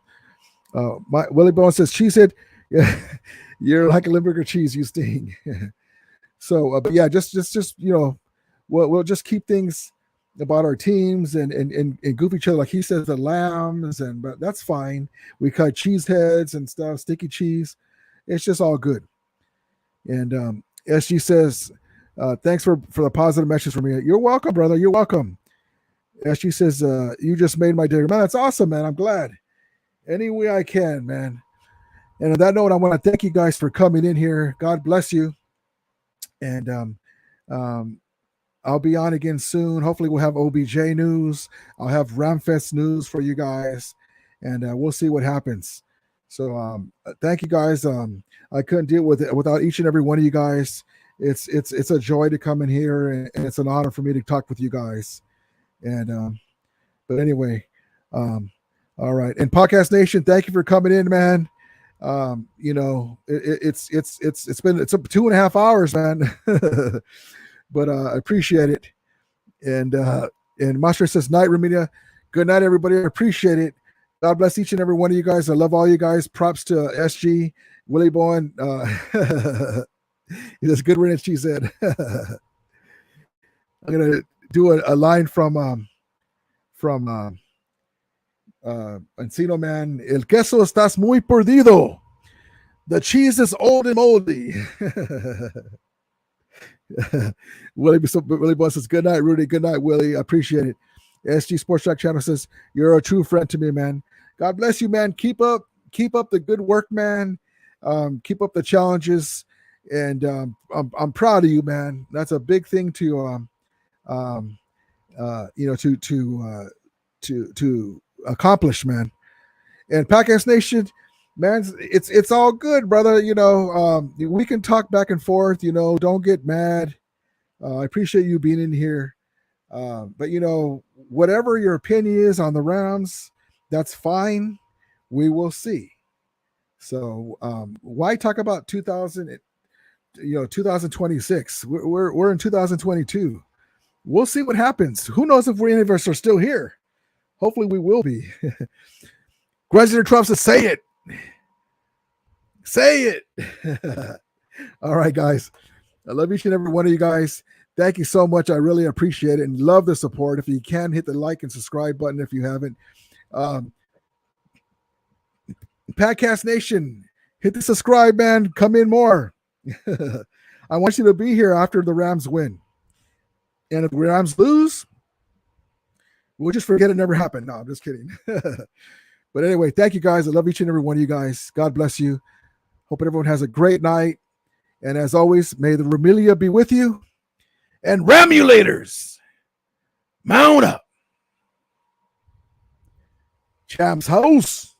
My Willie Bones says, Cheesehead, yeah, you're like a Limburger cheese, you sting. So, but yeah, just we'll just keep things about our teams and goof each other, like he says, the lambs, but that's fine. We cut cheese heads and stuff, sticky cheese. It's just all good. And SG says, thanks for the positive message from me. You're welcome, brother. You're welcome. SG says, you just made my day. Man, that's awesome, man. I'm glad. Any way I can, man. And on that note, I want to thank you guys for coming in here. God bless you. And I'll be on again soon. Hopefully we'll have OBJ news. I'll have Ramfest news for you guys, and we'll see what happens. So thank you guys. I couldn't deal with it without each and every one of you guys. It's a joy to come in here, and it's an honor for me to talk with you guys. And but anyway, all right. And Podcast Nation, thank you for coming in, man. It's been 2.5 hours, man. But I appreciate it. And Master says, night, Ramilia. Good night, everybody. I appreciate it. God bless each and every one of you guys. I love all you guys. Props to SG, Willie Bowen. He does good riddance, she said. I'm gonna do a line from Encino Man. El queso estás muy perdido. The cheese is old and moldy. Willie Boy says, good night, Rudy. Good night, Willie. I appreciate it. SG Sports Track Channel says, you're a true friend to me, man. God bless you, man. Keep up the good work, man. Keep up the challenges. And I'm proud of you, man. That's a big thing to accomplish, man. And Podcast Nation, man, it's all good, brother. We can talk back and forth. Don't get mad. I appreciate you being in here. But whatever your opinion is on the Rams, that's fine. We will see. So why talk about 2026? We're in 2022. We'll see what happens. Who knows if any of us are still here? Hopefully we will be. President Trump says, say it. Say it. All right, guys. I love each and every one of you guys. Thank you so much. I really appreciate it and love the support. If you can, hit the like and subscribe button if you haven't. Podcast Nation, hit the subscribe, man. Come in more. I want you to be here after the Rams win. And if the Rams lose, we'll just forget it never happened. No, I'm just kidding. But anyway, thank you guys. I love each and every one of you guys. God bless you. Hope everyone has a great night. And as always, may the RAMILIA be with you. And Ramulators, mount up. Champs house.